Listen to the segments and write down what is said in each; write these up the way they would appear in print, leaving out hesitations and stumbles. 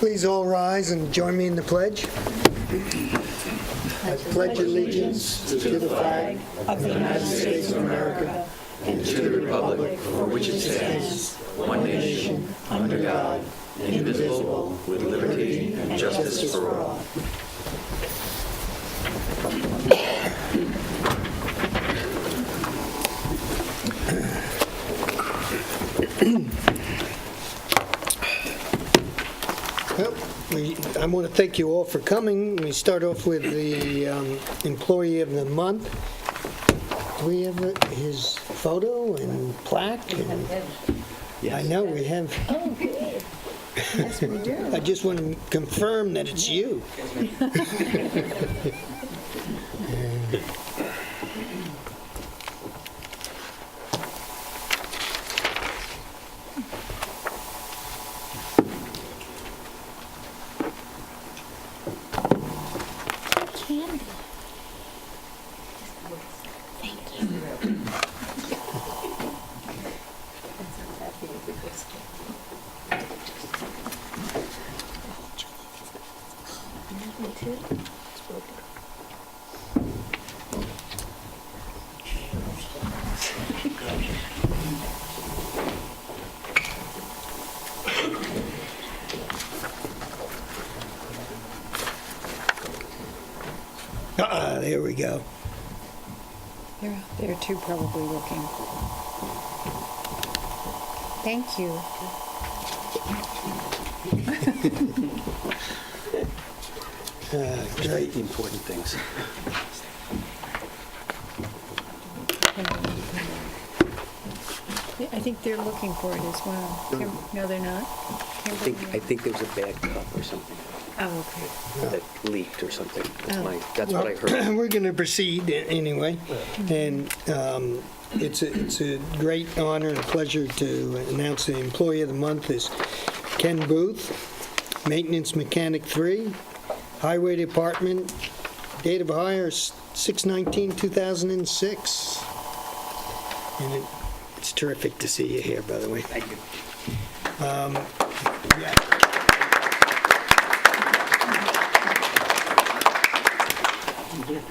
Please all rise and join me in the pledge. I pledge allegiance to the flag of the United States of America and to the republic for which it stands, one nation, under God, indivisible, with liberty and justice for all. Well, I want to thank you all for coming. We start off with the Employee of the Month. Do we have his photo and plaque? And Yes. I know we have. Oh, good. Yes, we do. I just want to confirm that it's you. Candy. Thank you. Me too. There we go. They're out there too, probably looking. Thank you. Great. The important things. Yeah, I think they're looking for it as well. No, they're not? I think there was a bad cup or something Oh, okay. that leaked or something. Oh. That's what I heard. We're going to proceed anyway, and it's a great honor and pleasure to announce the Employee of the Month is Ken Booth, Maintenance Mechanic 3, Highway Department, date of hire 6/19/2006. And it's terrific to see you here, by the way. Thank you.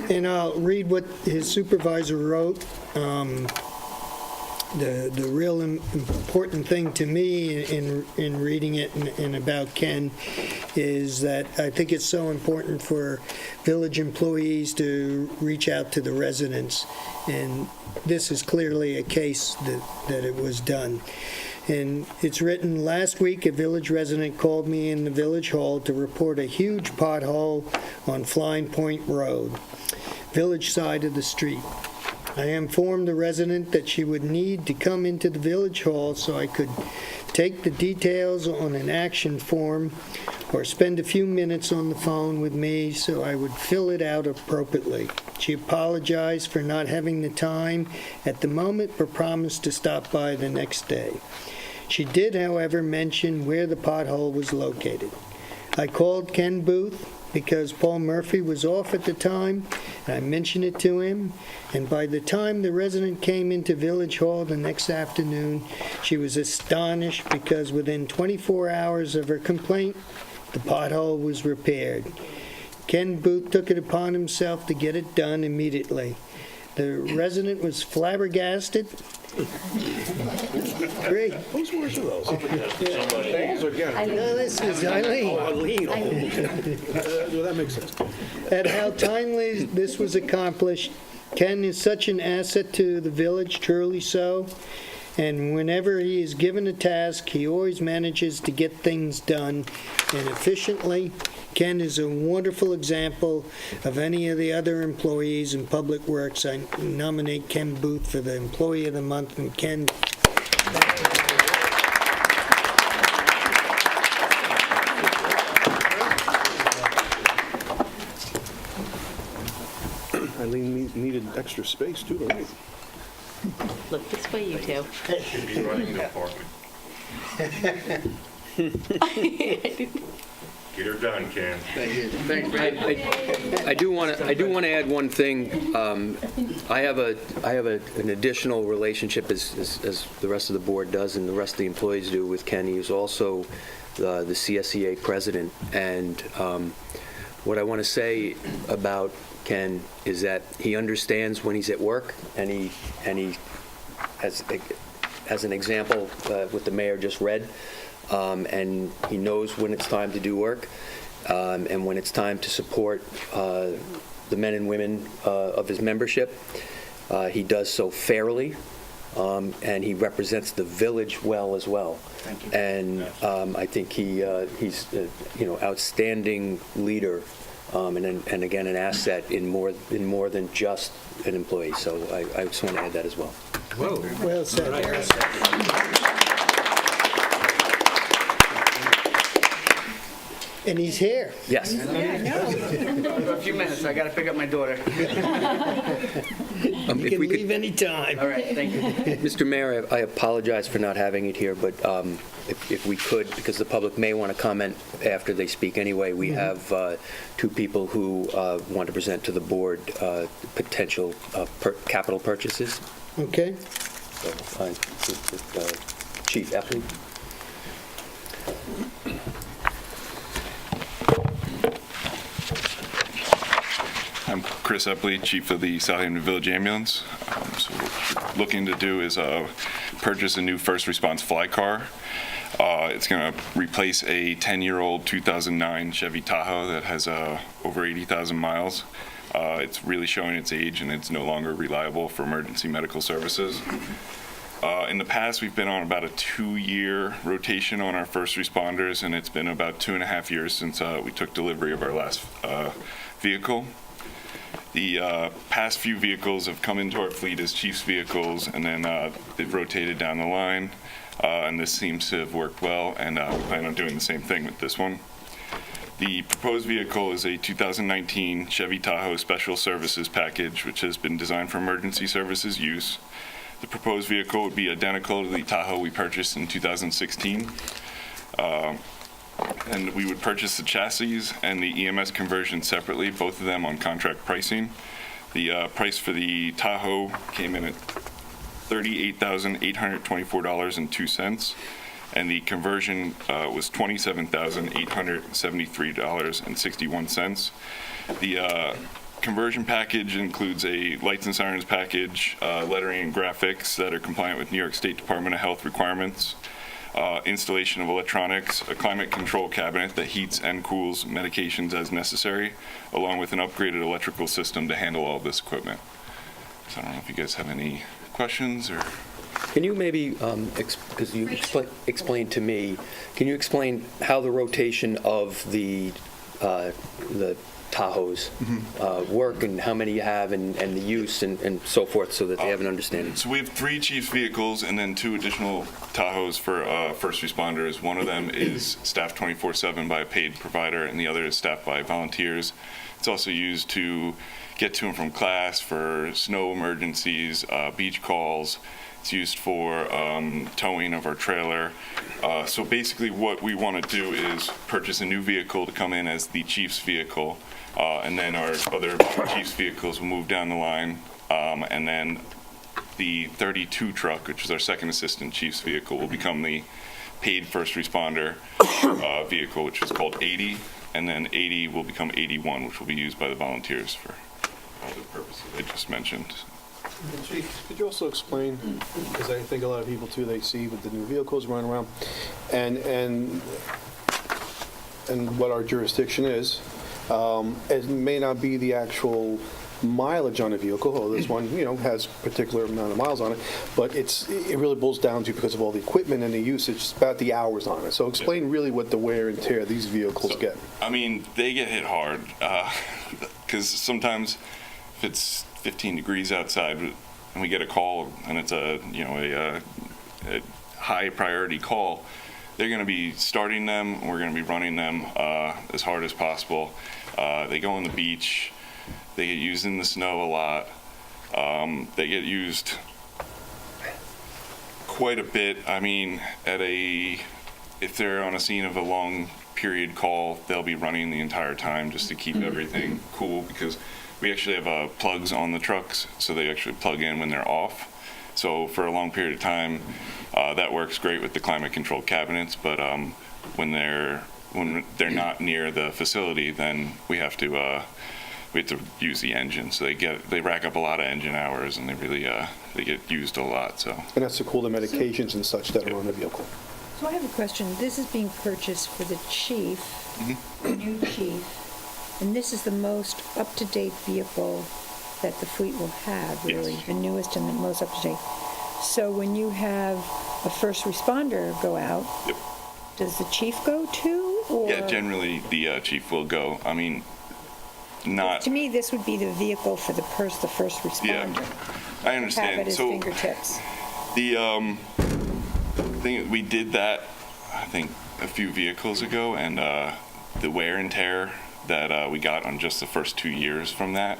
And I'll read what his supervisor wrote. The real important thing to me in reading it and about Ken is that I think it's so important for village employees to reach out to the residents, and this is clearly a case that it was done. And it's written, last week a village resident called me in the village hall to report a huge pothole on Flying Point Road, village side of the street. I informed the resident that she would need to come into the village hall so I could take the details on an action form or spend a few minutes on the phone with me so I would fill it out appropriately. She apologized for not having the time at the moment, but promised to stop by the next day. She did, however, mention where the pothole was located. I called Ken Booth because Paul Murphy was off at the time, and I mentioned it to him, and by the time the resident came into Village Hall the next afternoon, she was astonished because within 24 hours of her complaint, the pothole was repaired. Ken Booth took it upon himself to get it done immediately. The resident was flabbergasted. Great. Whose words are those? Paul's or Gary's? No, this is Eileen. Eileen. Well, that makes sense. At how timely this was accomplished. Ken is such an asset to the village, truly so. And whenever he is given a task, he always manages to get things done and efficiently. Ken is a wonderful example of any of the other employees in Public Works. I nominate Ken Booth for the Employee of the Month. And Ken, Eileen needed extra space, too, right? Look this way, you two. Should be running the department. Get her done, Ken. I do want to add one thing. I have an additional relationship as the rest of the board does and the rest of the employees do with Ken. He is also the CSEA president. And what I want to say about Ken is that he understands when he's at work, and he as an example, what the mayor just read, and he knows when it's time to do work, and when it's time to support the men and women of his membership. He does so fairly, and he represents the village well as well. Thank you. And I think he's outstanding leader, and again an asset in more than just an employee. So I just want to add that as well. Well said. And he's here. Yes. For a few minutes, I got to pick up my daughter. You If can we could, leave anytime. All right, thank you. Mr. Mayor, I apologize for not having it here, but if we could, because the public may want to comment after they speak anyway, we have two people who want to present to the board potential capital purchases. Okay. So, Chief Epley. I'm Chris Epley, Chief of the Southampton Village Ambulance. So what we're looking to do is purchase a new first response fly car. It's going to replace a 10-year-old 2009 Chevy Tahoe that has over 80,000 miles. It's really showing its age, and it's no longer reliable for emergency medical services. In the past, we've been on about a 2-year rotation on our first responders, and it's been about 2.5 years since we took delivery of our last vehicle. The past few vehicles have come into our fleet as chief's vehicles, and then they've rotated down the line, and this seems to have worked well, and we plan on doing the same thing with this one. The proposed vehicle is a 2019 Chevy Tahoe Special Services Package, which has been designed for emergency services use. The proposed vehicle would be identical to the Tahoe we purchased in 2016. And we would purchase the chassis and the EMS conversion separately, both of them on contract pricing. The price for the Tahoe came in at $38,824.02, and the conversion was $27,873.61. The conversion package includes a lights and sirens package, lettering and graphics that are compliant with New York State Department of Health requirements, installation of electronics, a climate control cabinet that heats and cools medications as necessary, along with an upgraded electrical system to handle all this equipment. So I don't know if you guys have any questions or... Can you maybe, because you explained to me, can you explain how the rotation of the Tahoes work, and how many you have, and the use and so forth, so that they have an understanding? So we have 3 chief's vehicles and then 2 additional Tahoes for first responders. One of them is staffed 24/7 by a paid provider, and the other is staffed by volunteers. It's also used to get to and from class, for snow emergencies, beach calls. It's used for towing of our trailer. So basically what we want to do is purchase a new vehicle to come in as the chief's vehicle, and then our other chief's vehicles will move down the line, and then the 32 truck, which is our second assistant chief's vehicle, will become the paid first responder vehicle, which is called 80, and then 80 will become 81, which will be used by the volunteers for all the purposes I just mentioned. And Chief, could you also explain, because I think a lot of people too, they see with the new vehicles running around, and what our jurisdiction is. It may not be the actual mileage on a vehicle, although this one, has a particular amount of miles on it, but it really boils down to, because of all the equipment and the usage, it's about the hours on it. So explain really what the wear and tear these vehicles get. I mean, they get hit hard, because sometimes if it's 15 degrees outside and we get a call and it's a high priority call, they're going to be starting them, and we're going to be running them as hard as possible. They go on the beach. They get used in the snow a lot. They get used quite a bit. I mean, if they're on a scene of a long period call, they'll be running the entire time just to keep everything cool, because we actually have plugs on the trucks, so they actually plug in when they're off. So for a long period of time, that works great with the climate control cabinets, but when they're not near the facility, then we have to use the engine. So they rack up a lot of engine hours, and they get used a lot. So. And that's to cool the medications and such that are on the vehicle. So I have a question. This is being purchased for the chief, the new chief, and this is the most up-to-date vehicle that the fleet will have, really, Yes. the newest and the most up-to-date. So when you have a first responder go out, Yep. does the chief go too? Or? Yeah, generally the chief will go. I mean, not. To me, this would be the vehicle for the first responder. I understand. Have at his So fingertips. the thing we did that, I think, a few vehicles ago, and the wear and tear that we got on just the first 2 years from that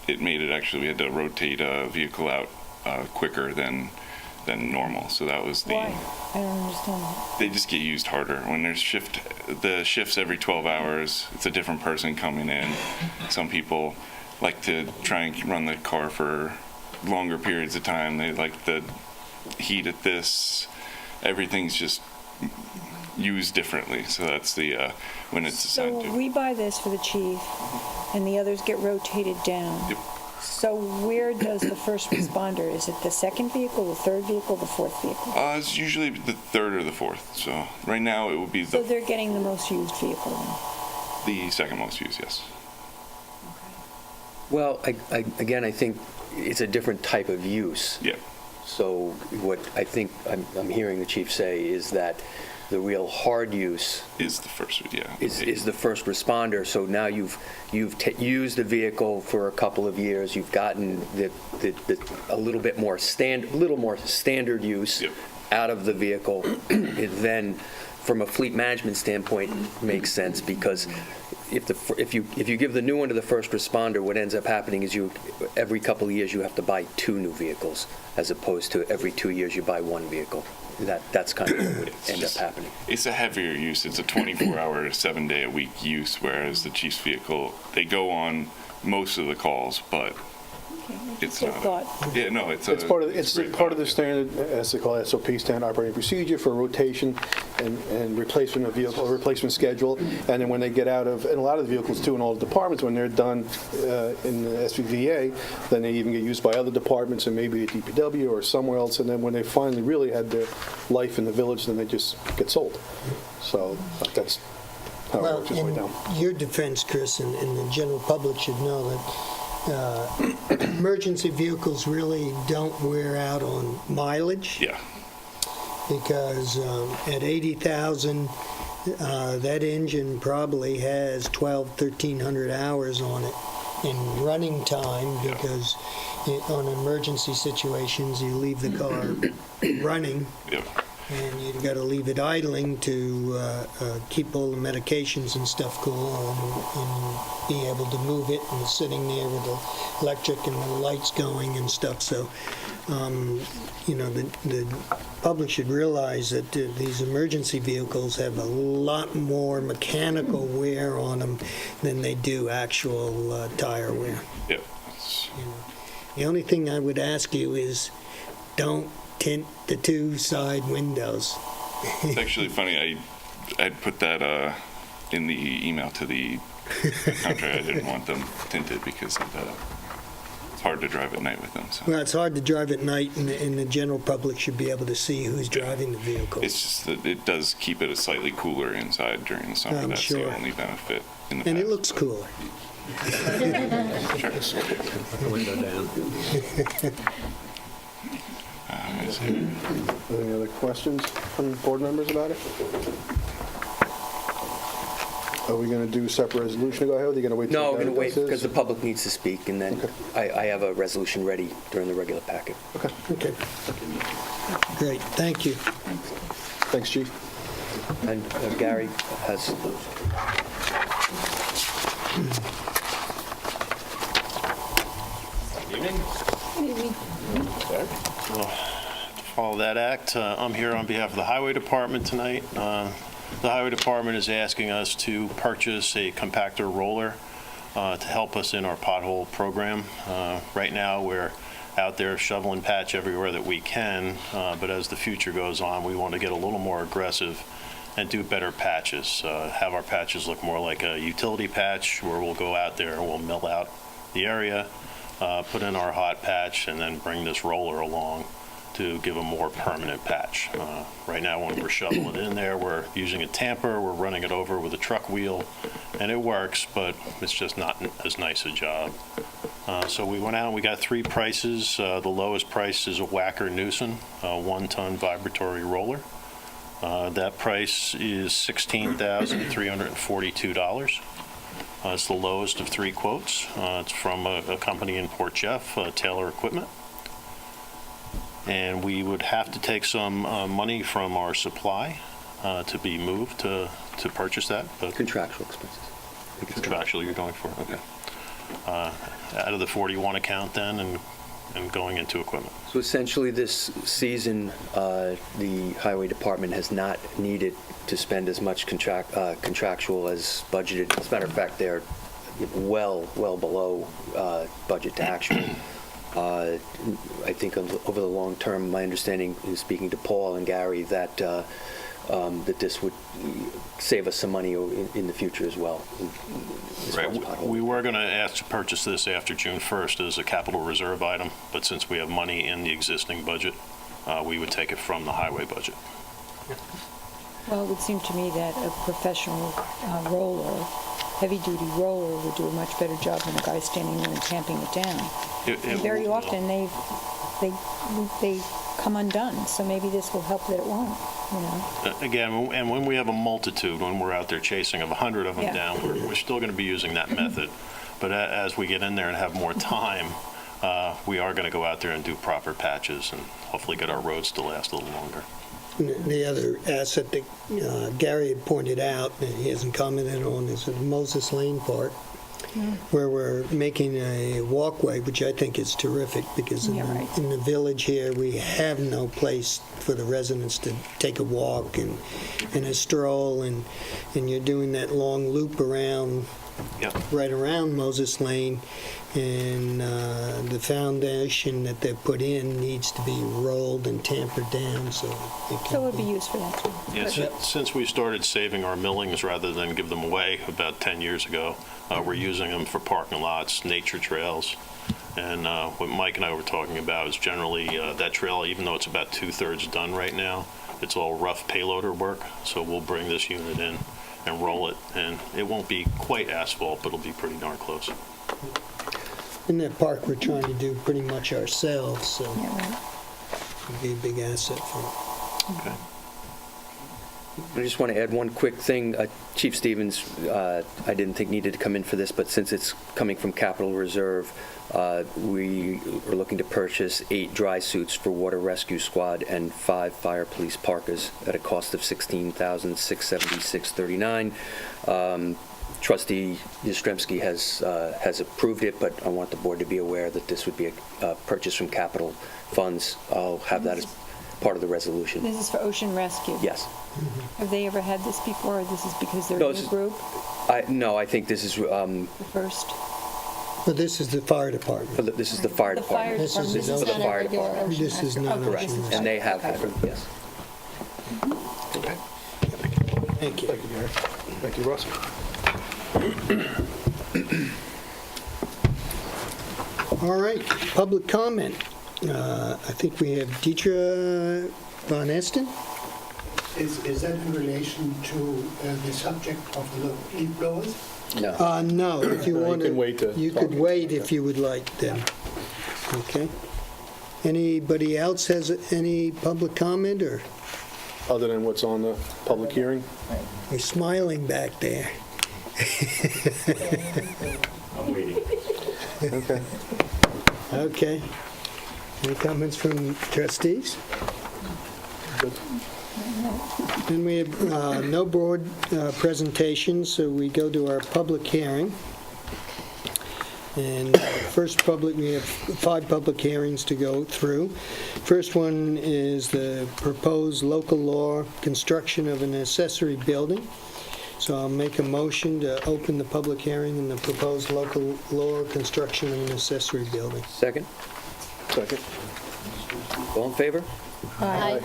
it made it actually we had to rotate a vehicle out quicker than normal. So that was the. Why? I don't understand that. They just get used harder when there's the shifts every 12 hours. It's a different person coming in. Some people like to try and run the car for longer periods of time. They like the heat at this. Everything's just used differently. So that's the when it's assigned So to. we buy this for the chief, and the others get rotated down. Yep. So where does the first responder? Is it the second vehicle, the third vehicle, the fourth vehicle? It's usually the third or the fourth. So right now it would be So the they're getting the most used vehicle then? second most used. Yes. Well, again, I think it's a different type of use. Yeah. So what I think I'm hearing the chief say is that the real hard use Is the first? Yeah. is the first responder. So now you've used the vehicle for a couple of years. You've gotten a little bit more standard use Yep. out of the vehicle. It then, from a fleet management standpoint, makes sense because if you give the new one to the first responder, what ends up happening is every couple of years you have to buy 2 new vehicles as opposed to every 2 years you buy 1 vehicle. That's kind of what would end up happening. It's a heavier use. It's a 24-hour, 7-day-a-week use, whereas the chief's vehicle, they go on most of the calls, but it's Just a not. thought. Yeah, no, it's Part of the great. standard, as they call it, SOP, standard operating procedure for rotation and replacement of vehicle, replacement schedule. And then when they get out of, and a lot of the vehicles too, in all the departments, when they're done in the SVVA, then they even get used by other departments and maybe at DPW or somewhere else. And then when they finally really had their life in the village, then they just get sold. So that's how it Well, works its way down. in your defense, Chris, and the general public should know that emergency vehicles really don't wear out on mileage. Yeah. Because at 80,000, that engine probably has 1,300 hours on it in running time because on emergency situations, you leave the car running Yep. and you've got to leave it idling to keep all the medications and stuff cool and be able to move it and sitting there with the electric and the lights going and stuff. So, the public should realize that these emergency vehicles have a lot more mechanical wear on them than they do actual tire wear. Yep. That's- The only thing I would ask you is don't tint the 2 side windows. It's actually funny. I'd put that in the email to the contractor. I didn't want them tinted because it's hard to drive at night with them. So. Well, it's hard to drive at night, and the general public should be able to see who's driving the vehicle. It's just that it does keep it slightly cooler inside during the summer. I'm That's sure. the only benefit. In the And it past. looks cooler. Window down. Let me see. Any other questions from board members about it? Are we going to do a separate resolution to go ahead with? Are you going to wait? till No, the we're going to wait guy does because the his? public needs to speak, and then I have a resolution ready during the regular packet. Okay. Great, thank you. Thanks, Chief. And Gary has, Follow that act. I'm here on behalf of the Highway Department tonight. The Highway Department is asking us to purchase a compactor roller to help us in our pothole program. Right now, we're out there shoveling patch everywhere that we can, but as the future goes on, we want to get a little more aggressive and do better patches, have our patches look more like a utility patch where we'll go out there and we'll mill out the area, put in our hot patch, and then bring this roller along to give a more permanent patch. Right now, when we're shoveling in there, we're using a tamper, we're running it over with a truck wheel, and it works, but it's just not as nice a job. So we went out and we got 3 prices. The lowest price is a Wacker Newson, a 1-ton vibratory roller. That price is $16,342. It's the lowest of 3 quotes. It's from a company in Port Jeff, Taylor Equipment. And we would have to take some money from our supply to be moved to purchase that. But Contractual expenses. contractually, you're going for, okay. Out of the 41 account then, and going into equipment. So essentially, this season, the Highway Department has not needed to spend as much contractual as budgeted. As a matter of fact, they're well below budget to actual. I think over the long term, my understanding, in speaking to Paul and Gary, that that this would save us some money in the future as well. as far as Right. potholing. We were going to ask to purchase this after June 1st as a capital reserve item, but since we have money in the existing budget, we would take it from the highway budget. Well, it would seem to me that a professional roller, heavy-duty roller, would do a much better job than a guy standing there and tamping it down. And very often, they come undone, so maybe this will help that it won't, you know? Again, and when we have a multitude, when we're out there chasing of 100 of them Yeah. down, we're still going to be using that method. But as we get in there and have more time, we are going to go out there and do proper patches and hopefully get our roads to last a little longer. The other asset that Gary had pointed out, and he hasn't commented on, is the Moses Lane part, where we're making a walkway, which I think is terrific, because Yeah, right. in the village here, we have no place for the residents to take a walk and a stroll, and you're doing that long loop around, Yep. right around Moses Lane, and the foundation that they've put in needs to be rolled and tampered down, so it So it can would be used for that, too. Yeah, since we started saving our millings rather than give them away about 10 years ago, we're using them for parking lots, nature trails. And what Mike and I were talking about is generally that trail, even though it's about 2/3 done right now, it's all rough payloader work. So we'll bring this unit in and roll it. And it won't be quite asphalt, but it'll be pretty darn close. In that park, we're trying to do pretty much ourselves, so Yeah, right. it'd be a big asset for it. Okay. I just want to add one quick thing. Chief Stevens, I didn't think needed to come in for this, but since it's coming from capital reserve, we are looking to purchase 8 dry suits for water rescue squad and 5 fire police parkas at a cost of $16,676.39. Trustee Yastrzemski has approved it, but I want the board to be aware that this would be a purchase from capital funds. I'll have that as part of the resolution. This is for ocean rescue? Yes. Have they ever had this before, or this is because they're No, a this new is- group, No, I think this is the first? But this is the fire department. this is the fire The fire department. This is department, this the is not a fire regular department. ocean This is rescue. not Okay, ocean this is rescue. And they have, okay. yes. Thank you. Thank you, Gary. Thank you, Russ. All right, public comment. I think we have Deidre Von Esten. Is that in relation to the subject of the leaf blowers? No. No, if you No, you want to. can wait to You talk. could wait if you would like then. Okay. Anybody else has any public comment, or Other than what's on the public hearing? you're smiling back there? I'm waiting. Okay. Okay. Any comments from trustees? Good. Then we have no board presentations, so we go to our public hearing. And first public, we have 5 public hearings to go through. First one is the proposed local law construction of an accessory building. So I'll make a motion to open the public hearing in the proposed local law construction of an accessory building. Second? Second. All in favor? Aye.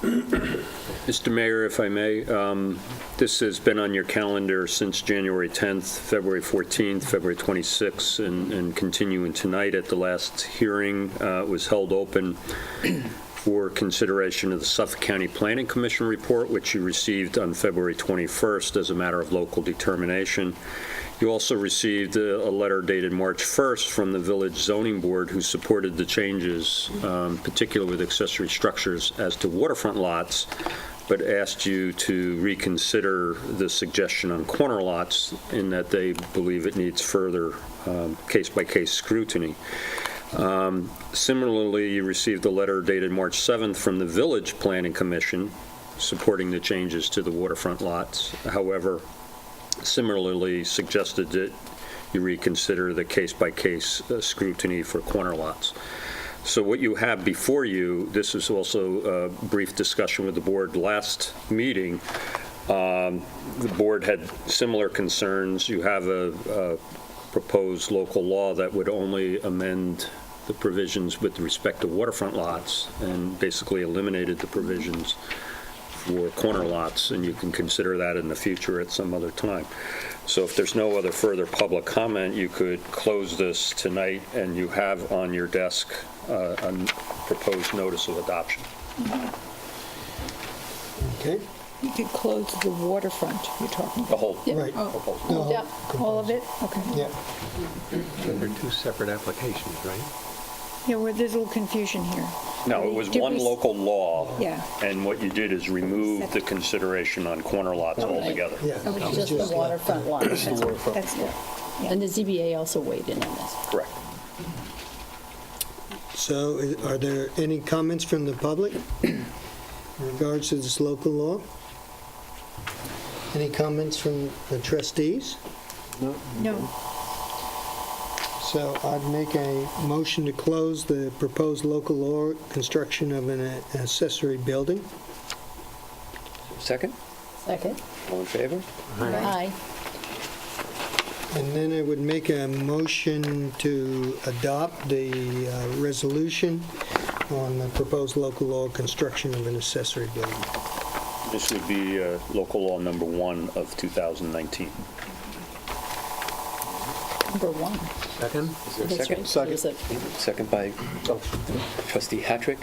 Mr. Mr. Mayor, if I may, this has been on your calendar since January 10th, February 14th, February 26th, and continuing tonight at the last hearing. It was held open for consideration of the Suffolk County Planning Commission report, which you received on February 21st as a matter of local determination. You also received a letter dated March 1st from the Village Zoning Board, who supported the changes, particularly with accessory structures as to waterfront lots, but asked you to reconsider the suggestion on corner lots in that they believe it needs further case-by-case scrutiny. Similarly, you received a letter dated March 7th from the Village Planning Commission supporting the changes to the waterfront lots. However, similarly suggested that you reconsider the case-by-case scrutiny for corner lots. So what you have before you, this is also a brief discussion with the board last meeting. The board had similar concerns. You have a proposed local law that would only amend the provisions with respect to waterfront lots and basically eliminated the provisions for corner lots, and you can consider that in the future at some other time. So if there's no other further public comment, you could close this tonight, and you have on your desk a proposed notice of adoption. Okay? You could close the waterfront you're talking The about. whole Right. proposal. Yeah, all of it? Okay. Yeah. They're two separate applications, right? Yeah, well, there's a little confusion here. No, it was Did one we- local law. Yeah. And what you did is remove the consideration on corner lots altogether. Yeah. It was just the waterfront lot. That's it. And the ZBA also weighed in on this. Correct. So are there any comments from the public in regards to this local law? Any comments from the trustees? No. So I'd make a motion to close the proposed local law construction of an accessory building. Second? Second? All in favor? Aye. And then I would make a motion to adopt the resolution on the proposed local law construction of an accessory building. This would be local law number 1 of 2019. Number one. Second? Is there a That's second? right. Second. There's a- Second by trustee Hattrick.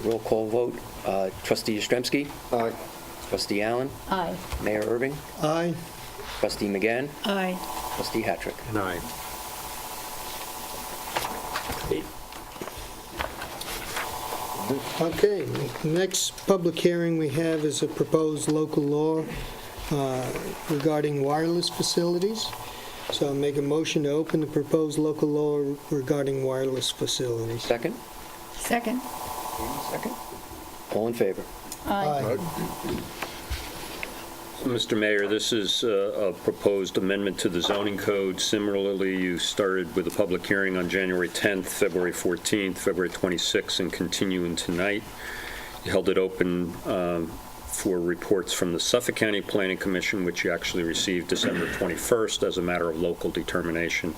Roll call vote. Trustee Yashtremski? Aye. Trustee Allen? Aye. Mayor Irving? Aye. Trustee McGann? Aye. Trustee Hattrick? And aye. Okay, next public hearing we have is a proposed local law regarding wireless facilities. So I'll make a motion to open the proposed local law regarding wireless facilities. Second? Second? Second. All in favor? Aye. Mr. Mayor, this is a proposed amendment to the zoning code. Similarly, you started with a public hearing on January 10th, February 14th, February 26th, and continuing tonight. You held it open for reports from the Suffolk County Planning Commission, which you actually received December 21st as a matter of local determination.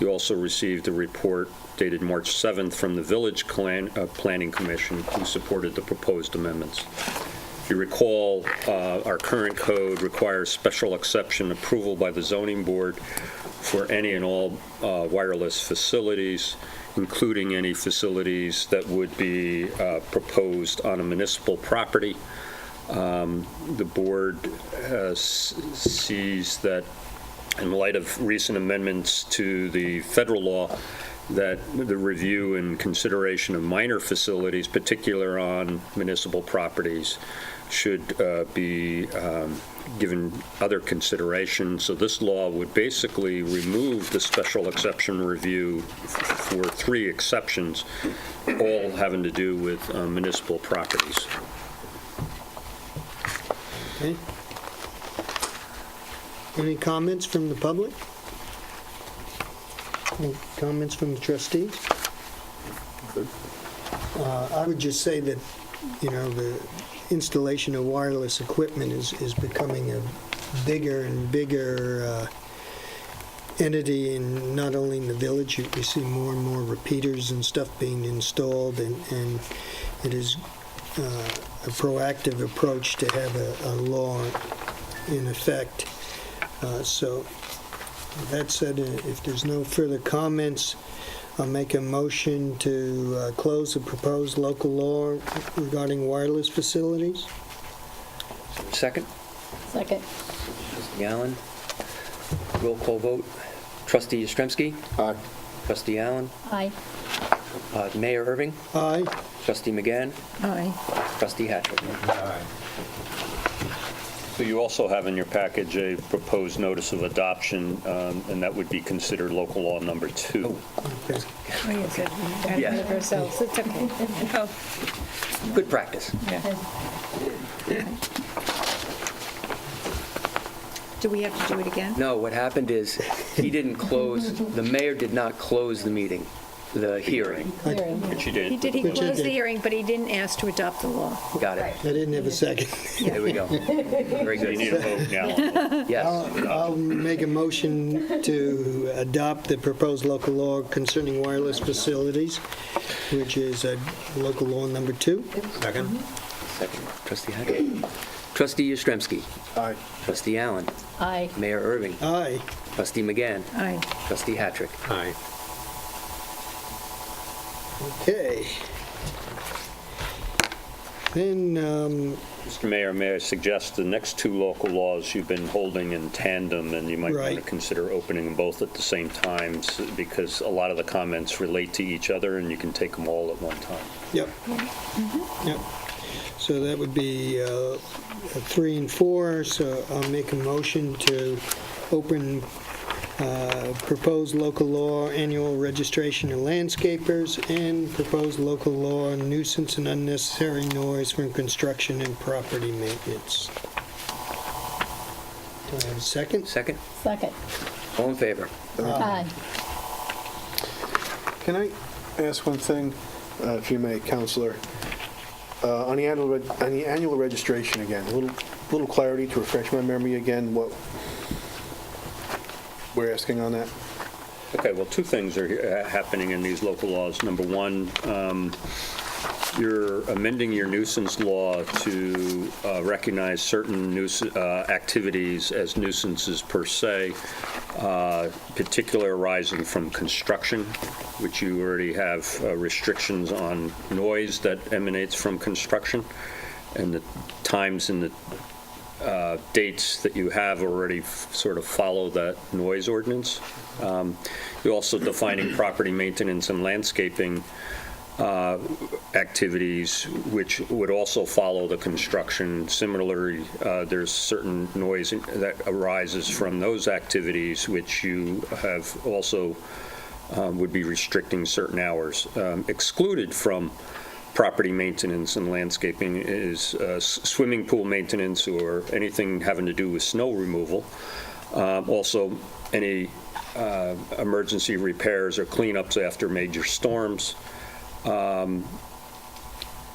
You also received a report dated March 7th from the Village Planning Commission, who supported the proposed amendments. If you recall, our current code requires special exception approval by the zoning board for any and all wireless facilities, including any facilities that would be proposed on a municipal property. The board sees that in light of recent amendments to the federal law, that the review and consideration of minor facilities, particular on municipal properties, should be given other consideration. So this law would basically remove the special exception review for 3 exceptions, all having to do with municipal properties. Okay. Any comments from the public? Any comments from the trustees? I would just say that, the installation of wireless equipment is becoming a bigger and bigger entity in not only in the village. You see more and more repeaters and stuff being installed, and it is proactive approach to have a law in effect. So that said, if there's no further comments, I'll make a motion to close the proposed local law regarding wireless facilities. Second? Second. Trustee Allen? Roll call vote. Trustee Yastrzemski? Aye. Trustee Allen? Aye. Mayor Irving? Aye. Trustee McGann? Aye. Trustee Hatchett? So you also have in your package a proposed notice of adoption, and that would be considered local law number 2. Okay. Oh, yes, we got Yeah. it ourselves. It's okay. Oh, Good practice. yeah. Do we have to do it again? No, what happened is, he didn't close, the mayor did not close the meeting, the hearing. Hearing. Which you did. He did, he Which I closed the did. hearing, but he didn't ask to adopt the law. Got it. I didn't have a second. There we go. Very So you need good. a vote now. Yes. I'll make a motion to adopt the proposed local law concerning wireless facilities, which is local law number 2. Second? Second. Trustee Hatchett? Trustee Yastrzemski? Aye. Trustee Allen? Aye. Mayor Irving? Aye. Trustee McGann? Aye. Trustee Hattrick? Aye. Okay. Then, Mr. Mayor, may I suggest the next 2 local laws you've been holding in tandem, and you might want to Right. consider opening them both at the same time, because a lot of the comments relate to each other, and you can take them all at one time. yep. Yep. So that would be 3 and 4, so I'll make a motion to open proposed local law annual registration of landscapers and proposed local law nuisance and unnecessary noise from construction and property maintenance. Do I have a second? Second? Second. All in favor? Aye. Can I ask one thing, if you may, Counselor? On the annual registration again, a little clarity to refresh my memory again, what we're asking on that? Okay, well, 2 things are happening in these local laws. Number 1, you're amending your nuisance law to recognize certain activities as nuisances per se, particularly arising from construction, which you already have restrictions on noise that emanates from construction, and the times and the dates that you have already sort of follow that noise ordinance. You're also defining property maintenance and landscaping activities, which would also follow the construction. Similarly, there's certain noise that arises from those activities, which you have also would be restricting certain hours. Excluded from property maintenance and landscaping is swimming pool maintenance or anything having to do with snow removal. Also, any emergency repairs or cleanups after major storms.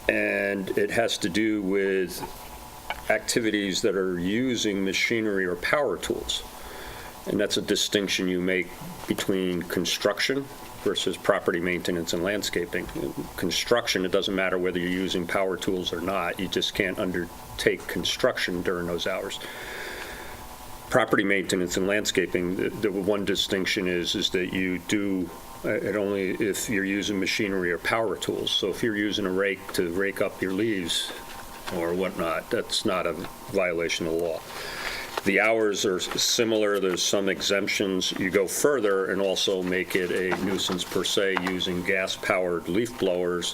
And it has to do with activities that are using machinery or power tools. And that's a distinction you make between construction versus property maintenance and landscaping. Construction, it doesn't matter whether you're using power tools or not. You just can't undertake construction during those hours. Property maintenance and landscaping, the one distinction is that you do it only if you're using machinery or power tools. So if you're using a rake to rake up your leaves or whatnot, that's not a violation of the law. The hours are similar. There's some exemptions. You go further and also make it a nuisance per se using gas-powered leaf blowers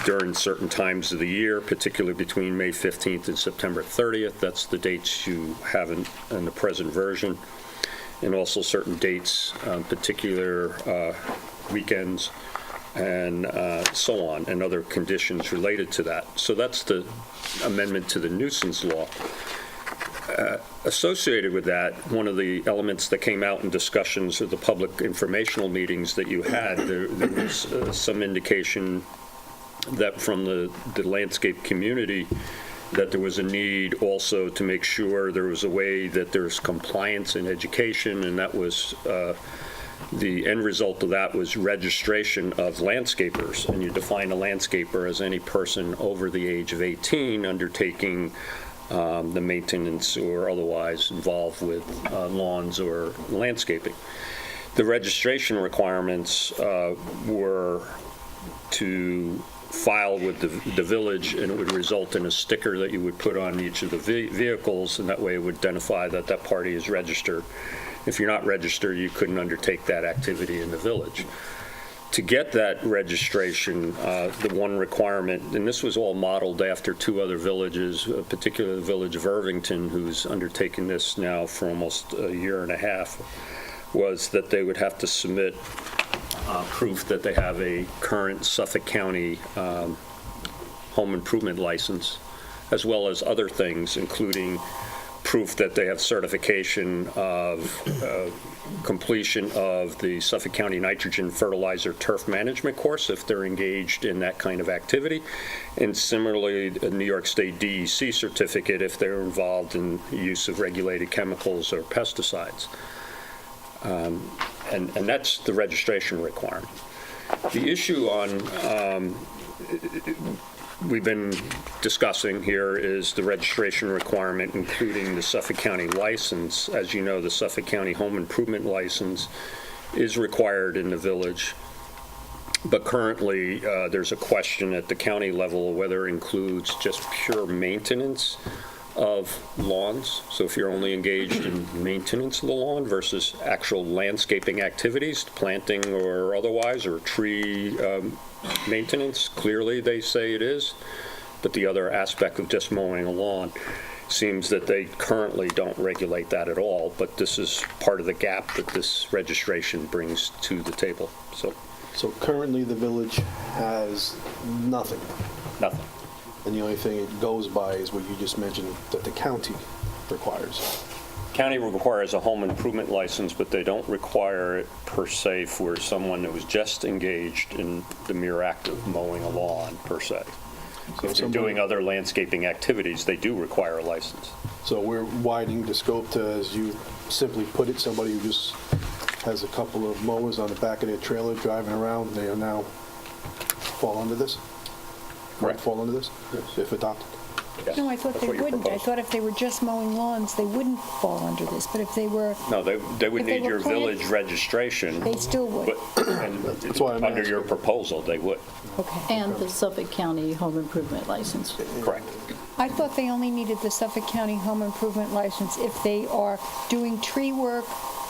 during certain times of the year, particularly between May 15th and September 30th. That's the dates you have in the present version. And also certain dates, particular weekends, and so on, and other conditions related to that. So that's the amendment to the nuisance law. Associated with that, one of the elements that came out in discussions of the public informational meetings that you had, there was some indication that from the landscape community that there was a need also to make sure there was a way that there's compliance in education, and that was The end result of that was registration of landscapers, and you define a landscaper as any person over the age of 18 undertaking the maintenance or otherwise involved with lawns or landscaping. The registration requirements were to file with the village, and it would result in a sticker that you would put on each of the vehicles, and that way it would identify that that party is registered. If you're not registered, you couldn't undertake that activity in the village. To get that registration, the one requirement, and this was all modeled after two other villages, particularly the village of Irvington, who's undertaken this now for almost a year and a half, was that they would have to submit proof that they have a current Suffolk County home improvement license, as well as other things, including proof that they have certification of completion of the Suffolk County nitrogen fertilizer turf management course if they're engaged in that kind of activity, and similarly a New York State DEC certificate if they're involved in use of regulated chemicals or pesticides. And that's the registration requirement. The issue on we've been discussing here is the registration requirement, including the Suffolk County license. As you know, the Suffolk County Home Improvement License is required in the village, but currently there's a question at the county level whether it includes just pure maintenance of lawns. So if you're only engaged in maintenance of the lawn versus actual landscaping activities, planting or otherwise, or tree maintenance, clearly they say it is. But the other aspect of just mowing a lawn seems that they currently don't regulate that at all, but this is part of the gap that this registration brings to the table. So currently the village has nothing. Nothing. And the only thing it goes by is what you just mentioned, that the county requires. County requires a home improvement license, but they don't require it per se for someone that was just engaged in the mere act of mowing a lawn per se. So if they're doing other landscaping activities, they do require a license. So we're widening the scope to, as you simply put it, somebody who just has a couple of mowers on the back of their trailer driving around, they are now fall under this? Correct. Fall under this? If adopted? Yes. No, I thought That's they what you're wouldn't. I proposing. thought if they were just mowing lawns, they wouldn't fall under this. But if they were, No, they would If they need were your plant- village registration. they still would. But and That's why I'm under your asking. proposal, they would. Okay. And the Suffolk County Home Improvement License. Correct. I thought they only needed the Suffolk County Home Improvement License if they are doing tree work,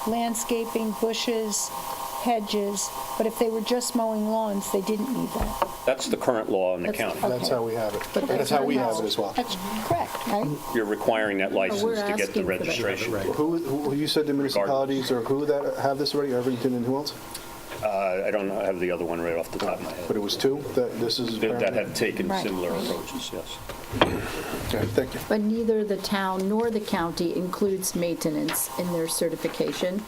landscaping, bushes, hedges, but if they were just mowing lawns, they didn't need that. That's the current law in the That's- county. That's how we have it. But That's how we have it as well. That's correct, right? You're requiring that license to get the asking for that. registration. Who you said the municipalities or who that have this already? Irvington and who else? I don't have the other one right off the top of my But head. it was two that this is. That have taken Right. similar approaches, yes. Okay, thank you. But neither the town nor the county includes maintenance in their certification.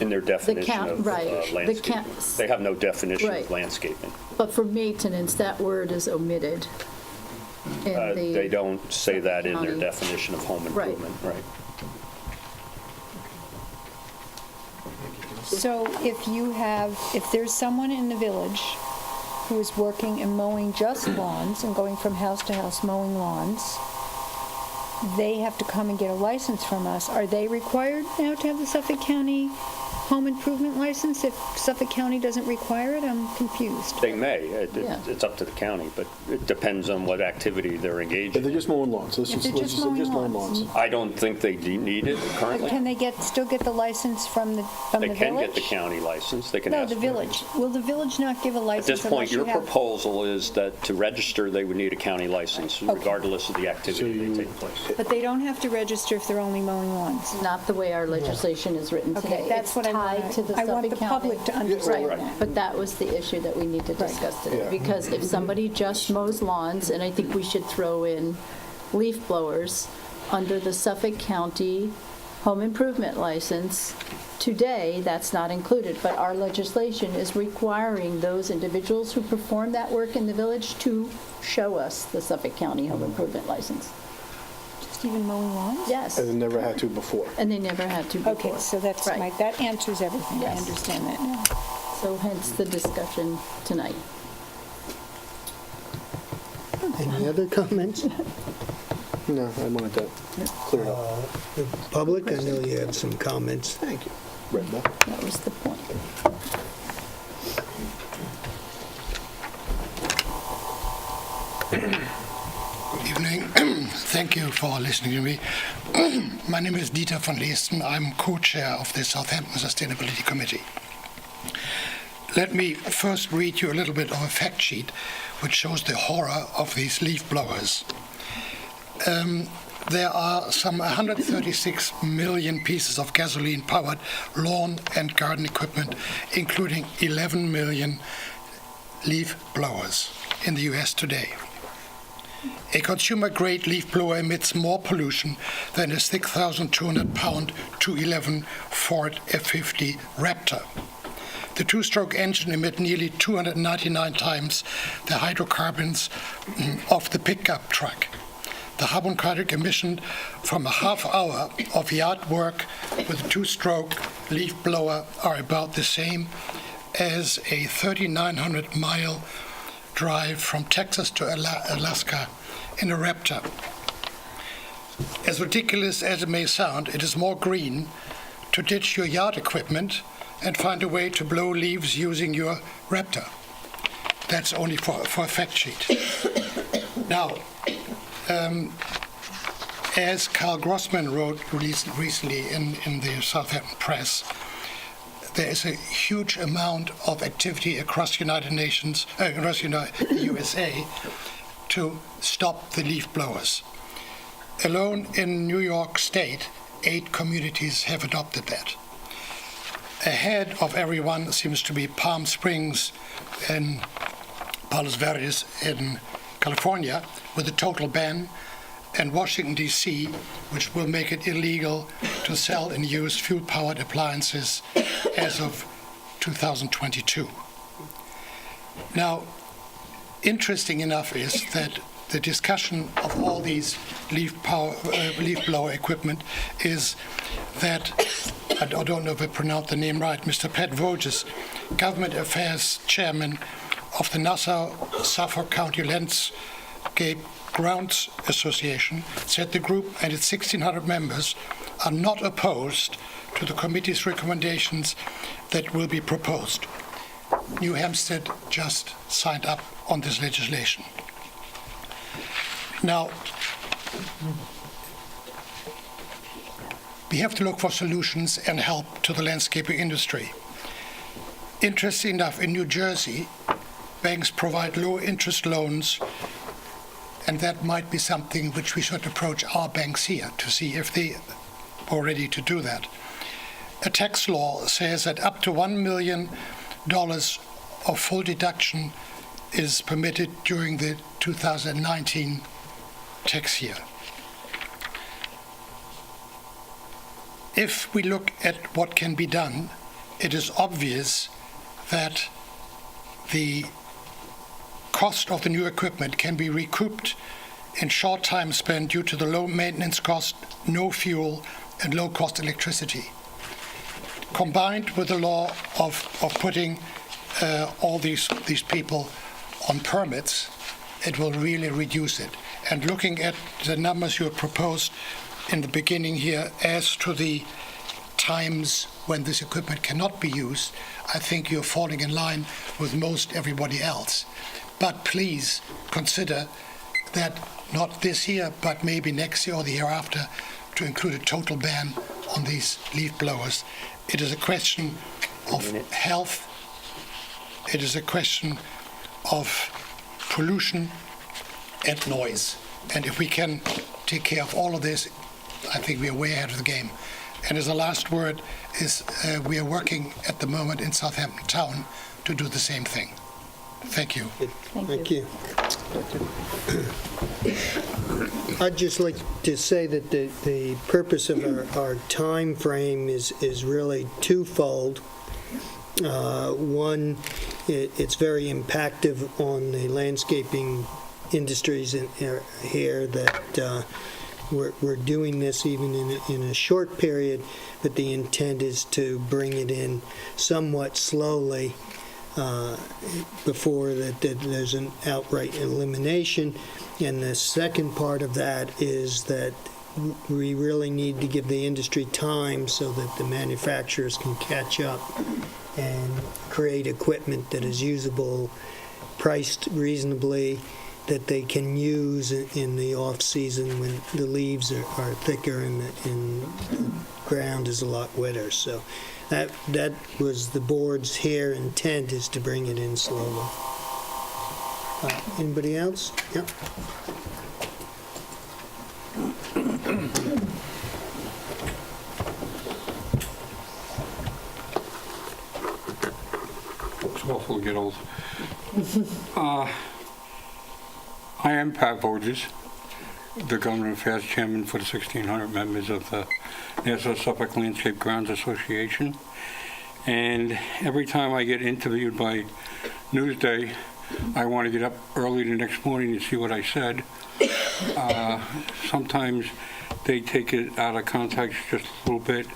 In their definition count- of right. The landscaping. count- They have no definition Right. of landscaping. But for maintenance, that word is omitted in the... They don't say that in their County. definition of home Right. improvement, right? So if there's someone in the village who is working and mowing just lawns and going from house to house mowing lawns, they have to come and get a license from us. Are they required now to have the Suffolk County Home Improvement License if Suffolk County doesn't require it? I'm confused. They may. Yeah. It's up to the county, but it depends on what activity they're engaged If they're in. just mowing lawns, let's If just, they're let's just just mowing just mowing lawns. lawns. I don't think they need it currently. Can they still get the license from the village? They can get the county license. They can No, ask the for it. village. Will the village not give a At license this point, unless you your have? proposal is that to register, they would need a county license regardless of the activity So you- they take place. But they don't have to register if they're only mowing lawns. Not the way our legislation is written Okay, today. that's what I want. It's tied to the I want Suffolk the County. public to understand Right, that. but that was the issue that we need to discuss today. Yeah. Because if somebody just mows lawns, and I think we should throw in leaf blowers under the Suffolk County Home Improvement License, today, that's not included. But our legislation is requiring those individuals who perform that work in the village to show us the Suffolk County Home Improvement License. just even mowing lawns? Yes, And they never had to before. and they never had to before. Okay, so that's Right. that answers everything. I Yes. understand that now. So hence the discussion tonight. Any other comments? No, I wanted that cleared up. Public, I know you have some comments. Thank you. Brenda. That was the point. Good evening. Thank you for listening to me. My name is Dieter von Leesten. I'm co-chair of the Southampton Sustainability Committee. Let me first read you a little bit of a fact sheet which shows the horror of these leaf blowers. There are some 136 million pieces of gasoline-powered lawn and garden equipment, including 11 million leaf blowers in the US today. A consumer-grade leaf blower emits more pollution than a 6,200-pound 211 Ford F-50 Raptor. The two-stroke engine emits nearly 299 times the hydrocarbons of the pickup truck. The carbon emission from a half hour of yard work with a two-stroke leaf blower are about the same as a 3,900-mile drive from Texas to Alaska in a Raptor. As ridiculous as it may sound, it is more green to ditch your yard equipment and find a way to blow leaves using your Raptor. That's only for a fact sheet. Now, as Carl Grossman wrote recently in the Southampton Press, there is a huge amount of activity across the USA to stop the leaf blowers. Alone in New York State, 8 communities have adopted that. Ahead of everyone seems to be Palm Springs and Palos Verdes in California with a total ban, and Washington, D.C., which will make it illegal to sell and use fuel-powered appliances as of 2022. Now, interesting enough is that the discussion of all these leaf blower equipment is that, I don't know if I pronounced the name right, Mr. Pat Voges, Government Affairs Chairman of the Nassau-Suffolk County Landscape Grounds Association, said the group and its 1,600 members are not opposed to the committee's recommendations that will be proposed. New Hampstead just signed up on this legislation. Now, we have to look for solutions and help to the landscaping industry. Interesting enough, in New Jersey, banks provide low-interest loans, and that might be something which we should approach our banks here to see if they are ready to do that. A tax law says that up to $1 million of full deduction is permitted during the 2019 tax year. If we look at what can be done, it is obvious that the cost of the new equipment can be recouped in short time span due to the low maintenance cost, no fuel, and low-cost electricity. Combined with the law of putting all these people on permits, it will really reduce it. And looking at the numbers you have proposed in the beginning here as to the times when this equipment cannot be used, I think you're falling in line with most everybody else. But please consider that not this year, but maybe next year or the year after, to include a total ban on these leaf blowers. It is a question of health. It is a question of pollution and noise. And if we can take care of all of this, I think we are way ahead of the game. And as a last word is we are working at the moment in Southampton Town to do the same thing. Thank you. Thank you. I'd just like to say that the purpose of our time frame is really twofold. One, it's very impactful on the landscaping industries here that we're doing this even in a short period, but the intent is to bring it in somewhat slowly before that there's an outright elimination. And the second part of that is that we really need to give the industry time so that the manufacturers can catch up and create equipment that is usable, priced reasonably, that they can use in the off-season when the leaves are thicker and the ground is a lot wetter. So that was the board's here intent, is to bring it in slowly. Anybody else? Yep. It's awful to get old. I am Pat Voges, the Government Affairs Chairman for the 1,600 members of the Nassau Suffolk Landscape Grounds Association. And every time I get interviewed by Newsday, I want to get up early the next morning to see what I said. Sometimes they take it out of context just a little bit.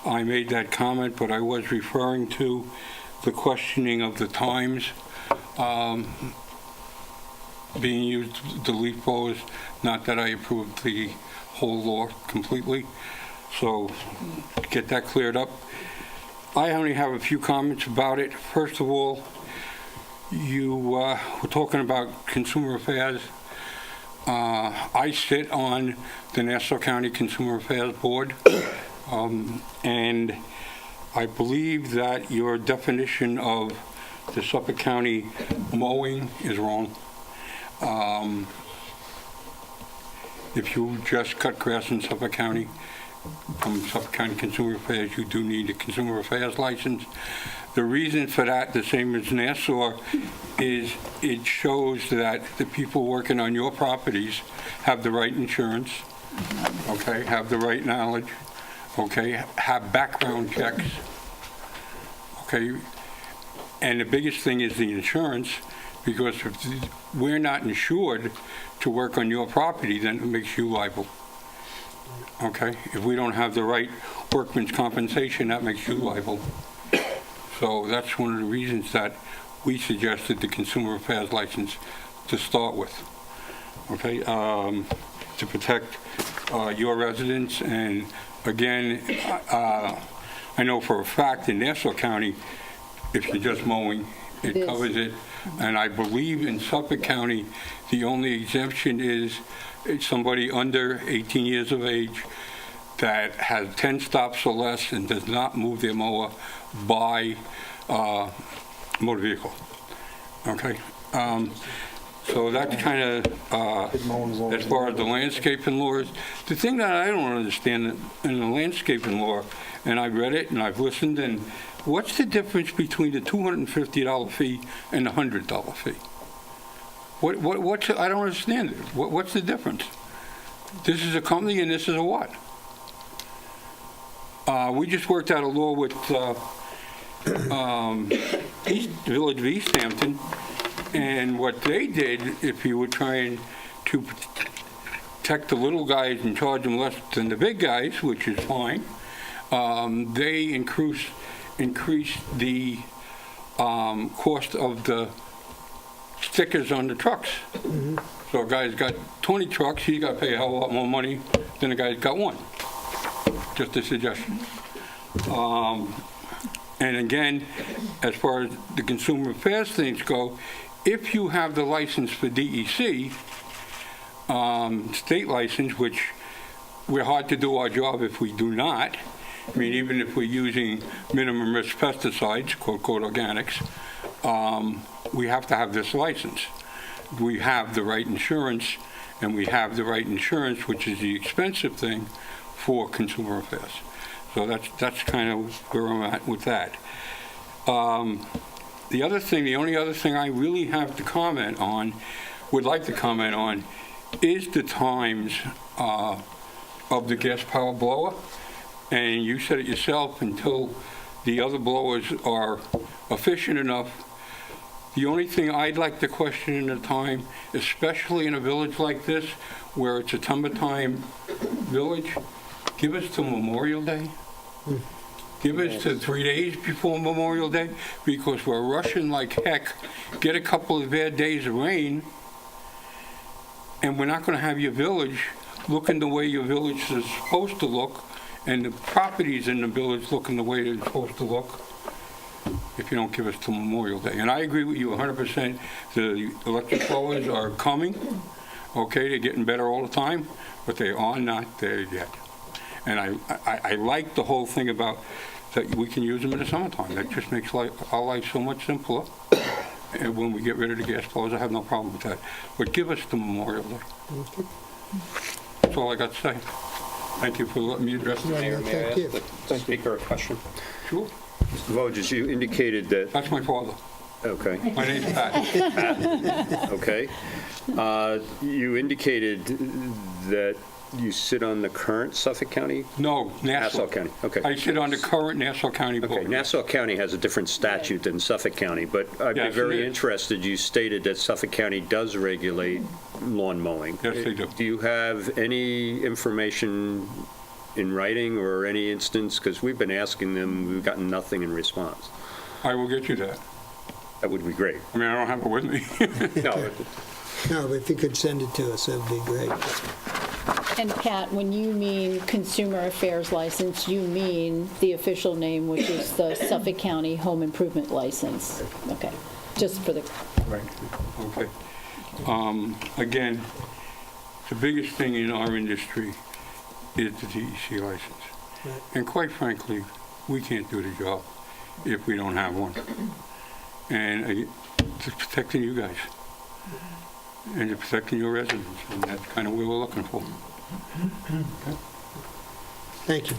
I made that comment, but I was referring to the questioning of the times being used, the leaf blowers. Not that I approve the whole law completely. So to get that cleared up, I only have a few comments about it. First of all, you were talking about consumer affairs. I sit on the Nassau County Consumer Affairs Board, and I believe that your definition of the Suffolk County mowing is wrong. If you just cut grass in Suffolk County, from Suffolk County Consumer Affairs, you do need a Consumer Affairs license. The reason for that, the same as Nassau, is it shows that the people working on your properties have the right insurance, okay, have the right knowledge, okay, have background checks, okay, and the biggest thing is the insurance, because if we're not insured to work on your property, then it makes you liable. Okay, if we don't have the right workman's compensation, that makes you liable. So that's one of the reasons that we suggested the Consumer Affairs license to start with. Okay, to protect your residents. And again, I know for a fact in Nassau County, if you're just mowing, it covers it. And I believe in Suffolk County, the only exemption is somebody under 18 years of age that has 10 stops or less and does not move their mower by motor vehicle. Okay? So that's kind of, as far as the landscaping laws. The thing that I don't understand in the landscaping law, and I've read it and I've listened, and what's the difference between the $250 fee and the $100 fee? What's, I don't understand it. What's the difference? This is a company and this is a what? We just worked out a law with Village of East Hampton, and what they did, if you were trying to protect the little guys and charge them less than the big guys, which is fine, they increased the cost of the stickers on the trucks. Mm-hmm. So a guy's got 20 trucks, he's got to pay a hell of a lot more money than a guy's got one. Just a suggestion. And again, as far as the consumer affairs things go, if you have the license for DEC, state license, which we're hard to do our job if we do not. I mean, even if we're using minimum risk pesticides, quote, quote, organics, we have to have this license. We have the right insurance, and we have the right insurance, which is the expensive thing for consumer affairs. So that's kind of where I'm at with that. The only other thing I really have to comment on, would like to comment on, is the times of the gas power blower. And you said it yourself, until the other blowers are efficient enough. The only thing I'd like to question in the time, especially in a village like this, where it's a summertime village, give us till Memorial Day. Give us to 3 days before Memorial Day, because we're rushing like heck. Get a couple of bad days of rain, and we're not going to have your village looking the way your village is supposed to look, and the properties in the village looking the way they're supposed to look, if you don't give us till Memorial Day. And I agree with you 100%. The electric blowers are coming. Okay, they're getting better all the time, but they are not there yet. And I like the whole thing about that we can use them in the summertime. That just makes our life so much simpler. And when we get rid of the gas blowers, I have no problem with that. But give us the Memorial Day. That's all I got to say. Thank you for letting me address the Mayor, may I ask the speaker a question? Sure. Mr. Voges, you indicated that... That's my father. Okay. My name's Pat. Pat? Okay. You indicated that you sit on the current Suffolk County? No, Nassau County. Okay. I sit on the current Nassau County board. Okay. Nassau County has a different statute than Suffolk County, but I'd be very interested. You stated that Suffolk County does regulate lawn mowing. Yes, they do. Do you have any information in writing or any instance? Because we've been asking them, we've gotten nothing in response. I will get you that. That would be great. I mean, I don't have it with me. No, but if you could send it to us, that would be great. And Pat, when you mean consumer affairs license, you mean the official name, which is the Suffolk County Home Improvement License. Okay, just for the... Right, okay. Again, the biggest thing in our industry is the DEC license. Right. And quite frankly, we can't do the job if we don't have one. And it's protecting you guys. And you're protecting your residents, and that's kind of what we're looking for. Okay. Thank you.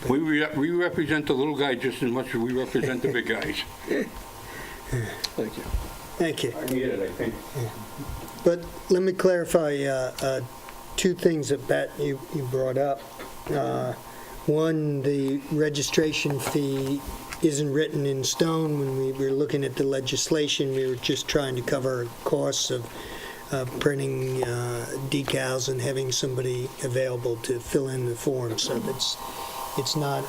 We represent the little guy just as much as we represent the big guys. Thank you. Thank you. I need it, I think. But let me clarify two things that, Pat, you brought up. One, the registration fee isn't written in stone. When we were looking at the legislation, we were just trying to cover costs of printing decals and having somebody available to fill in the form. So it's not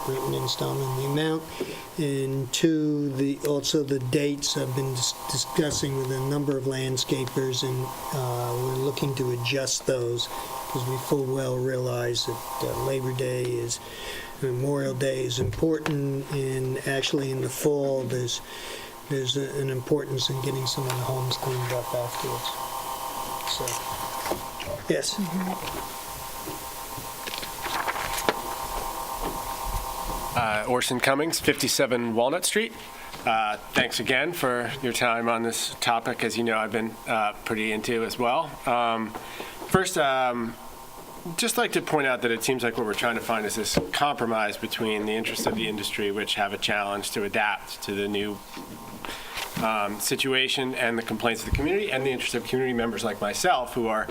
written in stone on the amount. And two, also the dates I've been discussing with a number of landscapers, and we're looking to adjust those because we full well realize that Labor Day is Memorial Day is important, and actually in the fall there's an importance in getting some of the homes cleaned up afterwards. So, yes. Orson Cummings, 57 Walnut Street. Thanks again for your time on this topic, as you know I've been pretty into as well. First, just like to point out that it seems like what we're trying to find is this compromise between the interests of the industry, which have a challenge to adapt to the new situation and the complaints of the community, and the interests of community members like myself who are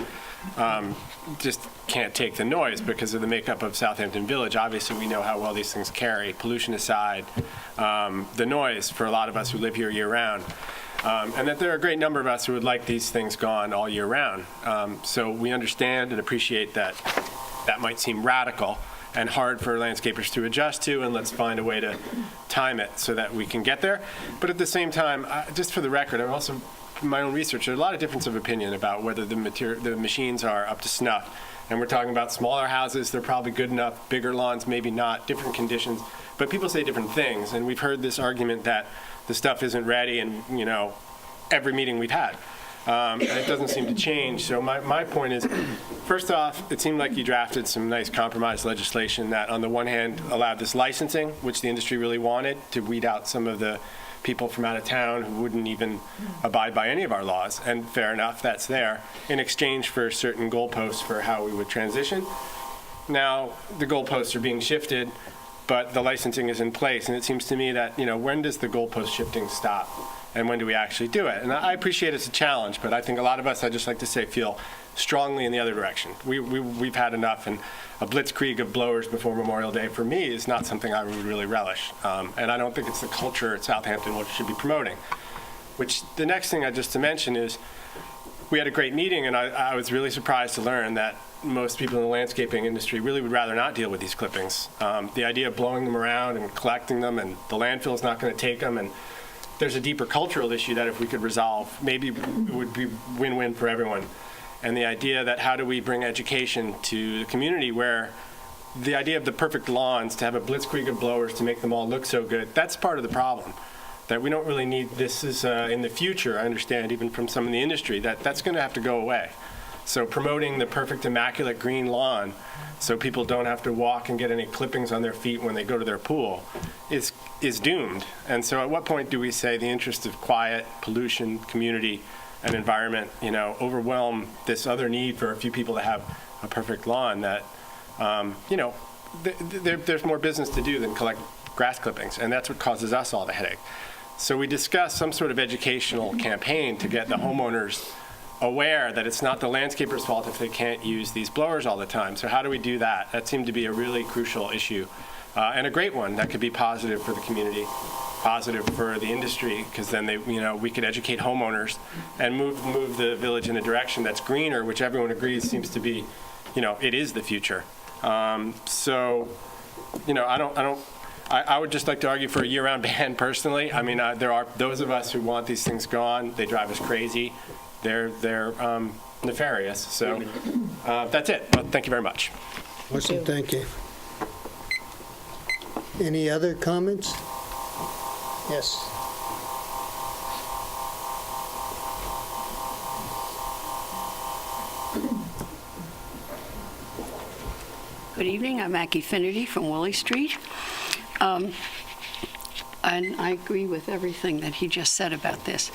just can't take the noise because of the makeup of Southampton Village. Obviously, we know how well these things carry, pollution aside, the noise for a lot of us who live here year-round. And that there are a great number of us who would like these things gone all year round. So we understand and appreciate that that might seem radical and hard for landscapers to adjust to, and let's find a way to time it so that we can get there. But at the same time, just for the record, I'm also, in my own research, there's a lot of difference of opinion about whether the machines are up to snuff. And we're talking about smaller houses, they're probably good enough, bigger lawns, maybe not, different conditions. But people say different things, and we've heard this argument that the stuff isn't ready, and every meeting we've had. And it doesn't seem to change. So my point is, first off, it seemed like you drafted some nice compromise legislation that on the one hand allowed this licensing, which the industry really wanted, to weed out some of the people from out of town who wouldn't even abide by any of our laws. And fair enough, that's there, in exchange for certain goalposts for how we would transition. Now, the goalposts are being shifted, but the licensing is in place, and it seems to me that, when does the goalpost shifting stop, and when do we actually do it? And I appreciate it's a challenge, but I think a lot of us, I'd just like to say, feel strongly in the other direction. We've had enough, and a blitzkrieg of blowers before Memorial Day, for me, is not something I would really relish. And I don't think it's the culture at Southampton which should be promoting. Which, the next thing just to mention is, we had a great meeting, and I was really surprised to learn that most people in the landscaping industry really would rather not deal with these clippings. The idea of blowing them around and collecting them, and the landfill's not going to take them, and there's a deeper cultural issue that if we could resolve, maybe it would be win-win for everyone. And the idea that how do we bring education to the community where the idea of the perfect lawns, to have a blitzkrieg of blowers to make them all look so good, that's part of the problem. That we don't really need, this is in the future, I understand even from some in the industry, that's going to have to go away. So promoting the perfect immaculate green lawn so people don't have to walk and get any clippings on their feet when they go to their pool is doomed. And so at what point do we say the interest of quiet, pollution, community, and environment, overwhelm this other need for a few people to have a perfect lawn that, there's more business to do than collect grass clippings, and that's what causes us all the headache. So we discussed some sort of educational campaign to get the homeowners aware that it's not the landscaper's fault if they can't use these blowers all the time. So how do we do that? That seemed to be a really crucial issue, and a great one that could be positive for the community, positive for the industry, because then we could educate homeowners and move the village in a direction that's greener, which everyone agrees seems to be, it is the future. I would just like to argue for a year-round ban personally. I mean, there are those of us who want these things gone. They drive us crazy. They're nefarious. So that's it. Well, thank you very much. Awesome, thank you. Any other comments? Yes. Good evening. I'm Mackie Finnerty from Willie Street. And I agree with everything that he just said about this.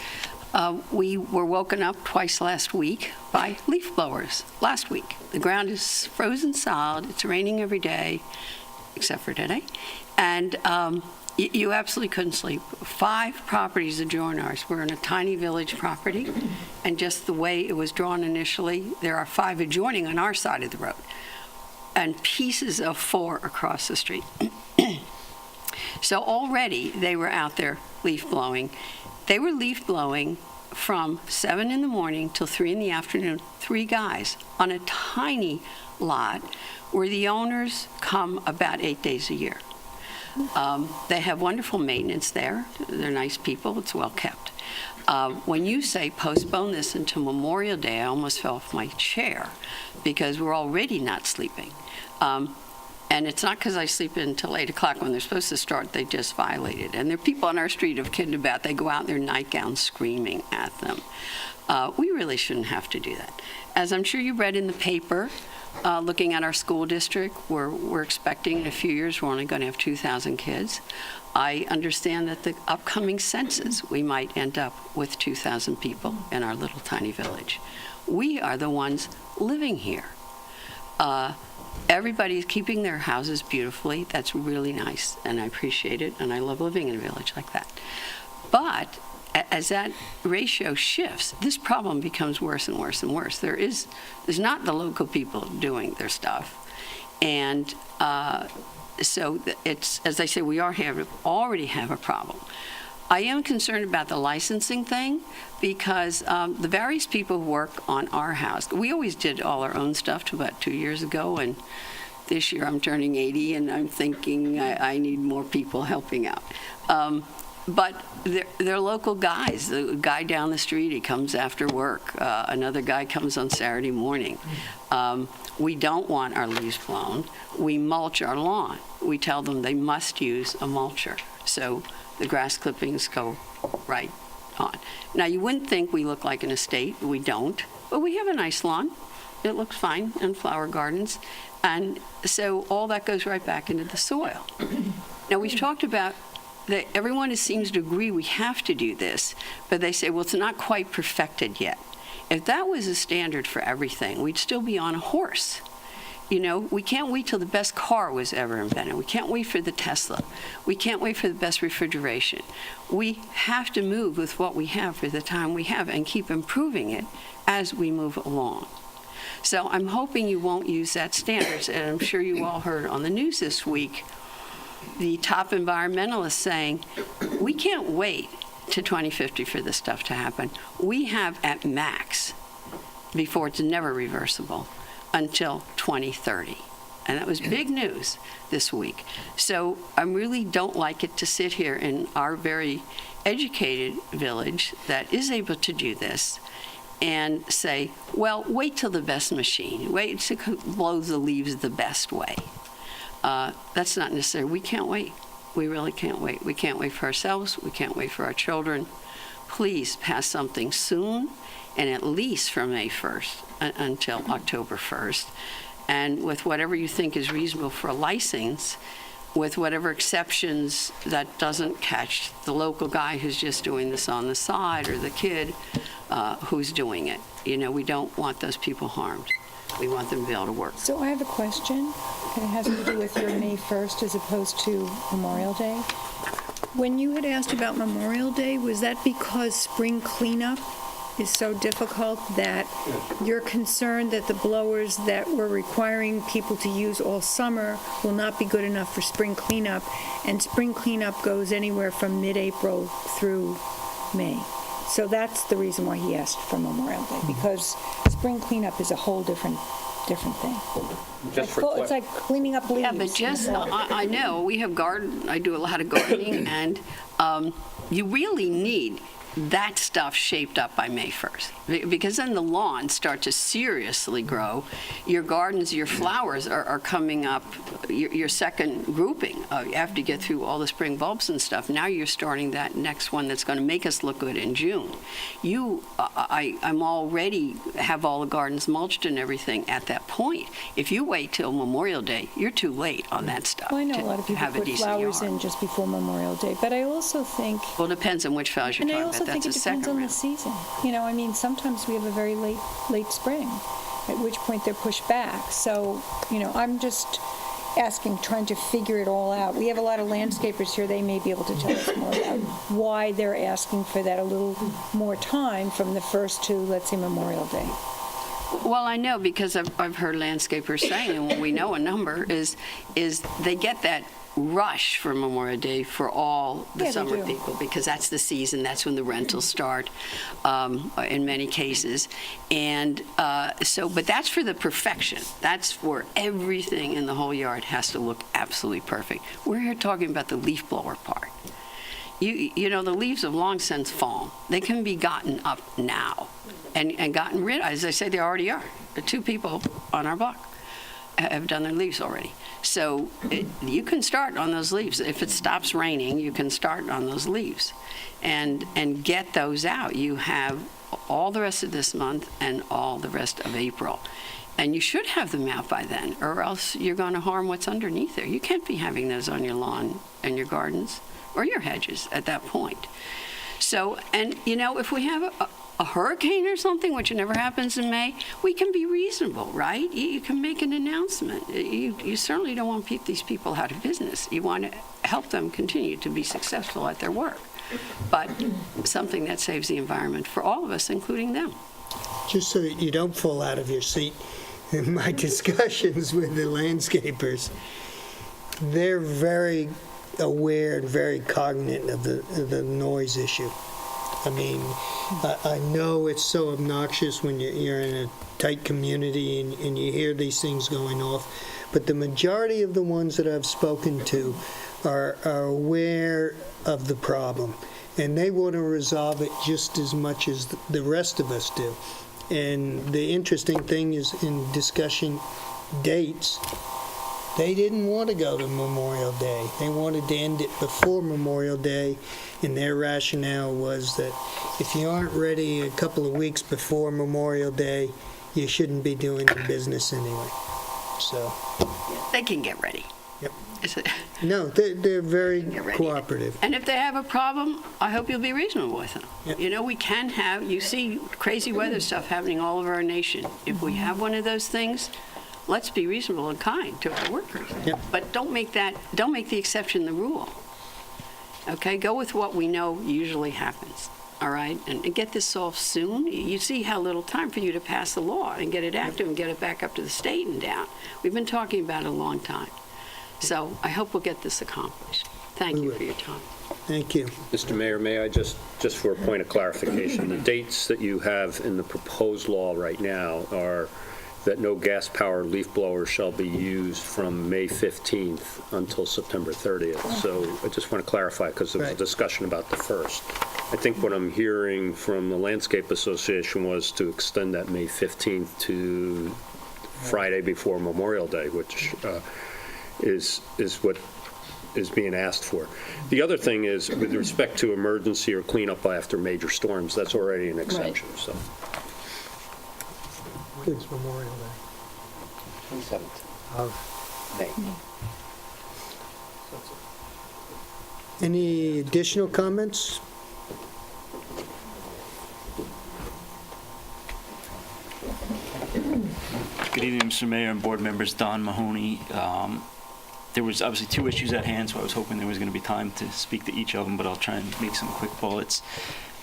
We were woken up twice last week by leaf blowers. Last week. The ground is frozen solid. It's raining every day, except for today. And you absolutely couldn't sleep. 5 properties adjoin ours. We're in a tiny village property. And just the way it was drawn initially, there are 5 adjoining on our side of the road. And pieces of 4 across the street. So already they were out there leaf blowing. They were leaf blowing from 7 in the morning till 3 in the afternoon, 3 guys on a tiny lot where the owners come about 8 days a year. They have wonderful maintenance there. They're nice people. It's well kept. When you say postpone this until Memorial Day, I almost fell off my chair because we're already not sleeping. And it's not because I sleep until 8 o'clock when they're supposed to start. They just violated. And there are people on our street who've kidded about. They go out in their nightgowns screaming at them. We really shouldn't have to do that. As I'm sure you read in the paper, looking at our school district, we're expecting in a few years we're only going to have 2,000 kids. I understand that the upcoming census, we might end up with 2,000 people in our little tiny village. We are the ones living here. Everybody's keeping their houses beautifully. That's really nice, and I appreciate it, and I love living in a village like that. But as that ratio shifts, this problem becomes worse and worse and worse. There's not the local people doing their stuff, and so it's, as I say, we already have a problem. I am concerned about the licensing thing because the various people who work on our house, we always did all our own stuff till about 2 years ago, and this year I'm turning 80 and I'm thinking I need more people helping out. But they're local guys. The guy down the street, he comes after work. Another guy comes on Saturday morning. We don't want our leaves blown. We mulch our lawn. We tell them they must use a mulcher. So the grass clippings go right on. Now, you wouldn't think we look like an estate. We don't. But we have a nice lawn. It looks fine, and flower gardens. And so all that goes right back into the soil. Now, we've talked about that everyone seems to agree we have to do this, but they say, well, it's not quite perfected yet. If that was a standard for everything, we'd still be on a horse. You know, we can't wait till the best car was ever invented. We can't wait for the Tesla. We can't wait for the best refrigeration. We have to move with what we have for the time we have and keep improving it as we move along. So I'm hoping you won't use that standards, and I'm sure you all heard on the news this week the top environmentalists saying, we can't wait to 2050 for this stuff to happen. We have at max before it's never reversible until 2030. And that was big news this week. So I really don't like it to sit here in our very educated village that is able to do this and say, well, wait till the best machine. Wait to blow the leaves the best way. That's not necessary. We can't wait. We really can't wait. We can't wait for ourselves. We can't wait for our children. Please pass something soon, and at least from May 1st until October 1st. And with whatever you think is reasonable for a license, with whatever exceptions that doesn't catch the local guy who's just doing this on the side or the kid who's doing it. You know, we don't want those people harmed. We want them to be able to work. So I have a question, and it has to do with your May 1st as opposed to Memorial Day. When you had asked about Memorial Day, was that because spring cleanup is so difficult that you're concerned that the blowers that we're requiring people to use all summer will not be good enough for spring cleanup, and spring cleanup goes anywhere from mid-April through May? So that's the reason why he asked for Memorial Day, because spring cleanup is a whole different thing. It's like cleaning up leaves. Yeah, but just, I know, we have I do a lot of gardening, and you really need that stuff shaped up by May 1st, because then the lawns start to seriously grow. Your gardens, your flowers are coming up, your second grouping. After you get through all the spring bulbs and stuff, now you're starting that next one that's going to make us look good in June. I'm already have all the gardens mulched and everything at that point. If you wait till Memorial Day, you're too late on that stuff. Well, I know a lot of people put flowers yard. in just before Memorial Day, but I also think... Well, it depends on which flowers you're talking about. I think it depends on the season. You know, I mean, sometimes we have a very late spring, at which point they're pushed back. So, you know, I'm just asking, trying to figure it all out. We have a lot of landscapers here. They may be able to tell us more about why they're asking for that a little more time from the 1st to, let's say, Memorial Day. Well, I know, because I've heard landscapers saying, and we know a number, is they get that rush for Memorial Day for all the summer people, because that's the season, that's when the rentals start in many cases. And but that's for the perfection. That's for everything in the whole yard has to look absolutely perfect. We're here talking about the leaf blower part. You know, the leaves have long since fallen. They can be gotten up now and gotten rid of. As I say, they already are. The 2 people on our block have done their leaves already. So you can start on those leaves. If it stops raining, you can start on those leaves and get those out. You have all the rest of this month and all the rest of April. And you should have them out by then, or else you're going to harm what's underneath there. You can't be having those on your lawn and your gardens or your hedges at that point. So, and you know, if we have a hurricane or something, which never happens in May, we can be reasonable, right? You can make an announcement. You certainly don't want to keep these people out of business. You want to help them continue to be successful at their work, but something that saves the environment for all of us, including them. Just so that you don't fall out of your seat, in my discussions with the landscapers, they're very aware and very cognizant of the noise issue. I mean, I know it's so obnoxious when you're in a tight community and you hear these things going off, but the majority of the ones that I've spoken to are aware of the problem, and they want to resolve it just as much as the rest of us do. And the interesting thing is, in discussion dates, they didn't want to go to Memorial Day. They wanted to end it before Memorial Day, and their rationale was that if you aren't ready a couple of weeks before Memorial Day, you shouldn't be doing the business anyway. So they can get ready. Yep. No, they're very cooperative. And if they have a problem, I hope you'll be reasonable with them. Yep. You know, we can have, you see crazy weather stuff happening all over our nation. If we have one of those things, let's be reasonable and kind to our workers. Yep. But don't make the exception the rule. Okay, go with what we know usually happens. All right, and get this solved soon. You see how little time for you to pass the law and get it active and get it back up to the state and down. We've been talking about it a long time. So I hope we'll get this accomplished. Thank you for your time. Thank you. Mr. Mayor, may I just for a point of clarification, the dates that you have in the proposed law right now are that no gas-powered leaf blowers shall be used from May 15th until September 30th. So I just want to clarify, because there was a Right. discussion about the first. I think what I'm hearing from the Landscape Association was to extend that May 15th to Friday before Memorial Day, which is what is being asked for. The other thing is, with respect to emergency or cleanup after major storms, that's already an exception, so. It's Memorial Day 27th of May. Any additional comments? Good evening, Mr. Mayor and board members. Don Mahoney. There was obviously two issues at hand, so I was hoping there was going to be time to speak to each of them, but I'll try and make some quick bullets.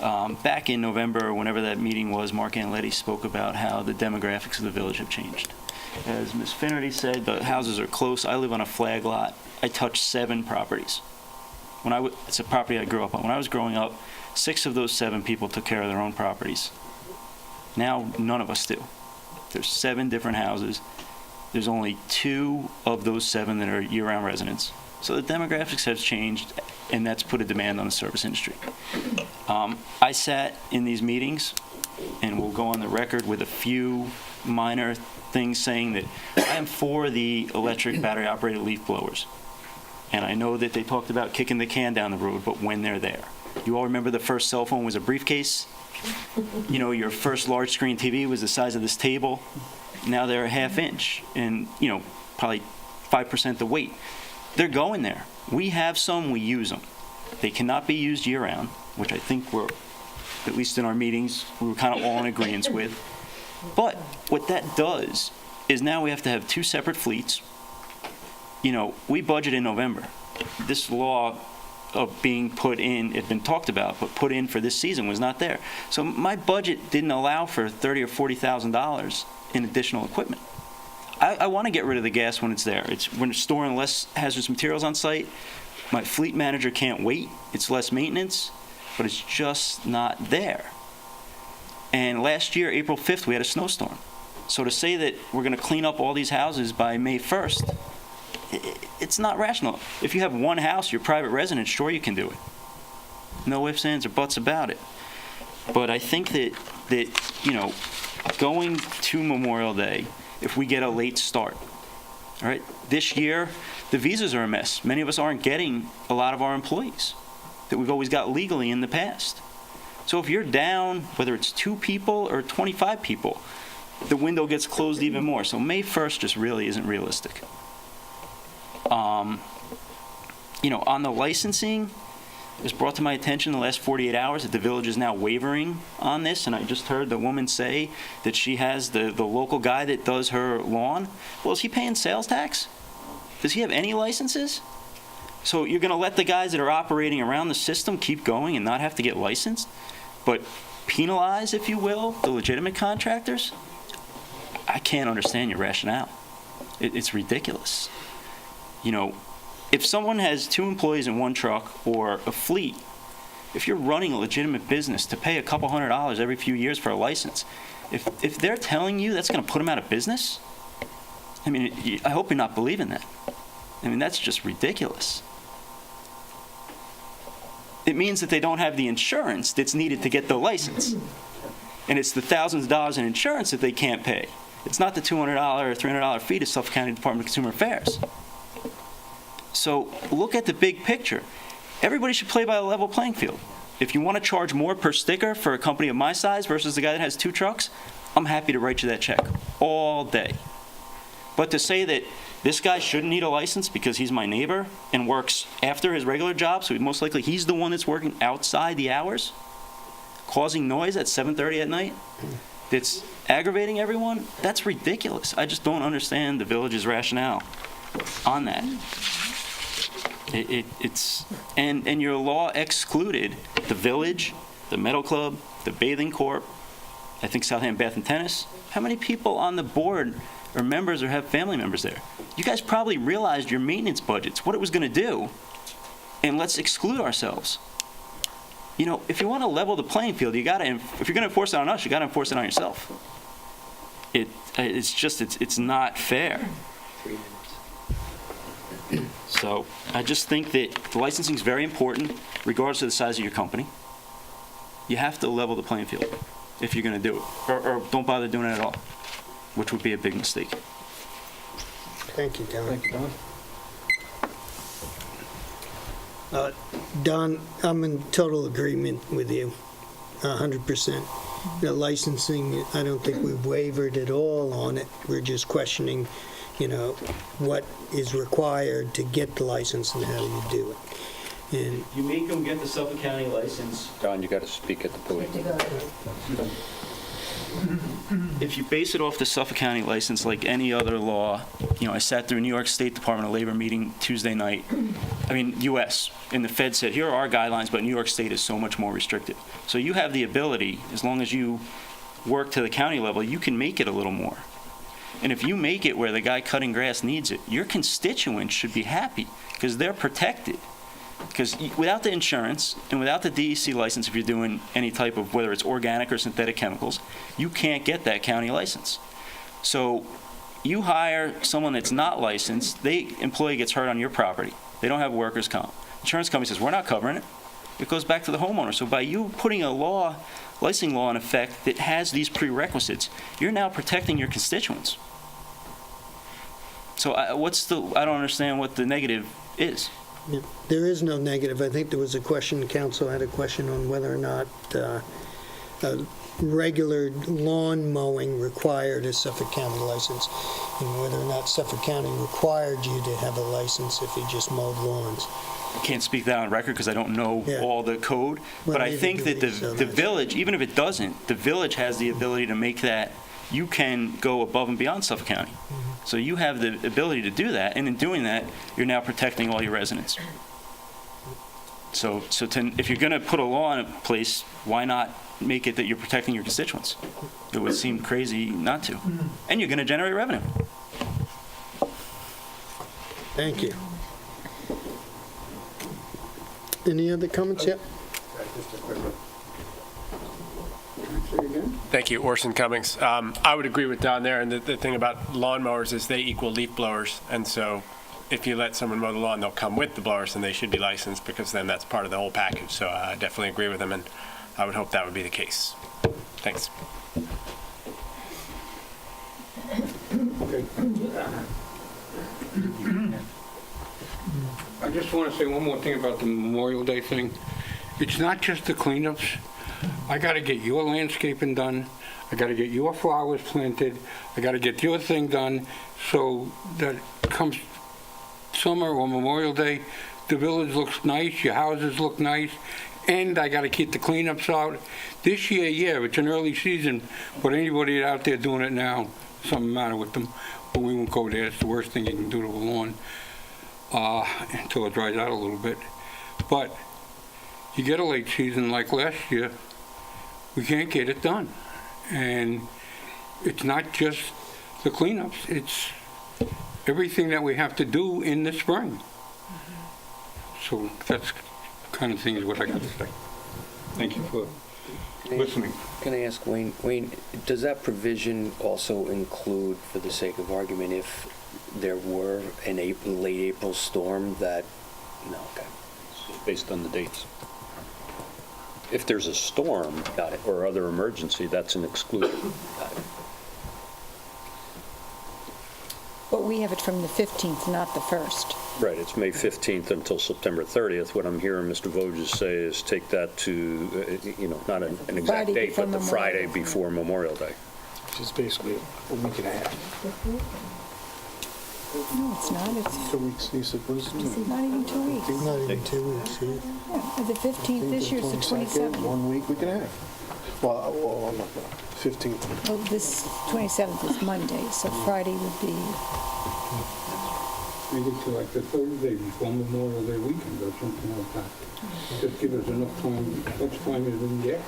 Back in November, whenever that meeting was, Mark Anletti spoke about how the demographics of the village have changed. As Ms. Finnerty said, the houses are close. I live on a flag lot. I touch 7 properties. It's a property I grew up on. When I was growing up, 6 of those 7 people took care of their own properties. Now, none of us do. There's 7 different houses. There's only 2 of those 7 that are year-round residents. So the demographics have changed, and that's put a demand on the service industry. I sat in these meetings, and we'll go on the record with a few minor things saying that I am for the electric battery-operated leaf blowers. And I know that they talked about kicking the can down the road, but when they're there. You all remember the first cell phone was a briefcase? You know, your first large screen TV was the size of this table. Now they're a ½ inch and, probably 5% the weight. They're going there. We have some, we use them. They cannot be used year-round, which I think we're, at least in our meetings, we were kind of all in agreement with. But what that does is now we have to have 2 separate fleets. We budget in November. This law of being put in, it had been talked about, but put in for this season was not there. So my budget didn't allow for $30,000 or $40,000 in additional equipment. I want to get rid of the gas when it's there. When it's storing less hazardous materials on site. My fleet manager can't wait. It's less maintenance, but it's just not there. And last year, April 5th, we had a snowstorm. So to say that we're going to clean up all these houses by May 1st, it's not rational. If you have one house, your private residence, sure you can do it. No ifs, ands, or buts about it. But I think that going to Memorial Day, if we get a late start, all right, this year, the visas are a mess. Many of us aren't getting a lot of our employees that we've always got legally in the past. So if you're down, whether it's 2 people or 25 people, the window gets closed even more. So May 1st just really isn't realistic. On the licensing, it was brought to my attention in the last 48 hours that the village is now wavering on this, and I just heard the woman say that she has the local guy that does her lawn. Well, is he paying sales tax? Does he have any licenses? So you're going to let the guys that are operating around the system keep going and not have to get licensed, but penalize, if you will, the legitimate contractors? I can't understand your rationale. It's ridiculous. If someone has 2 employees in 1 truck or a fleet, if you're running a legitimate business to pay a couple $100 every few years for a license, if they're telling you that's going to put them out of business, I hope you're not believing that. That's just ridiculous. It means that they don't have the insurance that's needed to get the license. And it's the thousands of dollars in insurance that they can't pay. It's not the $200 or $300 fee to Suffolk County Department of Consumer Affairs. So look at the big picture. Everybody should play by a level playing field. If you want to charge more per sticker for a company of my size versus the guy that has 2 trucks, I'm happy to write you that check all day. But to say that this guy shouldn't need a license because he's my neighbor and works after his regular job, so most likely he's the one that's working outside the hours, causing noise at 7:30 at night, that's aggravating everyone, that's ridiculous. I just don't understand the village's rationale on that. And your law excluded the village, the Meadow Club, the Bathing Corp, I think Southampton Bath and Tennis. How many people on the board are members or have family members there? You guys probably realized your maintenance budgets, what it was going to do, and let's exclude ourselves. You know, if you want to level the playing field, if you're going to enforce it on us, you got to enforce it on yourself. It's not fair. So I just think that the licensing is very important, regardless of the size of your company. You have to level the playing field if you're going to do it, or don't bother doing it at all, which would be a big mistake. Thank you, Don. Thank you, Don. Don, I'm in total agreement with you, 100%. The licensing, I don't think we've wavered at all on it. We're just questioning, what is required to get the license and how do you do it. And You make them get the Suffolk County license. Don, you got to speak at the podium. If you base it off the Suffolk County license like any other law, I sat through a New York State Department of Labor meeting Tuesday night, U.S., and the Fed said, here are our guidelines, but New York State is so much more restrictive. So you have the ability, as long as you work to the county level, you can make it a little more. And if you make it where the guy cutting grass needs it, your constituents should be happy because they're protected. Because without the insurance and without the DEC license, if you're doing any type of, whether it's organic or synthetic chemicals, you can't get that county license. So you hire someone that's not licensed, employee gets hurt on your property. They don't have workers' comp. Insurance company says, we're not covering it. It goes back to the homeowner. So by you putting a licensing law in effect that has these prerequisites, you're now protecting your constituents. So I don't understand what the negative is. Yeah, there is no negative. I think there was a question, the council had a question on whether or not regular lawn mowing required a Suffolk County license, and whether or not Suffolk County required you to have a license if you just mowed lawns. I can't speak that on record because I don't know all the code, Well, but I think that the village, even if it doesn't, the village has the ability to make that, you can go above and beyond Suffolk County. So you have the ability to do that, and in doing that, you're now protecting all your residents. So if you're going to put a law in place, why not make it that you're protecting your constituents? It would seem crazy not to. And you're going to generate revenue. Thank you. Any other comments? Yep. Thank you, Orson Cummings. I would agree with Don there, and the thing about lawnmowers is they equal leaf blowers, and so if you let someone mow the lawn, they'll come with the blowers, and they should be licensed, because then that's part of the whole package. So I definitely agree with him, and I would hope that would be the case. Thanks. I just want to say one more thing about the Memorial Day thing. It's not just the cleanups. I got to get your landscaping done. I got to get your flowers planted. I got to get your thing done so that comes summer or Memorial Day, the village looks nice, your houses look nice, and I got to keep the cleanups out. This year, yeah, it's an early season, but anybody out there doing it now, something matter with them, but we won't go there. It's the worst thing you can do to a lawn until it dries out a little bit. But you get a late season like last year, we can't get it done. And it's not just the cleanups, it's everything that we have to do in the spring. So that's kind of things what I got to say. Thank you for listening. Can I ask Wayne, does that provision also include, for the sake of argument, if there were an late April storm that, no, okay. Based on the dates. If there's a storm or other emergency, that's an exclusion. But we have it from the 15th, not the 1st. Right, it's May 15th until September 30th. What I'm hearing Mr. Voges say is take that to, not an exact Friday date, before but the Memorial Friday Day. before Memorial Day. Which is basically a week and a half. No, it's not. It's 2 weeks. He said, what is it? not even 2 weeks. Not even 2 weeks, yeah. Yeah, the 15th this year is the 27th. 1 week, week and a half. Well, 15th. Well, this 27th is Monday, so Friday would be, Make it to like the Thursday before Memorial Day weekend or something like that. Just give us enough time, much time as we can get.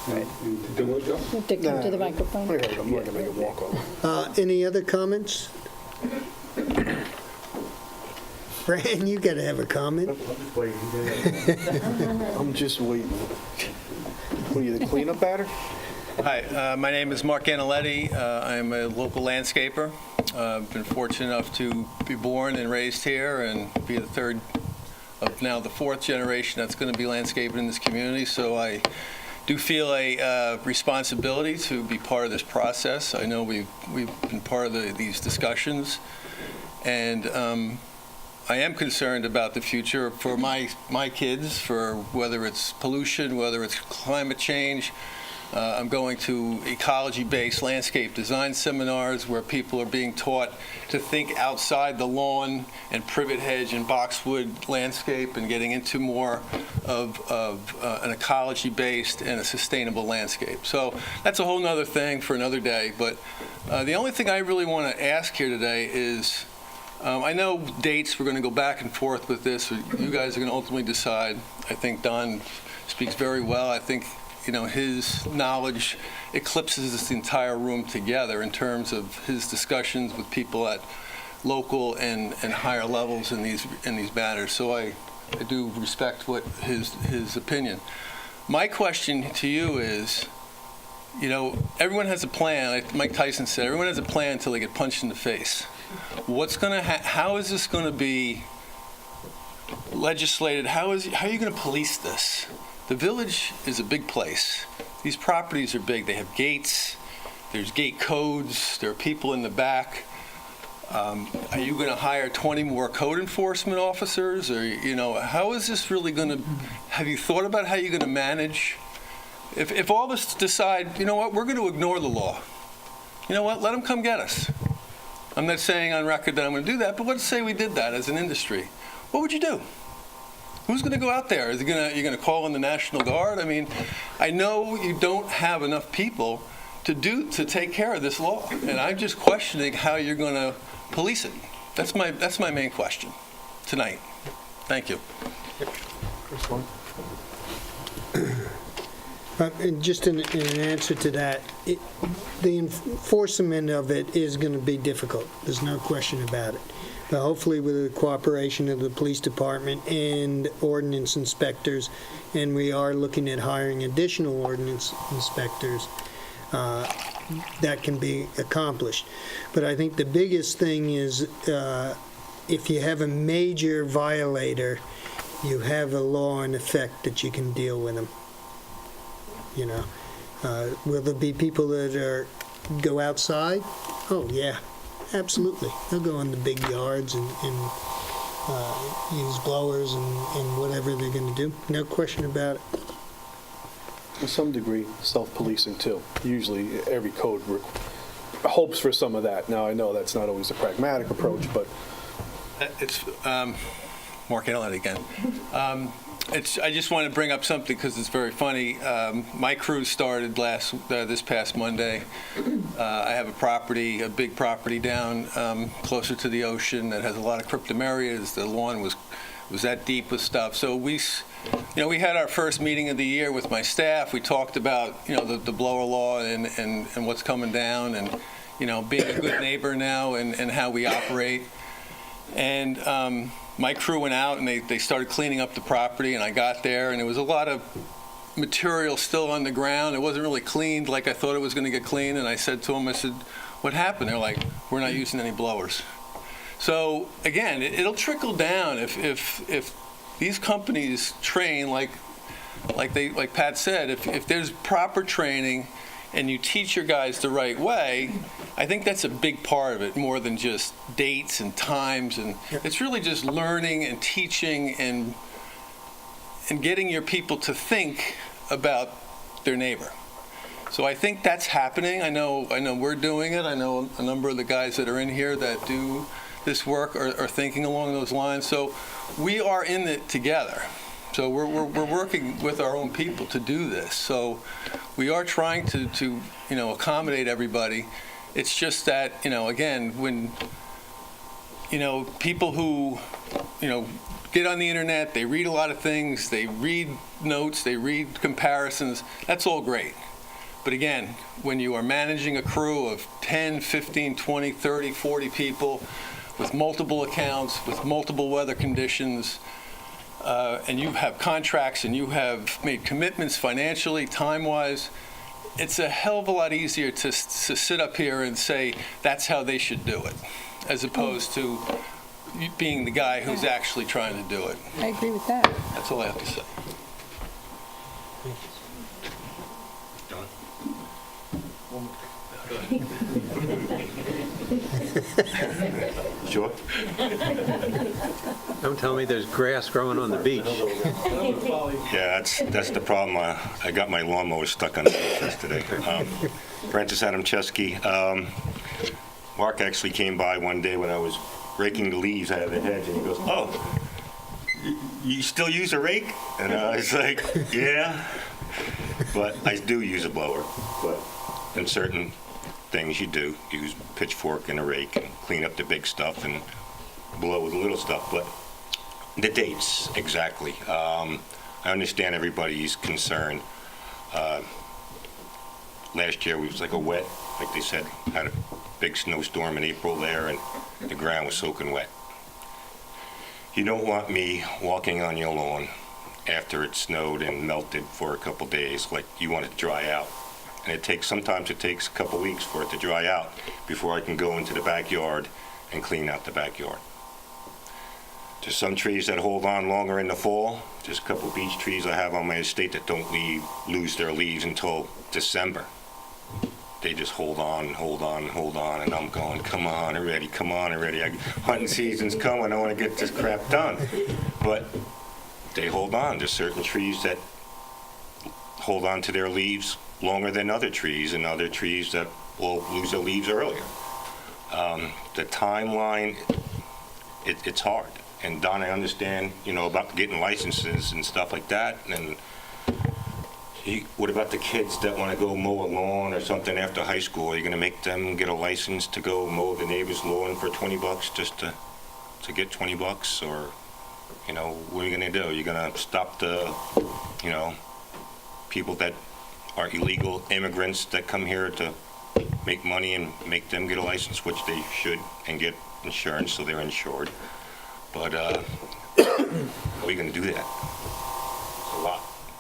And to do our job. You have to come to the microphone. I'm not going to make it walk over. Any other comments? Fran, you gotta have a comment. I'm just waiting. What are you, the cleanup batter? Hi, my name is Mark Analetti. I'm a local landscaper. I've been fortunate enough to be born and raised here and be the third of now the fourth generation that's going to be landscaping in this community. So I do feel a responsibility to be part of this process. I know we've been part of these discussions, and I am concerned about the future for my kids, for whether it's pollution, whether it's climate change. I'm going to ecology-based landscape design seminars where people are being taught to think outside the lawn and privet hedge and boxwood landscape and getting into more of an ecology-based and a sustainable landscape. So that's a whole nother thing for another day. But the only thing I really want to ask here today is, I know dates, we're going to go back and forth with this. You guys are going to ultimately decide. I think Don speaks very well. I think his knowledge eclipses this entire room together in terms of his discussions with people at local and higher levels in these matters. So I do respect what his opinion. My question to you is, everyone has a plan. Like Mike Tyson said, everyone has a plan until they get punched in the face. How is this going to be legislated? How are you going to police this? The village is a big place. These properties are big. They have gates. There's gate codes. There are people in the back. Are you going to hire 20 more code enforcement officers? Or, how is this really going to, have you thought about how you're going to manage? If all of us decide, we're going to ignore the law. Let them come get us. I'm not saying on record that I'm going to do that, but let's say we did that as an industry. What would you do? Who's going to go out there? You're going to call in the National Guard? I mean, I know you don't have enough people to take care of this law, and I'm just questioning how you're going to police it. That's my main question tonight. Thank you. And just in answer to that, the enforcement of it is going to be difficult. There's no question about it. But hopefully with the cooperation of the police department and ordinance inspectors, and we are looking at hiring additional ordinance inspectors, that can be accomplished. But I think the biggest thing is if you have a major violator, you have a law in effect that you can deal with them. Will there be people that go outside? Oh, yeah. Absolutely. They'll go in the big yards and use blowers and whatever they're going to do. No question about it. To some degree, self-policing too. Usually every code hopes for some of that. Now, I know that's not always a pragmatic approach, but... It's Mark Analetti again. I just want to bring up something because it's very funny. My crew started this past Monday. I have a big property down closer to the ocean that has a lot of cryptomerias. The lawn was that deep with stuff. So we had our first meeting of the year with my staff. We talked about the blower law and what's coming down, and being a good neighbor now and how we operate. And my crew went out and they started cleaning up the property, and I got there and there was a lot of material still on the ground. It wasn't really cleaned like I thought it was going to get cleaned, and I said to them, what happened? They're like, we're not using any blowers. So again, it'll trickle down if these companies train like Pat said, if there's proper training and you teach your guys the right way, I think that's a big part of it, more than just dates and times. And it's really just learning and teaching and getting your people to think about their neighbor. So I think that's happening. I know we're doing it. I know a number of the guys that are in here that do this work are thinking along those lines. So we are in it together. So we're working with our own people to do this. So we are trying to accommodate everybody. It's just that, again, when, people who, get on the internet, they read a lot of things, they read notes, they read comparisons, that's all great. But again, when you are managing a crew of 10, 15, 20, 30, 40 people with multiple accounts, with multiple weather conditions, and you have contracts and you have made commitments financially, time-wise, it's a hell of a lot easier to sit up here and say that's how they should do it, as opposed to you being the guy who's actually trying to do it. I agree with that. That's all I have to say. Sure. Don't tell me there's grass growing on the beach. Yeah, that's the problem. I got my lawnmower stuck on the beach yesterday. Francis Adam Chesky. Mark actually came by one day when I was raking the leaves out of the hedge, and he goes, "Oh, you still use a rake?" And I was like, "Yeah." But I do use a blower. But in certain things you do use pitchfork and a rake and clean up the big stuff and blow with the little stuff. But the dates, exactly. I understand everybody's concern. Last year, it was like a wet, like they said, had a big snowstorm in April there, and the ground was soaking wet. You don't want me walking on your lawn after it snowed and melted for a couple days. Like, you want it to dry out. And sometimes it takes a couple weeks for it to dry out before I can go into the backyard and clean out the backyard. There's some trees that hold on longer in the fall. There's a couple beech trees I have on my estate that don't lose their leaves until December. They just hold on, and I'm going, come on already. Hunting season's coming, I want to get this crap done. But they hold on. There's certain trees that hold on to their leaves longer than other trees, and other trees that will lose their leaves earlier. The timeline, it's hard. And Don, I understand, about getting licenses and stuff like that. And what about the kids that want to go mow a lawn or something after high school? Are you going to make them get a license to go mow the neighbor's lawn for $20 just to get $20? Or, what are you going to do? You're going to stop the, people that are illegal immigrants that come here to make money and make them get a license, which they should, and get insurance so they're insured. But how are you going to do that?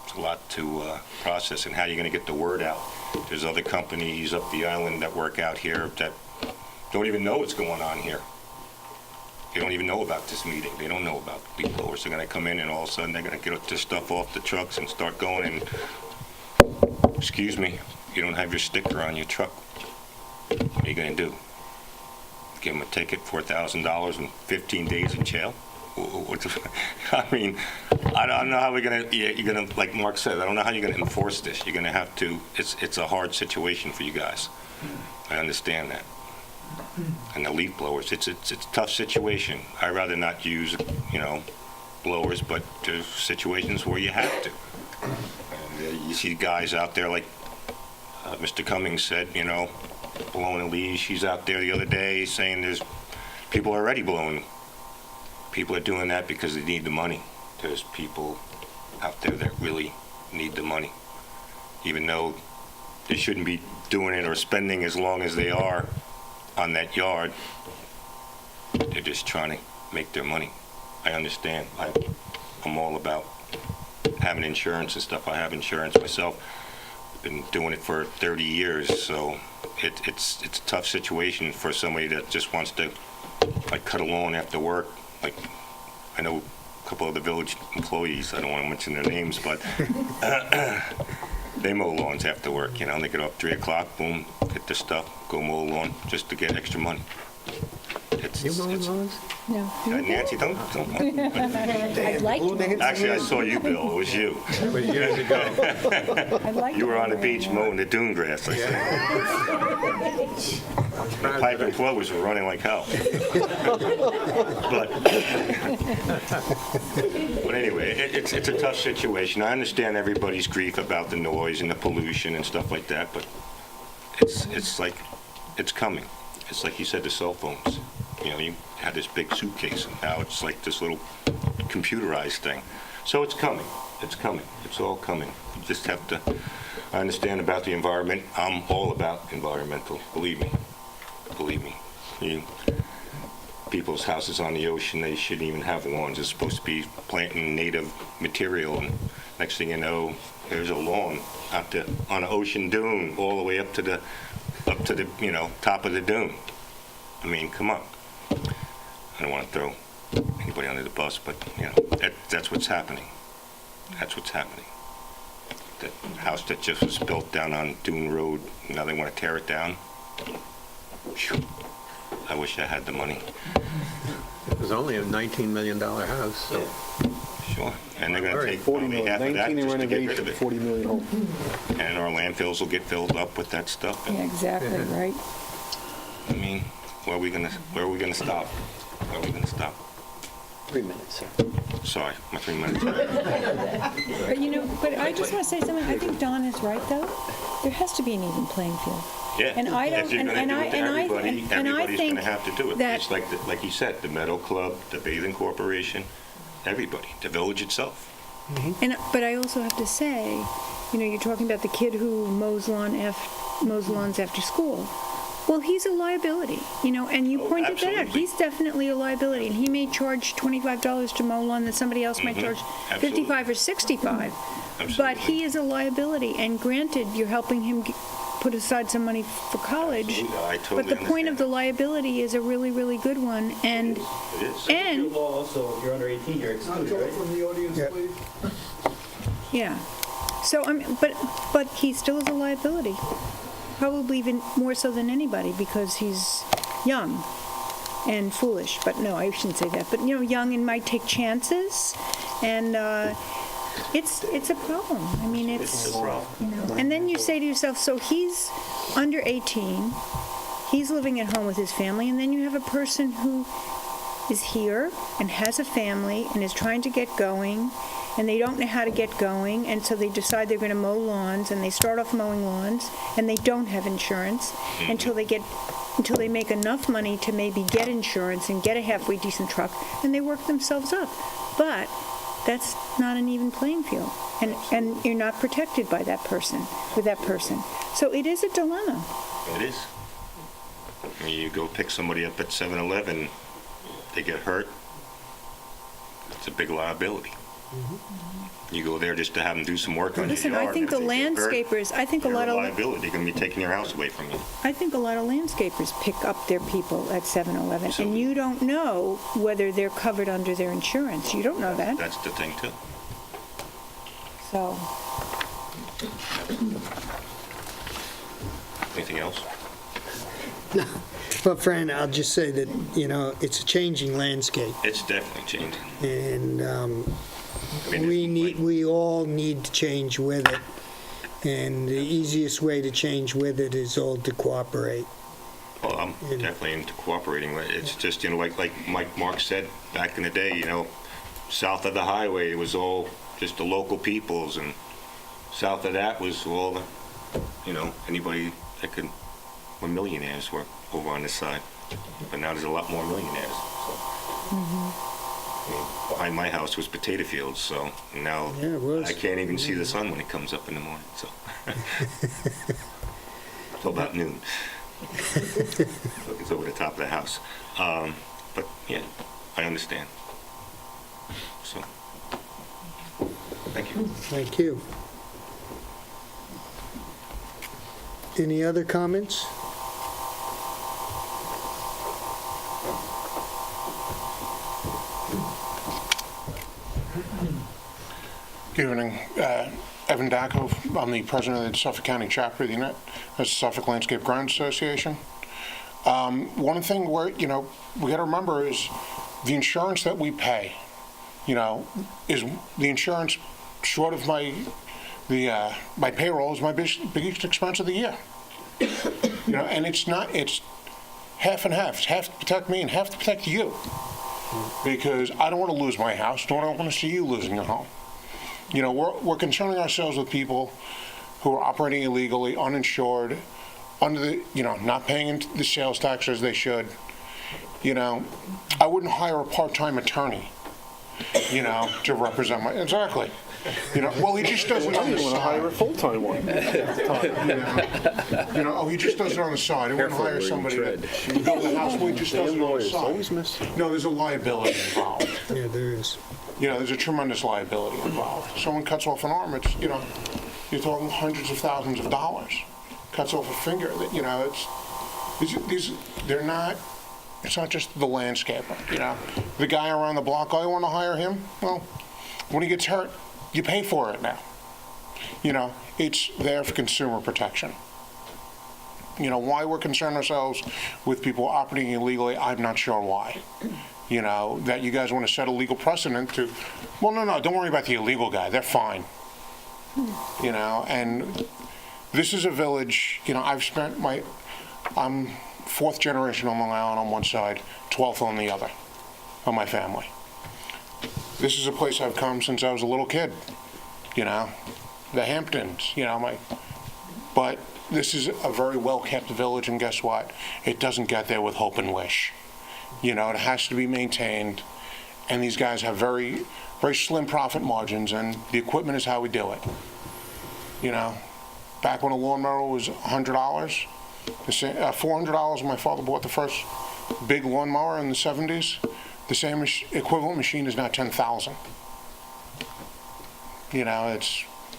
It's a lot to process, and how are you going to get the word out? There's other companies up the island that work out here that don't even know what's going on here. They don't even know about this meeting. They don't know about leaf blowers. They're going to come in, and all of a sudden they're going to get this stuff off the trucks and start going, and excuse me, you don't have your sticker on your truck. What are you going to do? Give them a ticket, $4,000 and 15 days in jail? I mean, I don't know how we're going to, you're going to, like Mark said, I don't know how you're going to enforce this. You're going to have to, it's a hard situation for you guys. I understand that. And the leaf blowers, it's a tough situation. I'd rather not use, blowers, but there's situations where you have to. And you see guys out there like Mr. Cummings said, blowing the leaves. She's out there the other day saying there's people already blowing. People are doing that because they need the money. There's people out there that really need the money, even though they shouldn't be doing it or spending as long as they are on that yard. They're just trying to make their money. I understand. I'm all about having insurance and stuff. I have insurance myself. I've been doing it for 30 years, so it's a tough situation for somebody that just wants to cut a lawn after work. Like, I know a couple of the village employees, I don't want to mention their names, but they mow lawns after work, they get off 3 o'clock, boom, get their stuff, go mow a lawn just to get extra money. You mowing lawns? No. Nancy, don't. I'd like to. Actually, I saw you, Bill. It was you. It was years ago. I'd like You to were on the mow beach mowing the dune grass. I said. The pipe and blowers were running like hell. But anyway, it's a tough situation. I understand everybody's grief about the noise and the pollution and stuff like that, but it's like it's coming. It's like you said, the cell phones. You had this big suitcase, and now it's like this little computerized thing. So it's coming. It's coming. It's all coming. You just have to understand about the environment. I'm all about environmental. Believe me. people's houses on the ocean, they shouldn't even have lawns. It's supposed to be planting native material, and next thing you know, there's a lawn out there on an ocean dune all the way up to the top of the dune. I mean, come on. I don't want to throw anybody under the bus, but that's what's happening. That's what's happening. The house that just was built down on Dune Road, now they want to tear it down. Phew. I wish I had the money. It was only a $19 million house, so. Sure. And they're going to take 40 probably million, half of that 19 in just to get rid renovation, of it. 40 million home. And our landfills will get filled up with that stuff. And, Yeah, exactly, right. I mean, where are we gonna stop? Where are we gonna stop? 3 minutes, sir. Sorry, my 3 minutes. But I just want to say something. I think Don is right, though. There has to be an even playing field. Yeah. And I don't. If you're going to do it to everybody, everybody's going to have to do it. that- Just like you said, the Meadow Club, the Bathing Corporation, everybody, the village itself. But I also have to say, you're talking about the kid who mows lawns after school. Well, he's a liability, and you pointed that out. absolutely. He's definitely a liability, and he may charge $25 to mow lawn that somebody else might charge Absolutely. $55 or $65. But he is a liability, and granted, you're helping him put aside some money for college. Absolutely. I totally But the point of the liability is a really, really good one, and It is. and law also, if you're under 18, you're excluded, right? From the audience, please. yeah. So but he still is a liability. Probably even more so than anybody because he's young and foolish. But no, I shouldn't say that. But young and might take chances, and it's a problem. I mean, it's a problem. And then you say to yourself, so he's under 18, he's living at home with his family, and then you have a person who is here and has a family and is trying to get going, and they don't know how to get going, and so they decide they're going to mow lawns, and they start off mowing lawns, and they don't have insurance until they make enough money to maybe get insurance and get a halfway decent truck, and they work themselves up. But that's not an even playing field, and you're not protected by that person, with that person. So it is a dilemma. It is. I mean, you go pick somebody up at 7-Eleven, they get hurt, it's a big liability. You go there just to have them do some work on Listen, your yard. I think and the if they get hurt, landscapers, I think a you're lot a of liability. They're going to be taking your house away from you. landscapers pick up their people at 7-Eleven, and you don't know whether they're covered under their insurance. You don't know that. That's the thing, too. So, Anything else? Well, Fran, I'll just say that, it's a changing landscape, It's definitely changing. and I mean, we all need to change with it, and the easiest way to change with it is all to cooperate. Well, I'm definitely into cooperating. It's just, like Mark said back in the day, south of the highway, it was all just the local peoples, and south of that was all the, anybody that were millionaires were over on this side. But now there's a lot more millionaires. So. I mean, behind my house was potato fields, so now I can't even see the sun when it comes up in the morning. So until about noon. It's over the top of the house. But yeah, I understand. So thank you. Thank you. Any other comments? Good evening. Evan Dacko. I'm the president of the Suffolk County chapter of the Suffolk Landscape Grounds Association. One thing we got to remember is the insurance that we pay, is the insurance short of my payroll is my biggest expense of the year. And it's half and half. It's half to protect me and half to protect you. Because I don't want to lose my house, nor do I want to see you losing your home. We're concerning ourselves with people who are operating illegally, uninsured, under the, not paying the sales tax as they should. I wouldn't hire a part-time attorney to represent my, exactly. Well, he just does it on the want to hire a side. full-time one. Oh, he just does it on the side. He wouldn't Careful hire where you somebody tread. to build a house, well, he just does it on the Lawyers side. always miss. No, there's a liability involved. Yeah, there is. There's a tremendous liability involved. Someone cuts off an arm, it's, you're talking hundreds of thousands of dollars. Cuts off a finger, they're not, it's not just the landscaper, The guy around the block, oh, you want to hire him? Well, when he gets hurt, you pay for it now. It's there for consumer protection. Why we're concerned ourselves with people operating illegally, I'm not sure why. That you guys want to set a legal precedent to, well, no, don't worry about the illegal guy, they're fine. And this is a village, I'm fourth generation on Long Island on one side, 12th on the other, of my family. This is a place I've come since I was a little kid, the Hamptons, but this is a very well-kept village, and guess what? It doesn't get there with hope and wish. It has to be maintained, and these guys have very, very slim profit margins, and the equipment is how we do it. Back when a lawnmower was $100, $400 when my father bought the first big lawnmower in the 70s, the same equivalent machine is now $10,000.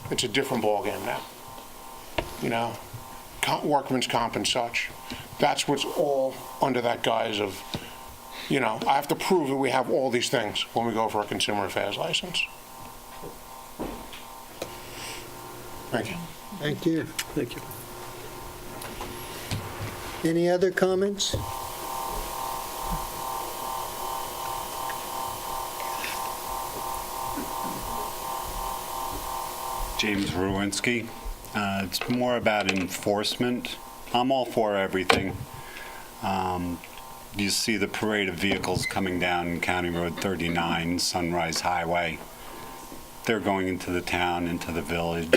It's a different ballgame now. Workman's comp and such. That's what's all under that guise of, I have to prove that we have all these things when we go for a consumer affairs license. Thank you. Thank you. Thank you. Any other comments? James Ruinski. It's more about enforcement. I'm all for everything. You see the parade of vehicles coming down County Road 39, Sunrise Highway. They're going into the town, into the village.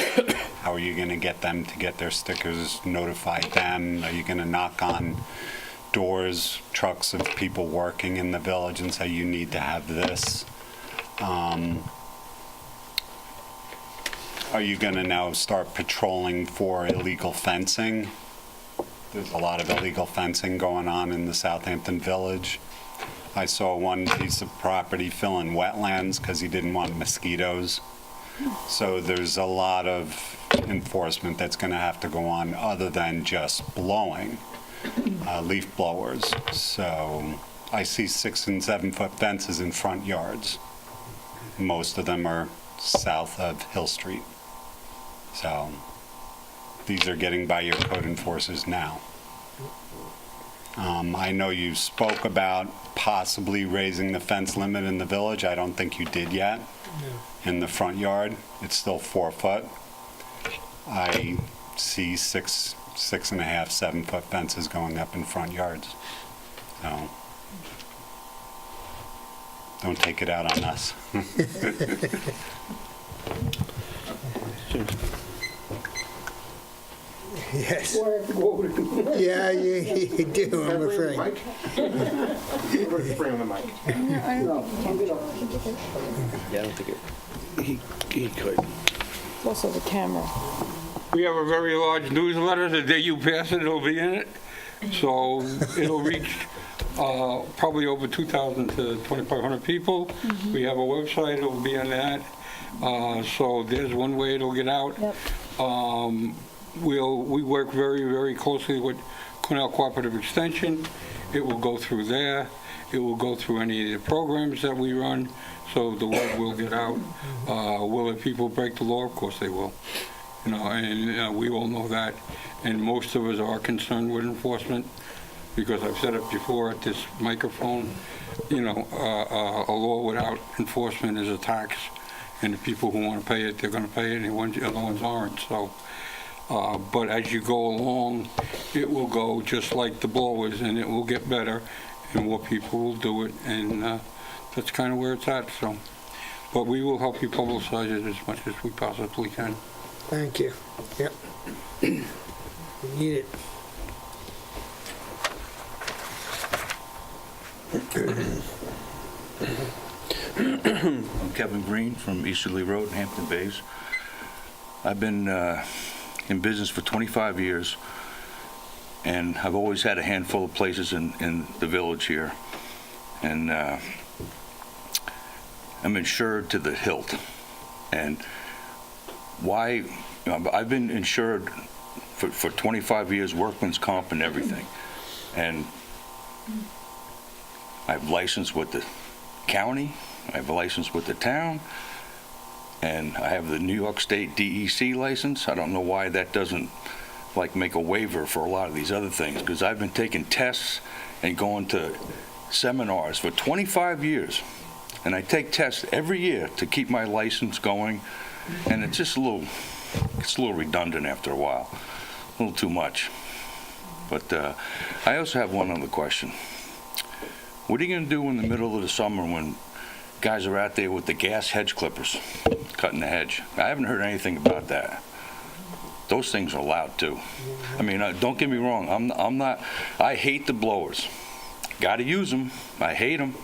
How are you going to get them to get their stickers, notify them? Are you going to knock on doors, trucks of people working in the village and say, you need to have this? Are you going to now start patrolling for illegal fencing? There's a lot of illegal fencing going on in the Southampton Village. I saw one piece of property fill in wetlands because he didn't want mosquitoes. So there's a lot of enforcement that's going to have to go on other than just blowing, leaf blowers. So I see 6 and 7 foot fences in front yards. Most of them are south of Hill Street. So these are getting by your code enforcers now. I know you spoke about possibly raising the fence limit in the village. I don't think you did yet. In the front yard, it's still 4 foot. I see 6.5, 7 foot fences going up in front yards. So don't take it out on us. Yes. Yeah, you do, I'm afraid. Bring the mic. Yeah, I don't think it. He could. It's also the camera. We have a very large newsletter. The day you pass it, it'll be in it. So it'll reach probably over 2,000 to 2,500 people. We have a website, it'll be on that. So there's one way it'll get out. Yep. We work very, very closely with Cornell Cooperative Extension. It will go through there. It will go through any of the programs that we run, so the word will get out. Will the people break the law? Of course they will. And we all know that. And most of us are concerned with enforcement, because I've said it before at this microphone, a law without enforcement is a tax, and the people who want to pay it, they're going to pay it, and the other ones aren't. So. But as you go along, it will go just like the blowers, and it will get better, and more people will do it, and that's kind of where it's at. So, but we will help you publicize it as much as we possibly can. Thank you. Yep. We need it. I'm Kevin Green from Easterly Road in Hampton Bays. I've been in business for 25 years, and I've always had a handful of places in the village here. And I'm insured to the hilt. And why? I've been insured for 25 years, workman's comp and everything. And I have license with the county, I have a license with the town, and I have the New York State DEC license. I don't know why that doesn't make a waiver for a lot of these other things, because I've been taking tests and going to seminars for 25 years, and I take tests every year to keep my license going, and it's just a little redundant after a while, a little too much. But I also have one other question. What are you going to do in the middle of the summer when guys are out there with the gas hedge clippers cutting the hedge? I haven't heard anything about that. Those things are loud too. I mean, don't get me wrong. I'm not. I hate the blowers. Got to use them. I hate them.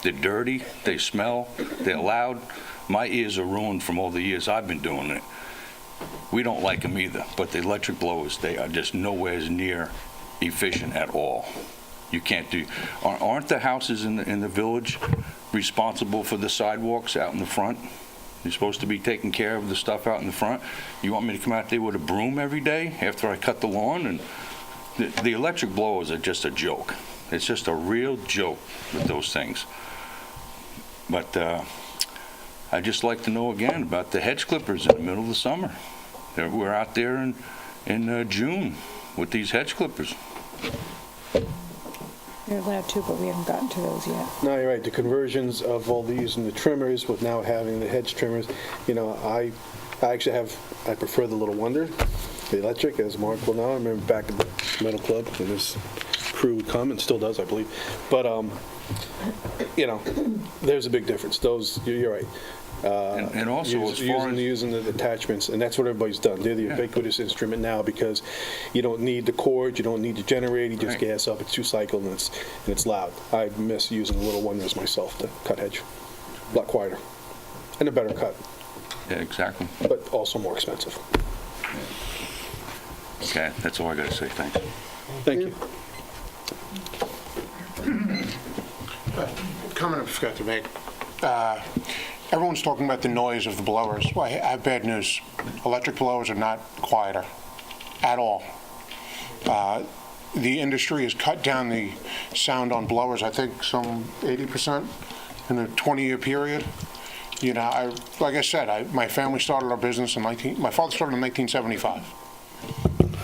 They're dirty. They smell. They're loud. My ears are ruined from all the years I've been doing it. We don't like them either. But the electric blowers, they are just nowhere near efficient at all. You can't do. Aren't the houses in the village responsible for the sidewalks out in the front? You're supposed to be taking care of the stuff out in the front. You want me to come out there with a broom every day after I cut the lawn? And the electric blowers are just a joke. It's just a real joke with those things. But I'd just like to know again about the hedge clippers in the middle of the summer. We're out there in June with these hedge clippers. You're allowed to, but we haven't gotten to those yet. No, you're right. The conversions of all these and the trimmers with now having the hedge trimmers, I actually I prefer the Little Wonder, the electric, as Mark will know. I remember back in the Metal Club when this crew would come, and still does, I believe. But, there's a big difference. Those, you're right. And also, as far as using the attachments, and that's what everybody's done. They're the ubiquitous instrument now, because you don't need the cord, you don't need the generator, you just gas up, it's two-cycle, and it's loud. I miss using Little Wonders myself to cut hedge. A lot quieter. And a better cut. Yeah, exactly. But also more expensive. Okay, that's all I got to say. Thanks. Thank you. Comment I forgot to make. Everyone's talking about the noise of the blowers. Well, I have bad news. Electric blowers are not quieter at all. The industry has cut down the sound on blowers, I think, some 80% in a 20-year period. Like I said, my family started our business my father started in 1975.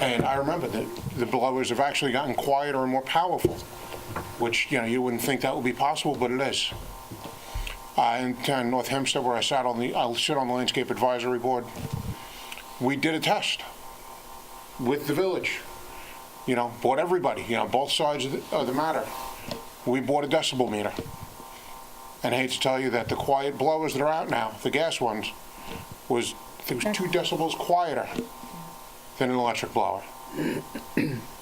And I remember that the blowers have actually gotten quieter and more powerful, which, you wouldn't think that would be possible, but it is. In North Hempstead, where I sit on the Landscape Advisory Board, we did a test with the village. Bought everybody, both sides of the matter. We bought a decibel meter. And I hate to tell you that the quiet blowers that are out now, the gas ones, was 2 decibels quieter than an electric blower.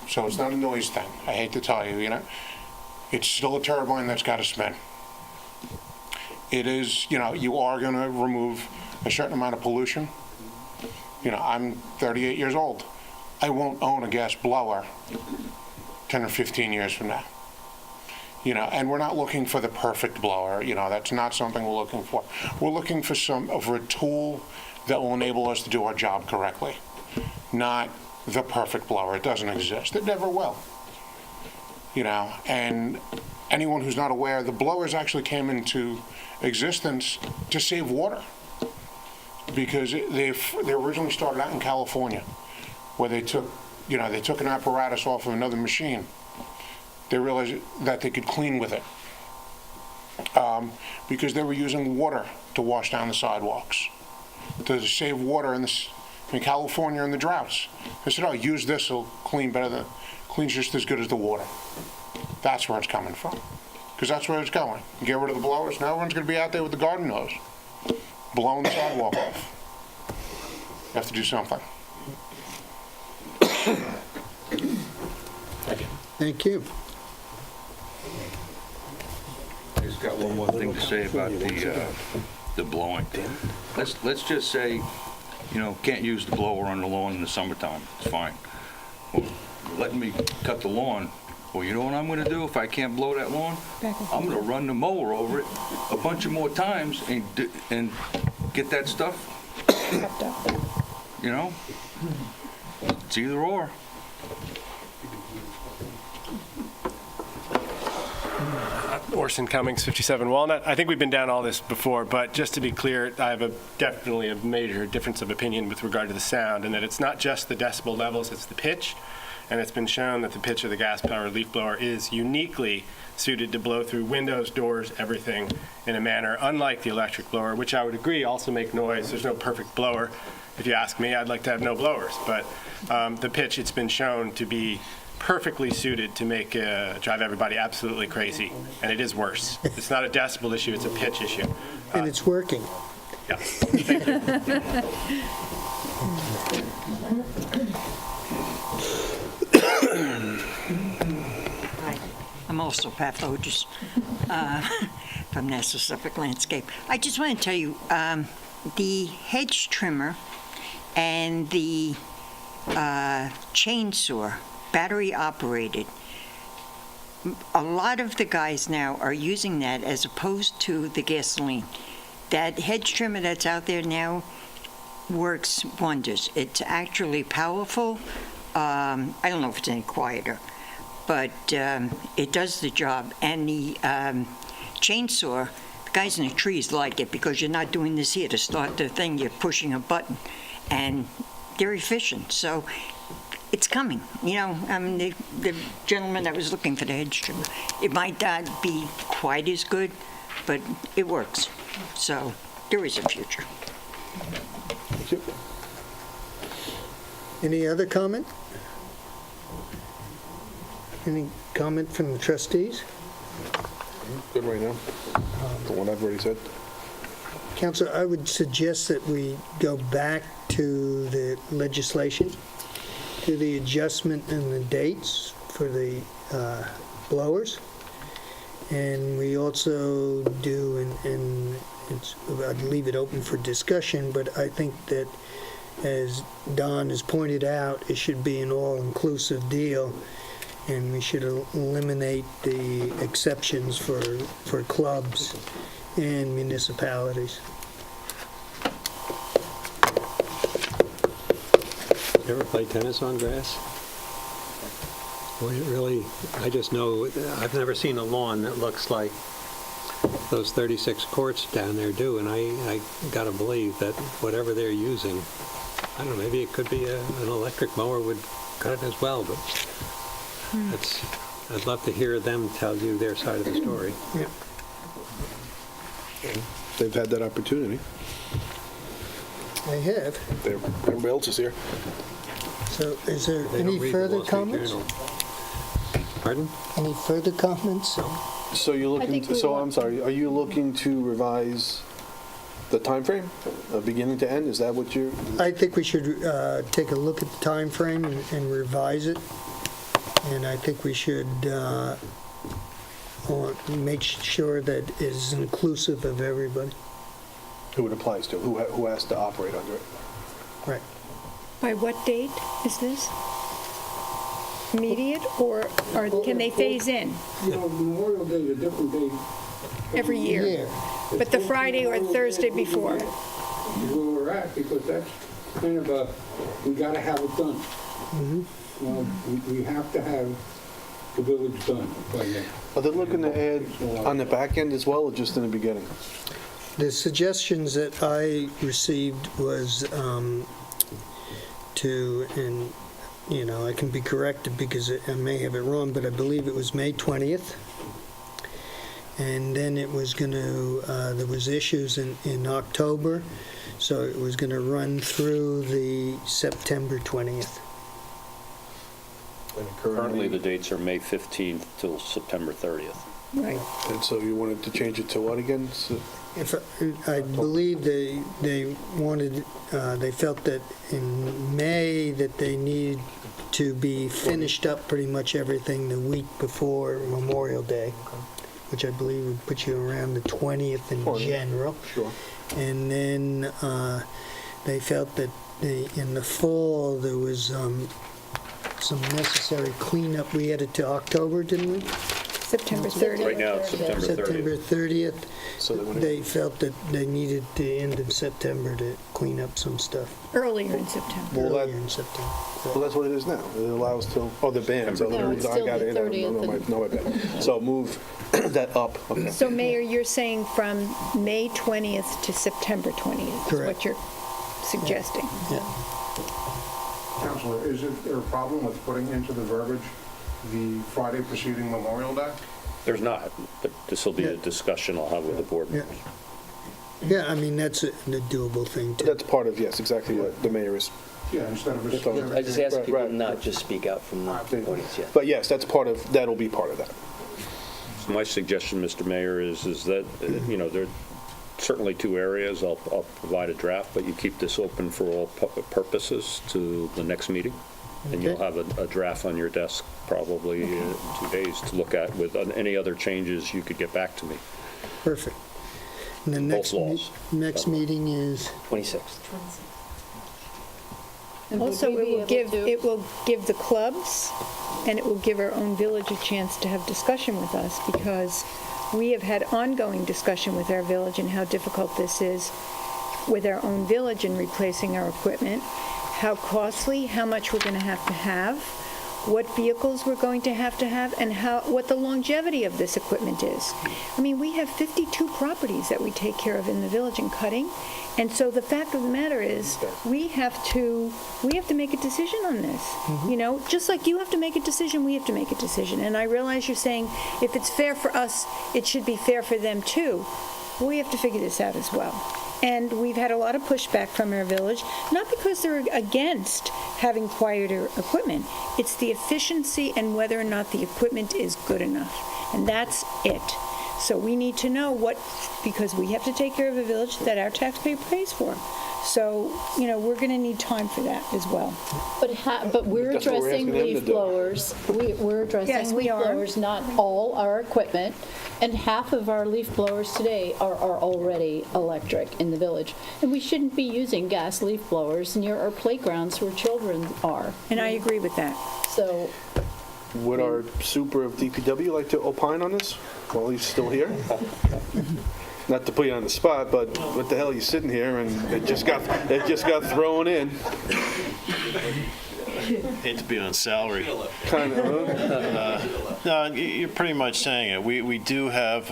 So it's not a noise thing. I hate to tell you, it's still a turbine that's got to spin. It is, you are going to remove a certain amount of pollution. I'm 38 years old. I won't own a gas blower 10 or 15 years from now. And we're not looking for the perfect blower. That's not something we're looking for. We're looking for a tool that will enable us to do our job correctly, not the perfect blower. It doesn't exist. It never will. And anyone who's not aware, the blowers actually came into existence to save water, because they originally started out in California, where they took an apparatus off of another machine. They realized that they could clean with it, because they were using water to wash down the sidewalks, to save water in California in the droughts. They said, use this, it'll clean cleans just as good as the water. That's where it's coming from, because that's where it's going. Get rid of the blowers, now everyone's going to be out there with the garden hose, blowing the sidewalk off. You have to do something. Thank you. just got one more thing to say about the blowing. Let's just say, can't use the blower on the lawn in the summertime. It's fine. Well, letting me cut the lawn. Well, you know what I'm going to do if I can't blow that lawn? I'm going to run the mower over it a bunch of more times and get that stuff. It's either or. Orson Cummings, 57 Walnut. I think we've been down all this before, but just to be clear, I have definitely a major difference of opinion with regard to the sound, and that it's not just the decibel levels, it's the pitch. And it's been shown that the pitch of the gas-powered leaf blower is uniquely suited to blow through windows, doors, everything in a manner unlike the electric blower, which I would agree also make noise. There's no perfect blower. If you ask me, I'd like to have no blowers. But the pitch, it's been shown to be perfectly suited to make drive everybody absolutely crazy, and it is worse. It's not a decibel issue, it's a pitch issue. And it's working. Yeah. Thank you. Hi, I'm also pathologist from National Suffolk Landscape. I just want to tell you, the hedge trimmer and the chainsaw, battery operated, a lot of the guys now are using that as opposed to the gasoline. That hedge trimmer that's out there now works wonders. It's actually powerful. I don't know if it's any quieter, but it does the job. And the chainsaw, the guys in the trees like it because you're not doing this here to start the thing, you're pushing a button, and they're efficient. So it's coming. The gentleman that was looking for the hedge trimmer, it might not be quite as good, but it works. So there is a future. Any other comment? Any comment from the trustees? Good right now. The one I've already said. Council, I would suggest that we go back to the legislation, to the adjustment and the dates for the blowers. And we also do, and I'd leave it open for discussion, but I think that, as Don has pointed out, it should be an all-inclusive deal, and we should eliminate the exceptions for clubs and municipalities. You ever play tennis on grass? Boy, it really, I just know, I've never seen a lawn that looks like those 36 courts down there do, and I gotta believe that whatever they're using, I don't know, maybe it could be an electric mower would cut it as well, but I'd love to hear them tell you their side of the story. Yeah. They've had that opportunity. They have. Everybody else is here. So is there They don't any read the further Wall Street comments? Journal. Pardon? Any further comments? So you're looking to, so I'm sorry, are you looking to revise the time frame, beginning to end? Is that what you're? I think we should take a look at the time frame and revise it. And I think we should make sure that it is inclusive of everybody. Who it applies to, who has to operate under it. Right. By what date is this? Immediate, or can they phase in Memorial Day is a different day. every year? But the Friday or Thursday before? Where we're at, because that's kind of a, we gotta have it done. We have to have the village done by then. Are they looking to add on the back end as well, or just in the beginning? The suggestions that I received was and I can be corrected because I may have it wrong, but I believe it was May 20th. And then it was going to, there was issues in October, so it was going to run through the September 20th. Currently, the dates are May 15th till September 30th. Right. And so you wanted to change it to what again? If I believe they wanted, they felt that in May that they needed to be finished up pretty much everything the week before Memorial Day. which I believe would put you around the 20th in 20th. general. Sure. And then they felt that in the fall, there was some necessary cleanup. We had it to October, didn't we? September 30th. Right now, it's September 30th. September 30th. So They felt that they needed the end of September to clean up some stuff. Earlier in September. Well, Earlier in September. Well, that's what it is now. It allows till, oh, the band. So No, it's I still got the it. 30th. No, my bad. So move that up. Okay. So Mayor, you're saying from May 20th to September 20th is Correct. what you're suggesting? Yeah. Counselor, is there a problem with putting into the verbiage the Friday preceding Memorial Day? There's not, but this will be a Yeah. discussion I'll have with the board Yeah. members. Yeah, I mean, that's a doable thing, too. That's part of, yes, exactly what the mayor is. Yeah, instead of a... I just ask people Right. not just speak out from the audience, yeah. But yes, that'll be part of that. So my suggestion, Mr. Mayor, is that, there are certainly two areas. I'll provide a draft, but you keep this open for all purposes to the next meeting. And you'll Okay. have a draft on your desk probably in 2 days to look at with any other changes you could get back to me. Perfect. And the Both laws. next meeting is? 26th. And would Also, we be able to- it will give the clubs, and it will give our own village a chance to have discussion with us, because we have had ongoing discussion with our village and how difficult this is with our own village in replacing our equipment, how costly, how much we're going to have, what vehicles we're going to have, and what the longevity of this equipment is. I mean, we have 52 properties that we take care of in the village in cutting, and so the fact of the matter is, we have to make a decision on this. Just like you have to make a decision, we have to make a decision. And I realize you're saying, if it's fair for us, it should be fair for them too. We have to figure this out as well. And we've had a lot of pushback from our village, not because they're against having quieter equipment. It's the efficiency and whether or not the equipment is good enough. And that's it. So we need to know because we have to take care of a village that our taxpayer pays for. So, we're going to need time for that as well. But we're That's what we're addressing asking them to leaf do. blowers. We're Yes, addressing we leaf are. blowers, not all our equipment. And half of our leaf blowers today are already electric in the village. And we shouldn't be using gas leaf blowers near our playgrounds where children are. And I agree with that. So, Would our super of DPW like to opine on this while he's still here? Not to put you on the spot, but what the hell, he's sitting here and it just got thrown in. Hate to be on salary. Kind of. No, you're pretty much saying it. We do have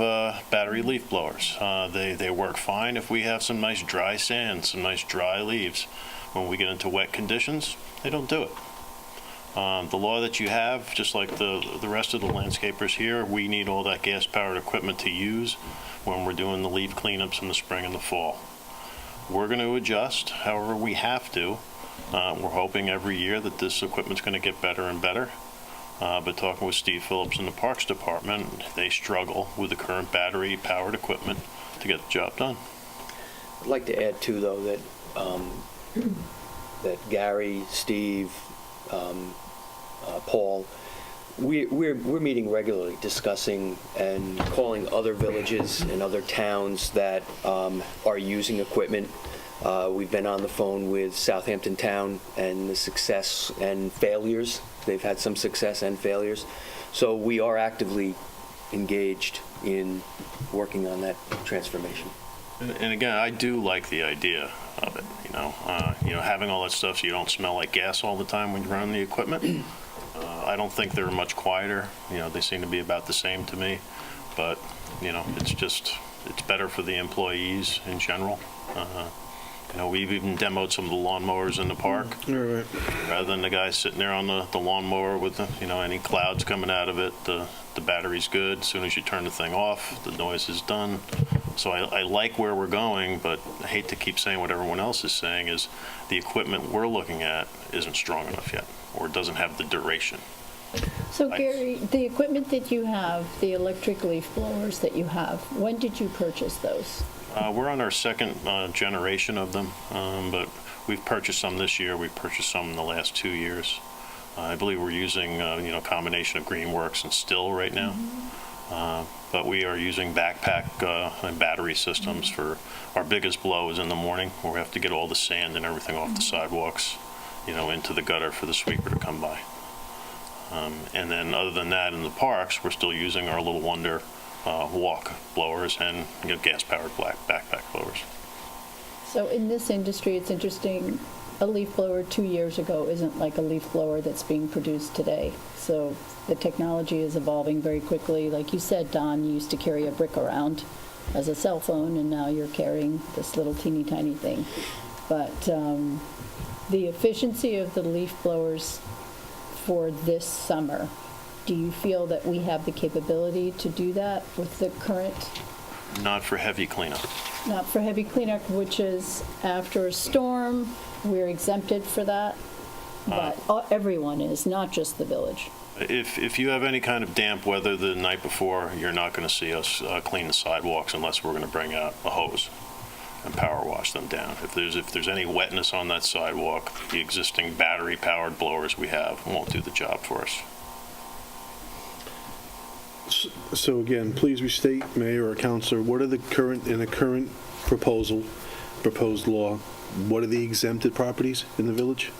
battery leaf blowers. They work fine if we have some nice dry sand, some nice dry leaves. When we get into wet conditions, they don't do it. The law that you have, just like the rest of the landscapers here, we need all that gas-powered equipment to use when we're doing the leaf cleanups in the spring and the fall. We're going to adjust however we have to. We're hoping every year that this equipment's going to get better and better. But talking with Steve Phillips in the Parks Department, they struggle with the current battery-powered equipment to get the job done. I'd like to add too, though, that Gary, Steve, Paul, we're meeting regularly, discussing and calling other villages and other towns that are using equipment. We've been on the phone with Southampton Town and the success and failures. They've had some success and failures. So we are actively engaged in working on that transformation. And again, I do like the idea of it, having all that stuff so you don't smell like gas all the time when you run the equipment. I don't think they're much quieter. They seem to be about the same to me. But, it's better for the employees in general. We've even demoed some of the lawnmowers in the park. Right. Rather than the guy sitting there on the lawnmower with any clouds coming out of it, the battery's good. As soon as you turn the thing off, the noise is done. So I like where we're going, but I hate to keep saying what everyone else is saying is the equipment we're looking at isn't strong enough yet, or it doesn't have the duration. So Gary, the equipment that you have, the electric leaf blowers that you have, when did you purchase those? We're on our second generation of them, but we've purchased some this year. We've purchased some in the last 2 years. I believe we're using a combination of Greenworks and Still right now. But we are using backpack and battery systems for our biggest blow is in the morning, where we have to get all the sand and everything off the sidewalks, into the gutter for the sweeper to come by. And then other than that, in the parks, we're still using our Little Wonder walk blowers and gas-powered backpack blowers. So in this industry, it's interesting, a leaf blower 2 years ago isn't like a leaf blower that's being produced today. So the technology is evolving very quickly. Like you said, Don, you used to carry a brick around as a cell phone, and now you're carrying this little teeny tiny thing. But the efficiency of the leaf blowers for this summer, do you feel that we have the capability to do that with the current? Not for heavy cleanup. Not for heavy cleanup, which is after a storm, we're exempted for that, but everyone is, not just the village. If you have any kind of damp weather the night before, you're not going to see us clean the sidewalks unless we're going to bring out a hose and power wash them down. If there's any wetness on that sidewalk, the existing battery-powered blowers we have won't do the job for us. So again, please restate, Mayor or Councilor, what are the current proposed law, what are the exempted properties in the village?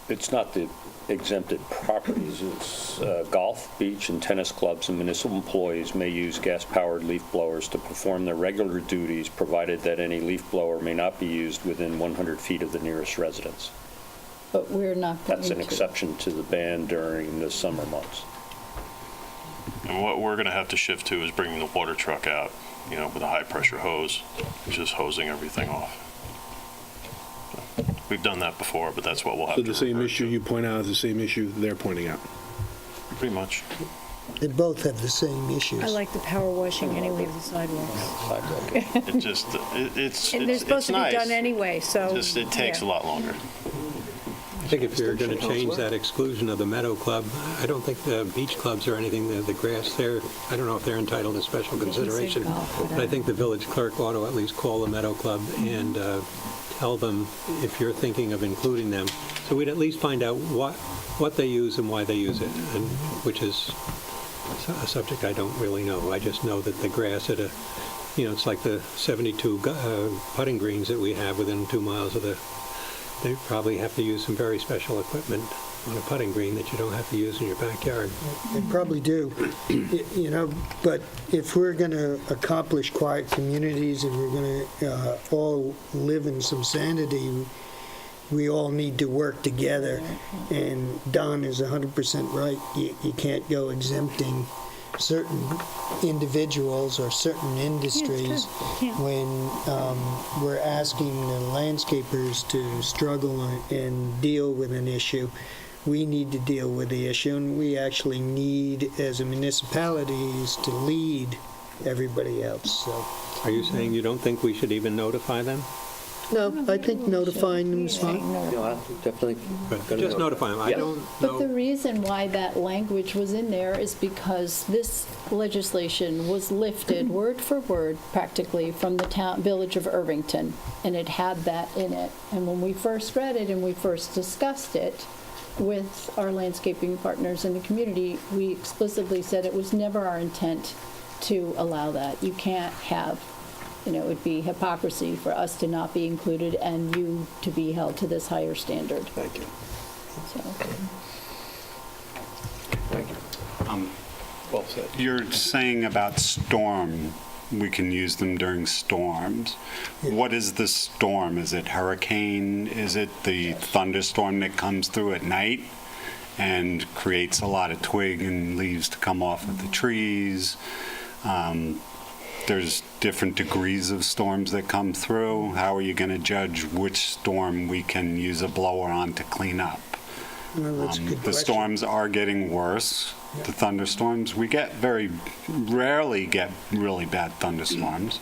It's not the exempted properties. It's golf, beach, and tennis clubs and municipal employees may use gas-powered leaf blowers to perform their regular duties, provided that any leaf blower may not be used within 100 feet of the nearest residence. But we're not going That's an to. exception to the ban during the summer months. And what we're going to have to shift to is bringing the water truck out, with a high-pressure hose, just hosing everything off. We've done that before, but that's what we'll have So to the same revert issue you point out is the same issue they're pointing out? to. Pretty much. They both have the same issues. I like the power washing anyway of the sidewalks. It just, it's And they're supposed to be nice. done anyway, so. Just, it takes a yeah. lot longer. I think if you're going to change that exclusion of the Meadow Club, I don't think the beach clubs or anything, the grass there, I don't know if they're entitled to special consideration. But I think the village clerk ought to at least call the Meadow Club and tell them if you're thinking of including them. So we'd at least find out what they use and why they use it, and which is a subject I don't really know. I just know that the grass at it's like the 72 putting greens that we have within 2 miles of they probably have to use some very special equipment on a putting green that you don't have to use in your backyard. They probably do, but if we're going to accomplish quiet communities and we're going to all live in some sanity, we all need to work together. And Don is 100% right. You can't go exempting certain individuals or certain industries when we're asking the landscapers to struggle and deal with an issue. We need to deal with the issue, and we actually need, as a municipality, is to lead everybody else. So, Are you saying you don't think we should even notify them? no, I think notifying them is fine. Definitely. Just notify them. I don't But the know. reason why that language was in there is because this legislation was lifted word for word practically from the village of Irvington, and it had that in it. And when we first read it and we first discussed it with our landscaping partners in the community, we explicitly said it was never our intent to allow that. You can't have, it would be hypocrisy for us to not be included and you to be held to this higher standard. Thank you. Well said. You're saying about storm, we can use them during storms. What is the storm? Is it hurricane? Is it the thunderstorm that comes through at night and creates a lot of twig and leaves to come off of the trees? There's different degrees of storms that come through. How are you going to judge which storm we can use a blower on to clean up? Well, that's a good The question. storms are getting worse, the thunderstorms. We very rarely get really bad thunderstorms.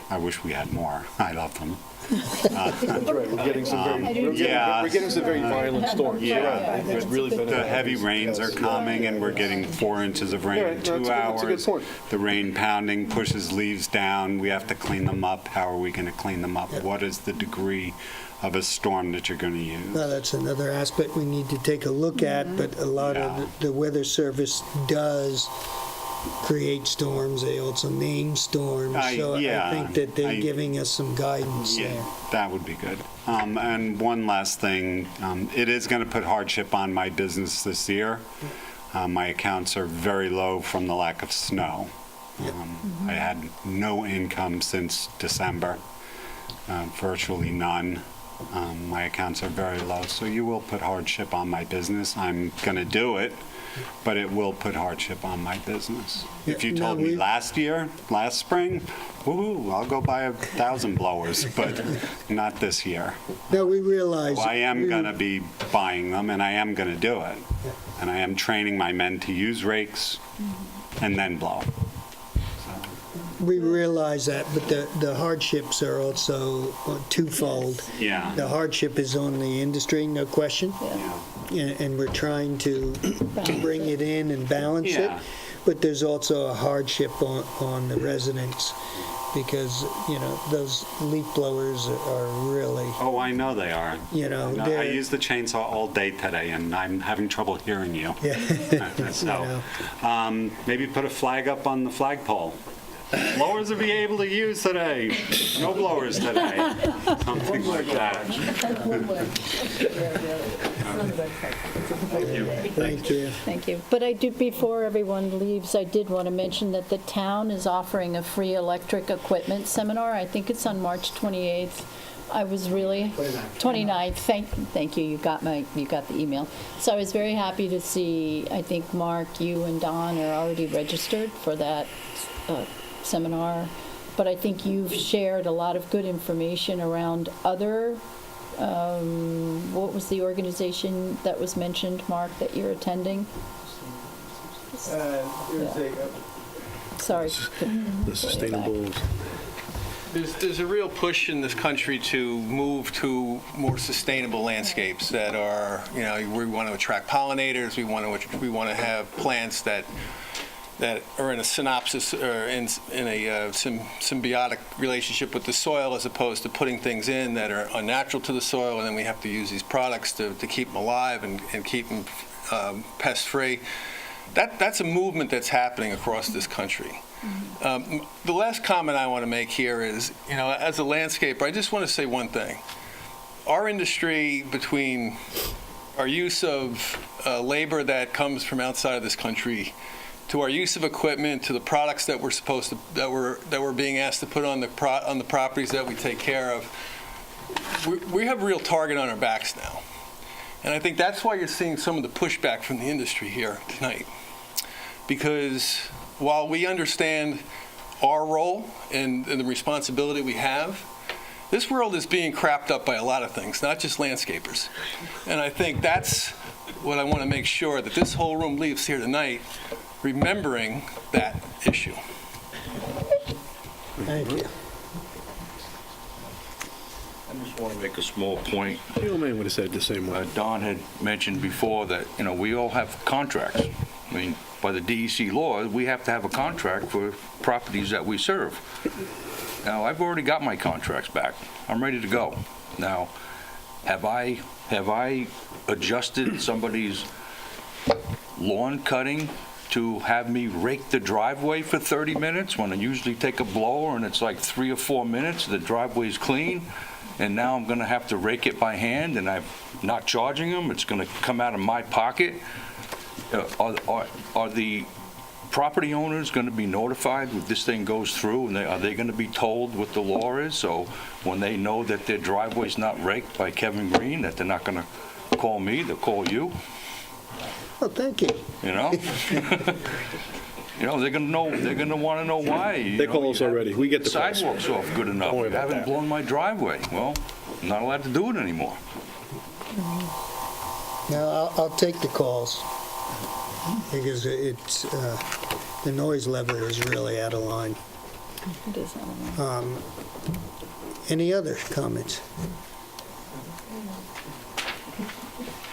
I wish we had more. I love them. That's right, we're getting some very violent storms. Yeah. It's really been The heavy rains are coming, and we're getting 4 inches of rain in 2 hours. That's a good point. The rain pounding pushes leaves down. We have to clean them up. How are we going to clean them up? What is the degree of a storm that you're going to use? Well, that's another aspect we need to take a look at, but a lot of the Weather Service does create storms, they also name storms. So yeah, I think that they're I- giving us some guidance there. Yeah, that would be good. And one last thing, it is going to put hardship on my business this year. My accounts are very low from the lack of snow. I had no income since December, virtually none. My accounts are very low, so you will put hardship on my business. I'm going to do it, but it will put hardship on my business. If you told me last spring, woo-hoo, I'll go buy 1,000 blowers, but not this year. No, we realize. I am going to be buying them, and I am going to do it. And I am training my men to use rakes and then blow. We realize that, but the hardships are also twofold. Yeah. The hardship is on the industry, no question. And we're trying to bring it in and balance it. Yeah. But there's also a hardship on the residents because, those leaf blowers are really. Oh, I know they are. I used the chainsaw all day today, and I'm having trouble hearing you. Yeah. So, maybe put a flag up on the flagpole. Blowers will be able to use today. No blowers today. Something like that. Thank you. Thank you. But I do, before everyone leaves, I did want to mention that the town is offering a free electric equipment seminar. I think it's on March 28th. I was really 29th. Thank you. You got the email. So I was very happy to see. I think Mark, you, and Don are already registered for that seminar. But I think you've shared a lot of good information around other. What was the organization that was mentioned, Mark, that you're attending? Sorry. The sustainable. There's a real push in this country to move to more sustainable landscapes that are, we want to attract pollinators. We want to have plants that are in a synopsis or in a symbiotic relationship with the soil, as opposed to putting things in that are unnatural to the soil, and then we have to use these products to keep them alive and keep them pest-free. That's a movement that's happening across this country. The last comment I want to make here is, as a landscaper, I just want to say one thing. Our industry, between our use of labor that comes from outside of this country, to our use of equipment, to the products that we're being asked to put on the properties that we take care of, we have a real target on our backs now. And I think that's why you're seeing some of the pushback from the industry here tonight. Because while we understand our role and the responsibility we have, this world is being crapped up by a lot of things, not just landscapers. And I think that's what I want to make sure that this whole room leaves here tonight, remembering that issue. Thank you. I just want to make a small point. The old man would have said it the same way. Don had mentioned before that, we all have contracts. I mean, by the DEC law, we have to have a contract for properties that we serve. Now, I've already got my contracts back. I'm ready to go. Now, have I adjusted somebody's lawn cutting to have me rake the driveway for 30 minutes when I usually take a blower and it's like 3 or 4 minutes, the driveway's clean, and now I'm going to have to rake it by hand and I'm not charging them, it's going to come out of my pocket? Are the property owners going to be notified when this thing goes through, and are they going to be told what the law is? So when they know that their driveway's not raked by Kevin Green, that they're not going to call me, they'll call you? Well, thank you. They're going to know. They're going to want to know why. They call us already. We get the calls. Sidewalks off good enough. Don't worry You about haven't that. blown my driveway. Well, I'm not allowed to do it anymore. Now, I'll take the calls because it's, the noise level is really out of line. It is out of line. Any other comments?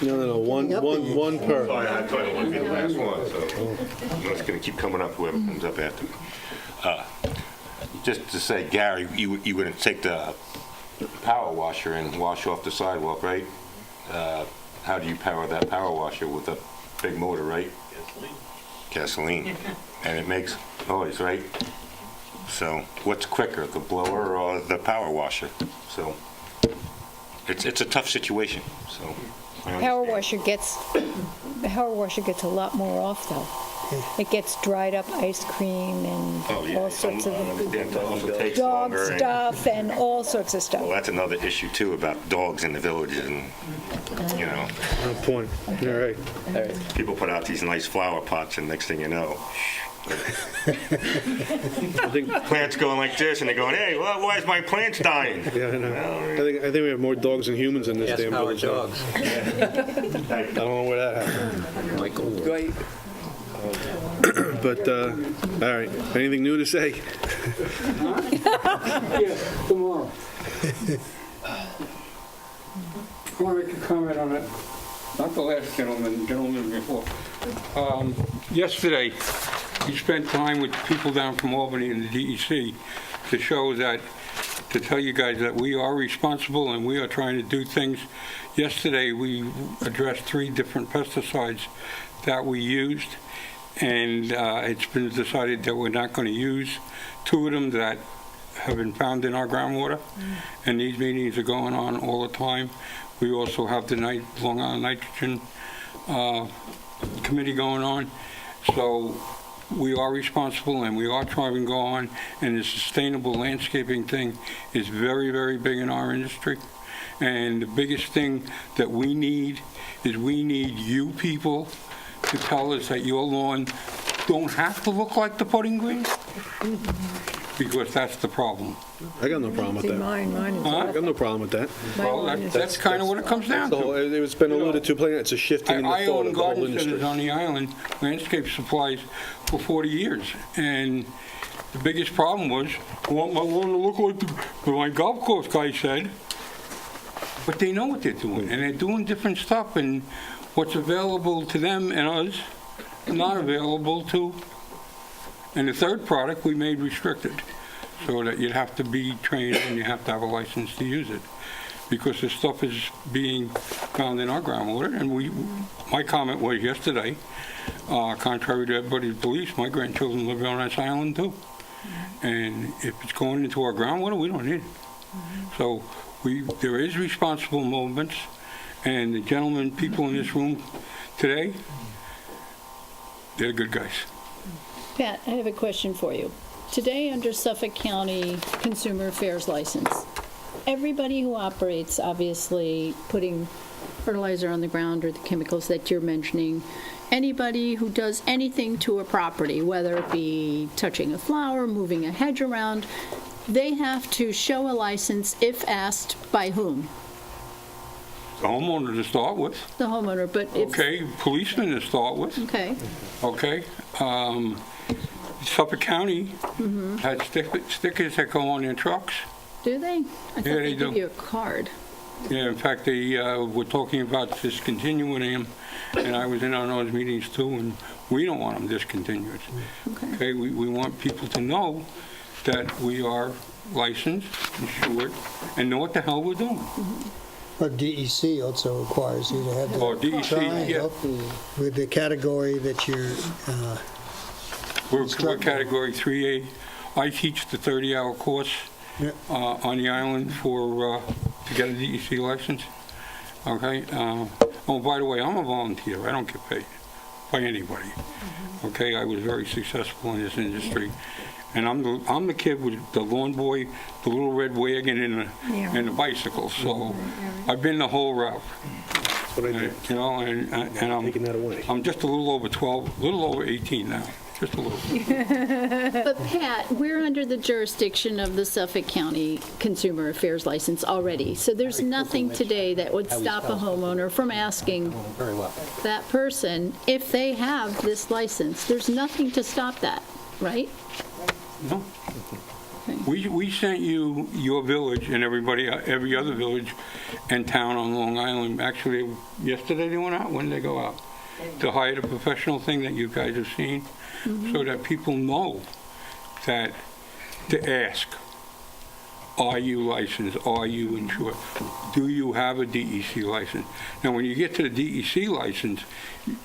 No. One per. Sorry, I thought it would be the last one, so I'm just going to keep coming up, whoever comes up after me. Just to say, Gary, you were going to take the power washer and wash off the sidewalk, right? How do you power that power washer with a big motor, right? gasoline, and it makes noise, right? So what's quicker, the blower or the power washer? So it's a tough situation, so. Power washer gets a lot more off, though. It gets dried up ice cream and all sorts of dog stuff and all sorts of stuff. Well, that's another issue too about dogs in the village, and you know. Good point. All right. People put out these nice flower pots, and next thing you know, plants going like this, and they're going, "Hey, well, why is my plants dying?" Yeah, I know. I think we have more dogs than humans in this damn village. dogs. I don't know where that happened. Michael. Right. But, all right, anything new to say? Yes, tomorrow. I want to make a comment on it. Not the last gentleman before. Yesterday, you spent time with people down from Albany and the DEC to show that, to tell you guys that we are responsible and we are trying to do things. Yesterday, we addressed 3 different pesticides that we used, and it's been decided that we're not going to use 2 of them that have been found in our groundwater, and these meetings are going on all the time. We also have the Long Island Nitrogen Committee going on, so we are responsible and we are trying to go on, and the sustainable landscaping thing is very, very big in our industry. And the biggest thing that we need is we need you people to tell us that your lawn don't have to look like the putting green, because that's the problem. I got no problem with that. Mine is. I got no problem with that. Well, that's kind of what it comes down to. It's been alluded to, it's a shifting in the I thought own of the whole garden industry. centers on the island, landscape supplies, for 40 years. And the biggest problem was, I want my lawn to look like what my golf course guy said. But they know what they're doing, and they're doing different stuff, and what's available to them and us, not available to. And the third product we made restricted, so that you'd have to be trained and you have to have a license to use it, because this stuff is being found in our groundwater. And my comment was yesterday, contrary to everybody's beliefs, my grandchildren live on this island too, and if it's going into our groundwater, we don't need it. So there is responsible movements, and the gentlemen, people in this room today, they're good guys. Pat, I have a question for you. Today, under Suffolk County Consumer Affairs License, everybody who operates, obviously, putting fertilizer on the ground or the chemicals that you're mentioning, anybody who does anything to a property, whether it be touching a flower, moving a hedge around, they have to show a license if asked by whom? The homeowner to start with. The homeowner, but if... Okay, policeman to start with. Okay. Okay. Suffolk County has stickers that go on their trucks. Do they? I thought Yeah, they they give do. you a card. Yeah, in fact, they were talking about discontinuing them, and I was in on those meetings too, and we don't want them discontinued. Okay, we want people to know that we are licensed, insured, and know what the hell we're doing. But DEC also requires you to have Oh, the DEC, triangle with the category that you're We're category 3A. I teach the 30-hour course on the island to get a DEC license. Okay. Oh, by the way, I'm a volunteer. I don't get paid by anybody. Okay. I was very successful in this industry, and I'm the kid with the lawn boy, the little red wagon, and the bicycle. So I've been the whole route. That's what I do. You know, and I'm taking that away. I'm just a little over 12, little over 18 now. Just a little. But Pat, we're under the jurisdiction of the Suffolk County Consumer Affairs License already. So there's nothing today that would stop a homeowner from asking that person if they have this license. There's nothing to stop that, right? No. We sent you your village and every other village and town on Long Island. Actually, yesterday they went out. When did they go out? To hire the professional thing that you guys have seen, so that people know that to ask. Are you licensed? Are you insured? Do you have a DEC license? Now, when you get to the DEC license,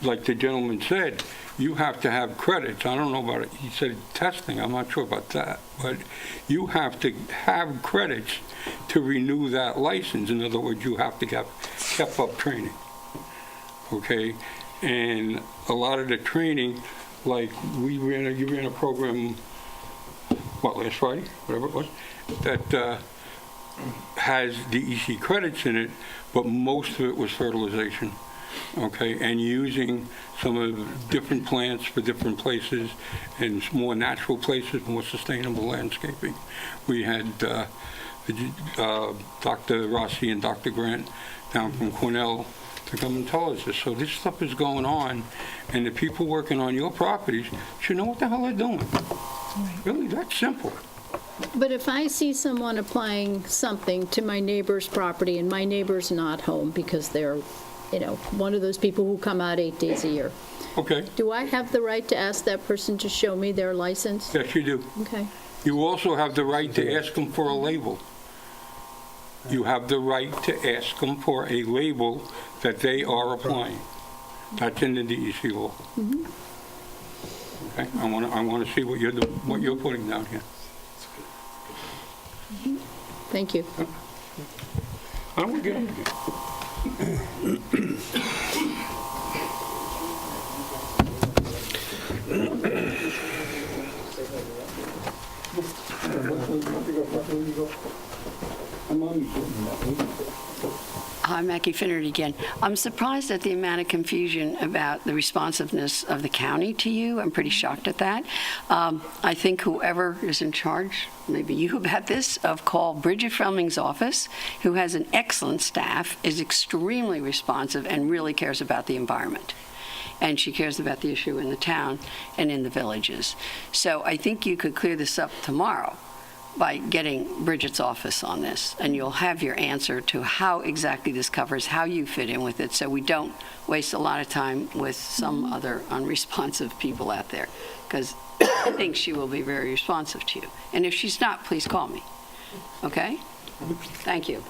like the gentleman said, you have to have credits. I don't know about it. He said testing. I'm not sure about that. But you have to have credits to renew that license. In other words, you have to get kept up training. Okay? And a lot of the training, like you ran a program, last Friday, whatever it was, that has DEC credits in it, but most of it was fertilization, okay, and using some of the different plants for different places and more natural places, more sustainable landscaping. We had Dr. Rossi and Dr. Grant down from Cornell to come and tell us this. So this stuff is going on, and the people working on your properties should know what the hell they're doing. Really, that's simple. But if I see someone applying something to my neighbor's property and my neighbor's not home because they're, one of those people who come out 8 days a year. Okay. Do I have the right to ask that person to show me their license? Yes, you do. Okay. You also have the right to ask them for a label. You have the right to ask them for a label that they are applying. That's in the DEC law. Mm-hmm. Okay, I want to see what you're putting down here. Thank you. I don't want to get Hi, Mackie Finnerty again. I'm surprised at the amount of confusion about the responsiveness of the county to you. I'm pretty shocked at that. I think whoever is in charge, maybe you about this, call Bridget Felming's office, who has an excellent staff, is extremely responsive, and really cares about the environment. And she cares about the issue in the town and in the villages. So I think you could clear this up tomorrow by getting Bridget's office on this, and you'll have your answer to how exactly this covers, how you fit in with it, so we don't waste a lot of time with some other unresponsive people out there, because I think she will be very responsive to you. And if she's not, please call me. Okay? Thank you.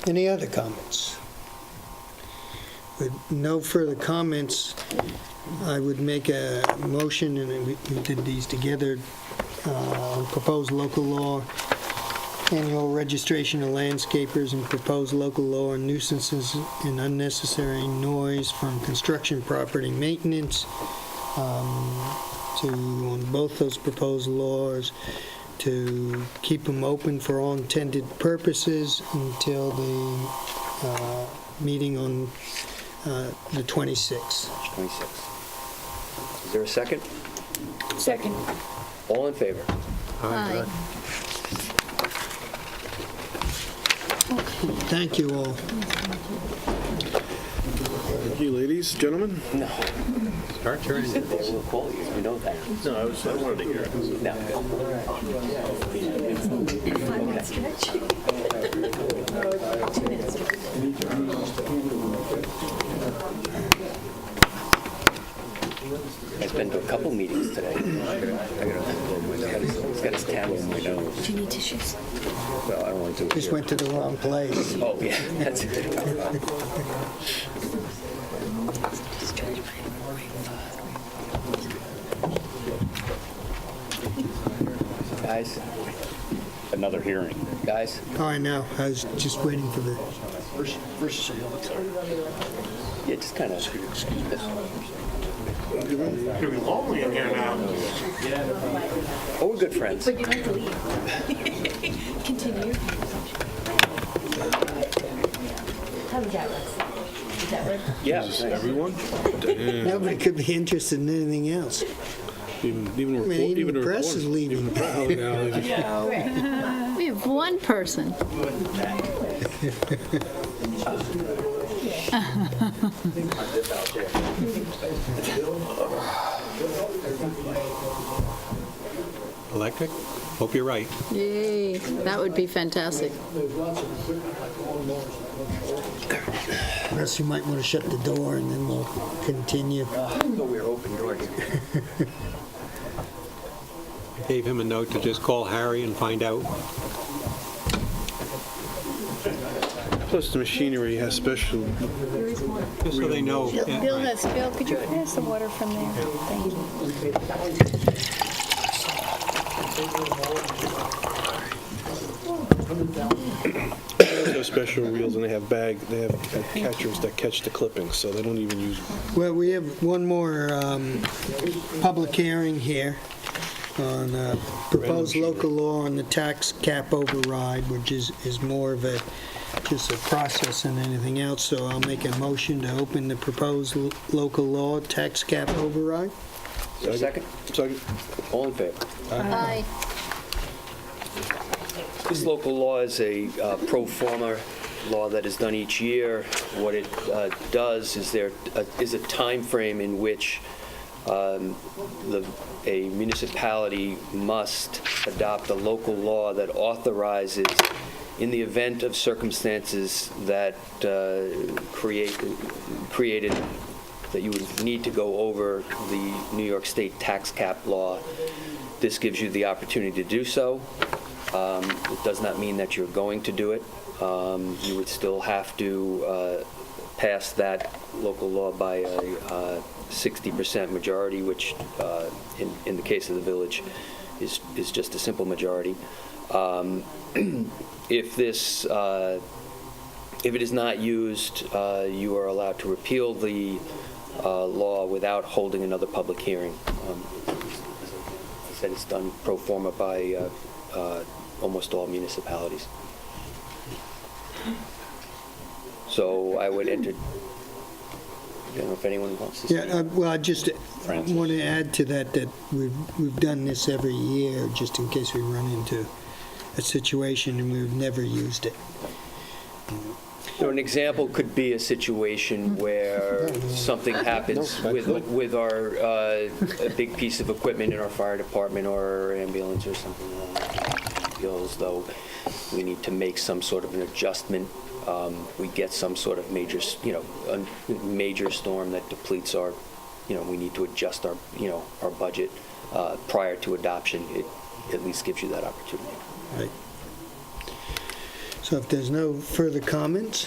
Any other comments? With no further comments, I would make a motion, and we did these together, on proposed local law, annual registration of landscapers, and proposed local law on nuisances and unnecessary noise from construction property maintenance, on both those proposed laws, to keep them open for all intended purposes until the meeting on the 26th. 26. Is there a second? Second. All in favor? Aye. Thank you all. Thank you, ladies, gentlemen. No. Start your They will call you, we know that. No, I wanted to hear it. No. I've been to a couple meetings today. He's got his tablet in my nose. Do you need tissues? Well, I don't want to do it Just here. went to the wrong place. Oh, yeah, that's it. Guys? Another hearing. Guys? Oh, I know. I was just waiting for the... Yeah, just kind of. It's gonna be lonely in here now. Oh, we're good friends. But you don't have to leave. Continue. How does that work? Does that work? Yeah. Is this everyone? Nobody could be interested in anything else. Even I mean, even the press is leaving. We have one person. Electric? Hope you're right. Yay, that would be fantastic. Unless you might want to shut the door and then we'll continue. We're open door here. gave him a note to just call Harry and find out. Plus, the machinery has special. Just so they know. Bill, Bill, could you pass the water from there? Thank you. They have special reels, and they have catchers that catch the clippings, so they don't even use. Well, we have one more public hearing here on proposed local law on the tax cap override, which is more of just a process than anything else. So I'll make a motion to open the proposed local law tax cap override. Is there a second? Second. All in favor? Aye. This local law is a pro forma law that is done each year. What it does is there is a time frame in which a municipality must adopt a local law that authorizes, in the event of circumstances that created that you would need to go over the New York State tax cap law. This gives you the opportunity to do so. It does not mean that you're going to do it. You would still have to pass that local law by a 60% majority, which in the case of the village is just a simple majority. If it is not used, you are allowed to repeal the law without holding another public hearing. As I said, it's done pro forma by almost all municipalities. So I would enter. I don't know if anyone wants to speak. Yeah, well, I just want to add to that we've done this every year just in case we run into a situation and we've never used it. So an example could be a situation where something happens with our a big piece of equipment in our fire department or ambulance or something. Feel as though we need to make some sort of an adjustment. We get some sort of major, a major storm that depletes our, we need to adjust our, our budget prior to adoption. It at least gives you that opportunity. Right. So if there's no further comments,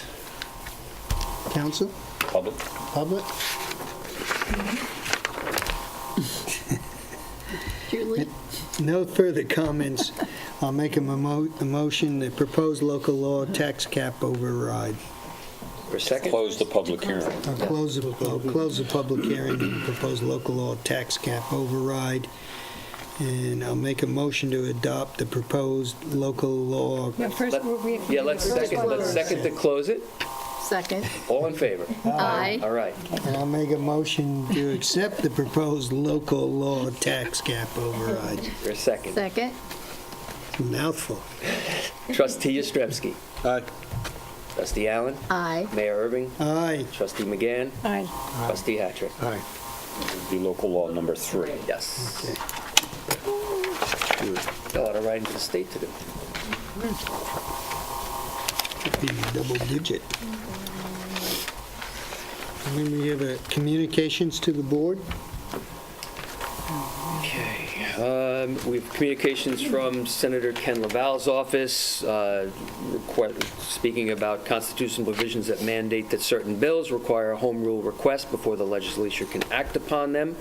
council? Public? Public? Julie? No further comments. I'll make a motion to propose local law tax cap override. For a second? Close the public hearing. I'll close the public hearing and propose local law tax cap override. And I'll make a motion to adopt the proposed local law. Yeah, first, Let's second to close it. Second. All in favor? Aye. All right. And I'll make a motion to accept the proposed local law tax cap override. For a second. Second. Mouthful. Trustee Yastrzemski. Aye. Trustee Allen. Aye. Mayor Irving. Aye. Trustee McGann. Aye. Trustee Hattrick. Aye. Be local law number 3. Yes. Got a lot of writing to the state to do. Should be double digit. And then we have communications to the board. Okay. We have communications from Senator Ken LaValle's office speaking about constitutional provisions that mandate that certain bills require a home rule request before the legislature can act upon them.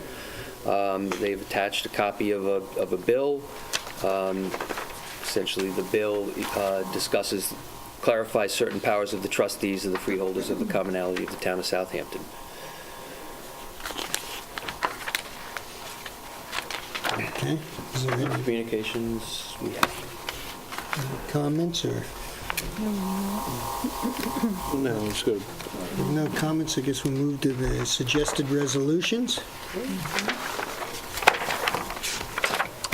They've attached a copy of a bill. Essentially, the bill clarifies certain powers of the trustees of the freeholders of the commonalty of the town of Southampton. Okay. Is there any Communications we have. comments or? No, it's good. No comments, I guess we'll move to the suggested resolutions.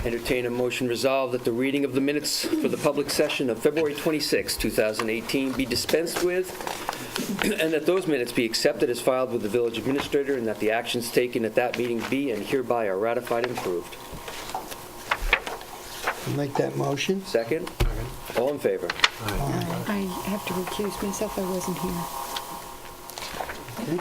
Entertain a motion resolved that the reading of the minutes for the public session of February 26, 2018 be dispensed with, and that those minutes be accepted as filed with the village administrator, and that the actions taken at that meeting be and hereby are ratified and approved. I'll make that motion. Second? All in favor? I have to recuse myself, I wasn't here.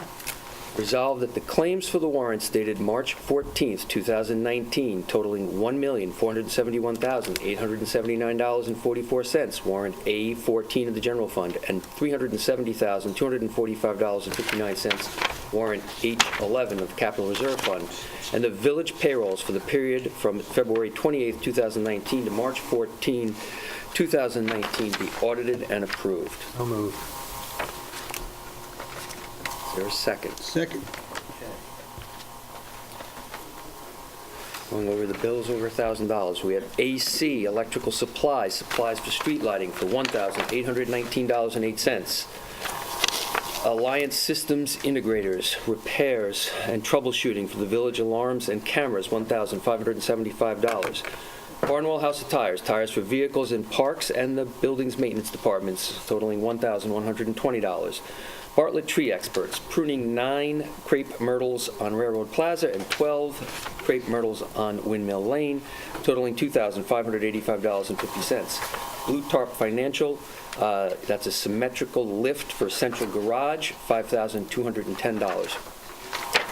For Resolved that the claims for the warrants dated March 14th, 2019, totaling $1,471,879.44, warrant A14 of the general fund, and $370,245.59, warrant H11 of the capital reserve fund, and the village payrolls for the period from February 28th, 2019 to March 14, 2019 be audited and approved. So moved. Is there a second? Second. Going over the bills over $1,000. We have AC, electrical supplies, supplies for street lighting for $1,819.08. Alliance Systems Integrators, repairs and troubleshooting for the village alarms and cameras, $1,575. Barnwell House of Tires, tires for vehicles in parks and the buildings maintenance departments, totaling $1,120. Bartlett Tree Experts, pruning 9 crepe myrtles on Railroad Plaza and 12 crepe myrtles on Windmill Lane, totaling $2,585.50. Blue Tarp Financial, that's a symmetrical lift for Central Garage, $5,210.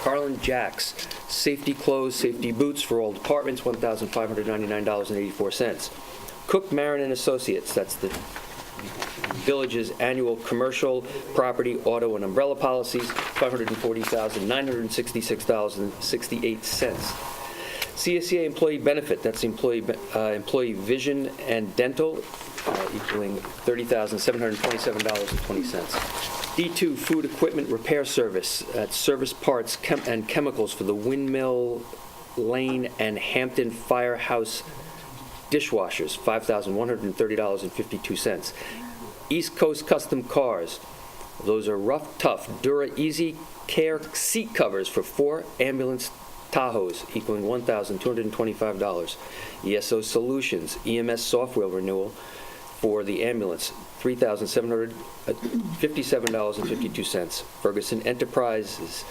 Carlin Jacks, safety clothes, safety boots for all departments, $1,599.84. Cook Marin and Associates, that's the village's annual commercial, property, auto, and umbrella policies, $540,966.68. CSEA employee benefit, that's employee vision and dental, equaling $30,727.20. D2 food equipment repair service, that's service parts and chemicals for the Windmill Lane and Hampton Firehouse dishwashers, $5,130.52. East Coast Custom Cars, those are Rough Tough Dura Easy Care seat covers for 4 ambulance Tahoes, equaling $1,225. ESO Solutions, EMS software renewal for the ambulance, $3,757.52. Ferguson Enterprises,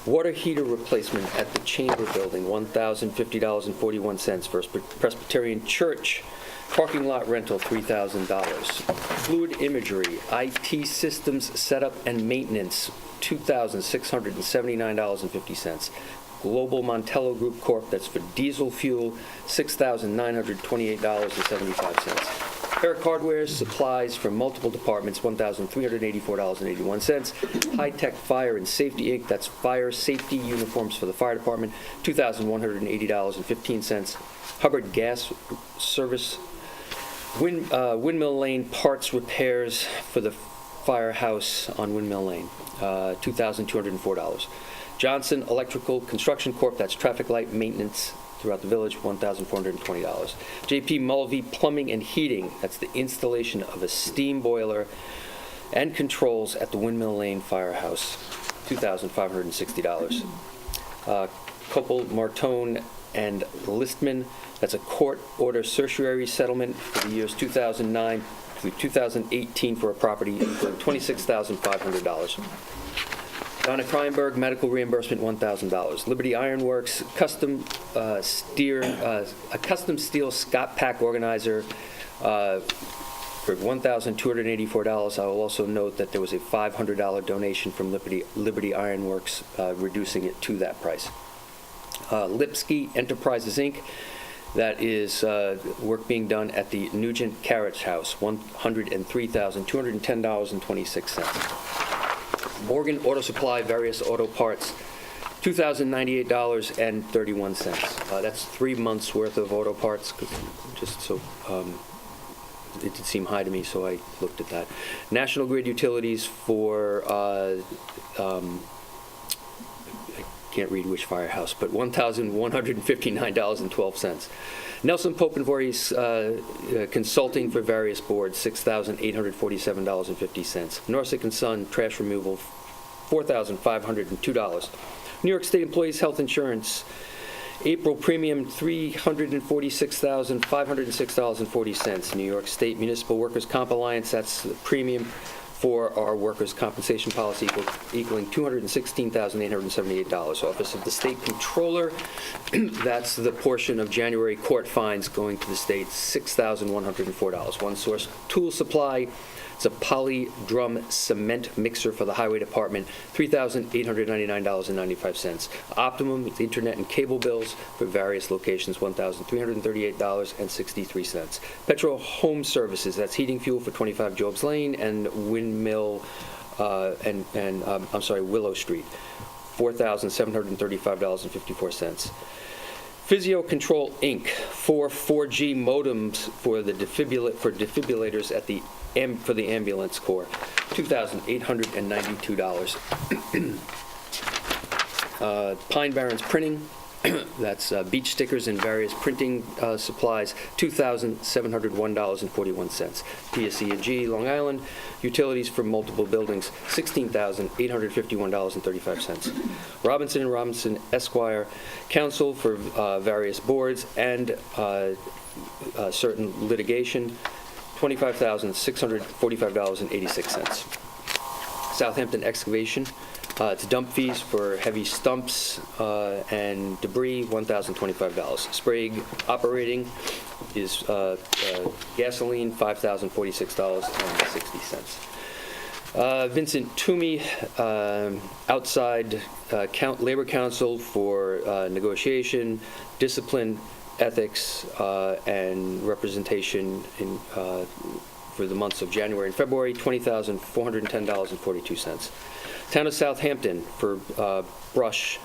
water heater replacement at the Chamber Building, $1,050.41. First Presbyterian Church, parking lot rental, $3,000. Fluid Imagery, IT systems setup and maintenance, $2,679.50. Global Montello Group Corp., that's for diesel fuel, $6,928.75. Eric Hardware, supplies for multiple departments, $1,384.81. High Tech Fire and Safety Inc., that's fire safety uniforms for the fire department, $2,180.15. Hubbard Gas Service, Windmill Lane parts repairs for the firehouse on Windmill Lane, $2,204. Johnson Electrical Construction Corp., that's traffic light maintenance throughout the village, $1,420. J.P. Mulvey Plumbing and Heating, that's the installation of a steam boiler and controls at the Windmill Lane Firehouse, $2,560. Copel, Martone, and Listman, that's a court order certiorari settlement for the years 2009 through 2018 for a property equaling $26,500. Donna Kreinberg, medical reimbursement, $1,000. Liberty Ironworks, a custom steel Scott Pack organizer for $1,284. I will also note that there was a $500 donation from Liberty Ironworks, reducing it to that price. Lipsky Enterprises, Inc., that is work being done at the Nugent Carriage House, $103,210.26. Morgan Auto Supply, various auto parts, $2,098.31. That's 3 months' worth of auto parts, just so it did seem high to me, so I looked at that. National Grid Utilities for, I can't read which firehouse, but $1,159.12. Nelson Pope and Voorhees consulting for various boards, $6,847.50. Norsec and Son trash removal, $4,502. New York State Employees Health Insurance, April premium, $346,506.40. New York State Municipal Workers' Comp Alliance, that's the premium for our workers' compensation policy, equaling $216,878. Office of the State Comptroller, that's the portion of January court fines going to the state, $6,104. One Source Tool Supply, It's a poly drum cement mixer for the Highway Department, $3,899.95. Optimum internet and cable bills for various locations, $1,338.63. Petro Home Services, that's heating fuel for 25 Jobs Lane and Willow Street, $4,735.54. Physio Control Inc., 4G modems for the defibrillators at for the ambulance corps, $2,892. Pine Barrens Printing, that's beach stickers and various printing supplies, $2,701.41. PSE&G, Long Island, utilities for multiple buildings, $16,851.35. Robinson & Robinson Esquire, counsel for various boards and certain litigation, $25,645.86. Southampton Excavation, it's dump fees for heavy stumps and debris, $1,025. Sprague Operating is gasoline, $5,046.60. Vincent Toomey, outside labor counsel for negotiation, discipline, ethics, and representation for the months of January and February, $20,410.42. Town of Southampton for brush,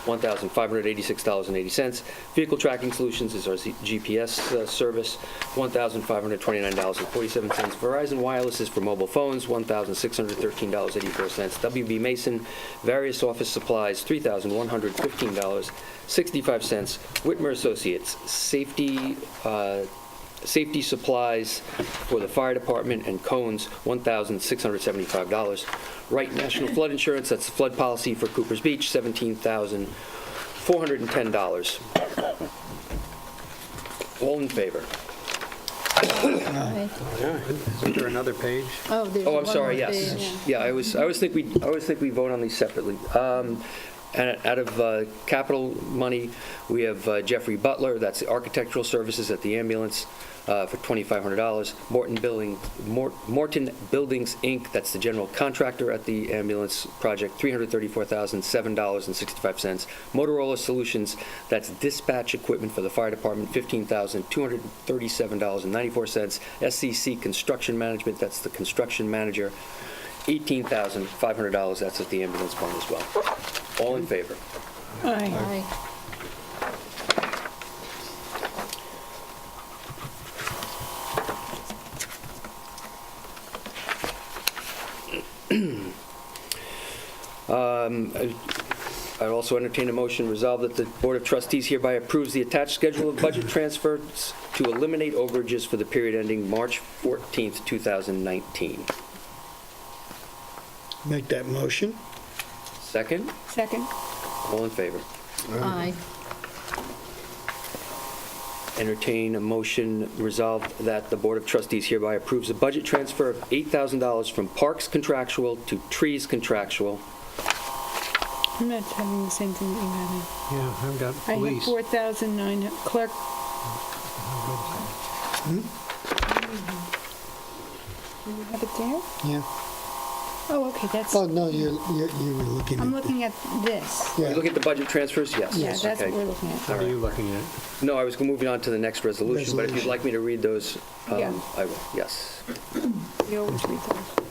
$1,586.80. Vehicle Tracking Solutions is our GPS service, $1,529.47. Verizon Wireless is for mobile phones, $1,613.84. WB Mason, various office supplies, $3,115.65. Whitmer Associates, safety supplies for the fire department and cones, $1,675. Wright National Flood Insurance, that's the flood policy for Coopers Beach, $17,410. All in favor? Isn't there another page? Oh, there's Oh, I'm one sorry, more yes. page. Yeah, I always think we vote on these separately. And out of capital money, we have Jeffrey Butler, that's the architectural services at the ambulance, for $2,500. Morton Buildings, Inc., that's the general contractor at the ambulance project, $334,007.65. Motorola Solutions, that's dispatch equipment for the fire department, $15,237.94. SCC Construction Management, that's the construction manager, $18,500, that's at the ambulance fund as well. All in favor? Aye. I also entertain a motion resolved that the Board of Trustees hereby approves the attached schedule of budget transfers to eliminate overages for the period ending March 14th, 2019. Make that motion. Second? Second. All in favor? Aye. Entertain a motion resolved that the Board of Trustees hereby approves a budget transfer of $8,000 from Parks contractual to Trees contractual. I'm not having the same thing that you had. Yeah, I've got I have police. 4,009, clerk. Do you have it there? Yeah. Oh, okay, that's, Oh, no, you were looking I'm at, looking at this. You look at the budget transfers? Yes. Yeah, that's Okay. what we're looking at. What are you looking at? No, I was moving on to the next resolution, but if you'd Resolution. like me to read those, Yeah. I will, yes. You always read those.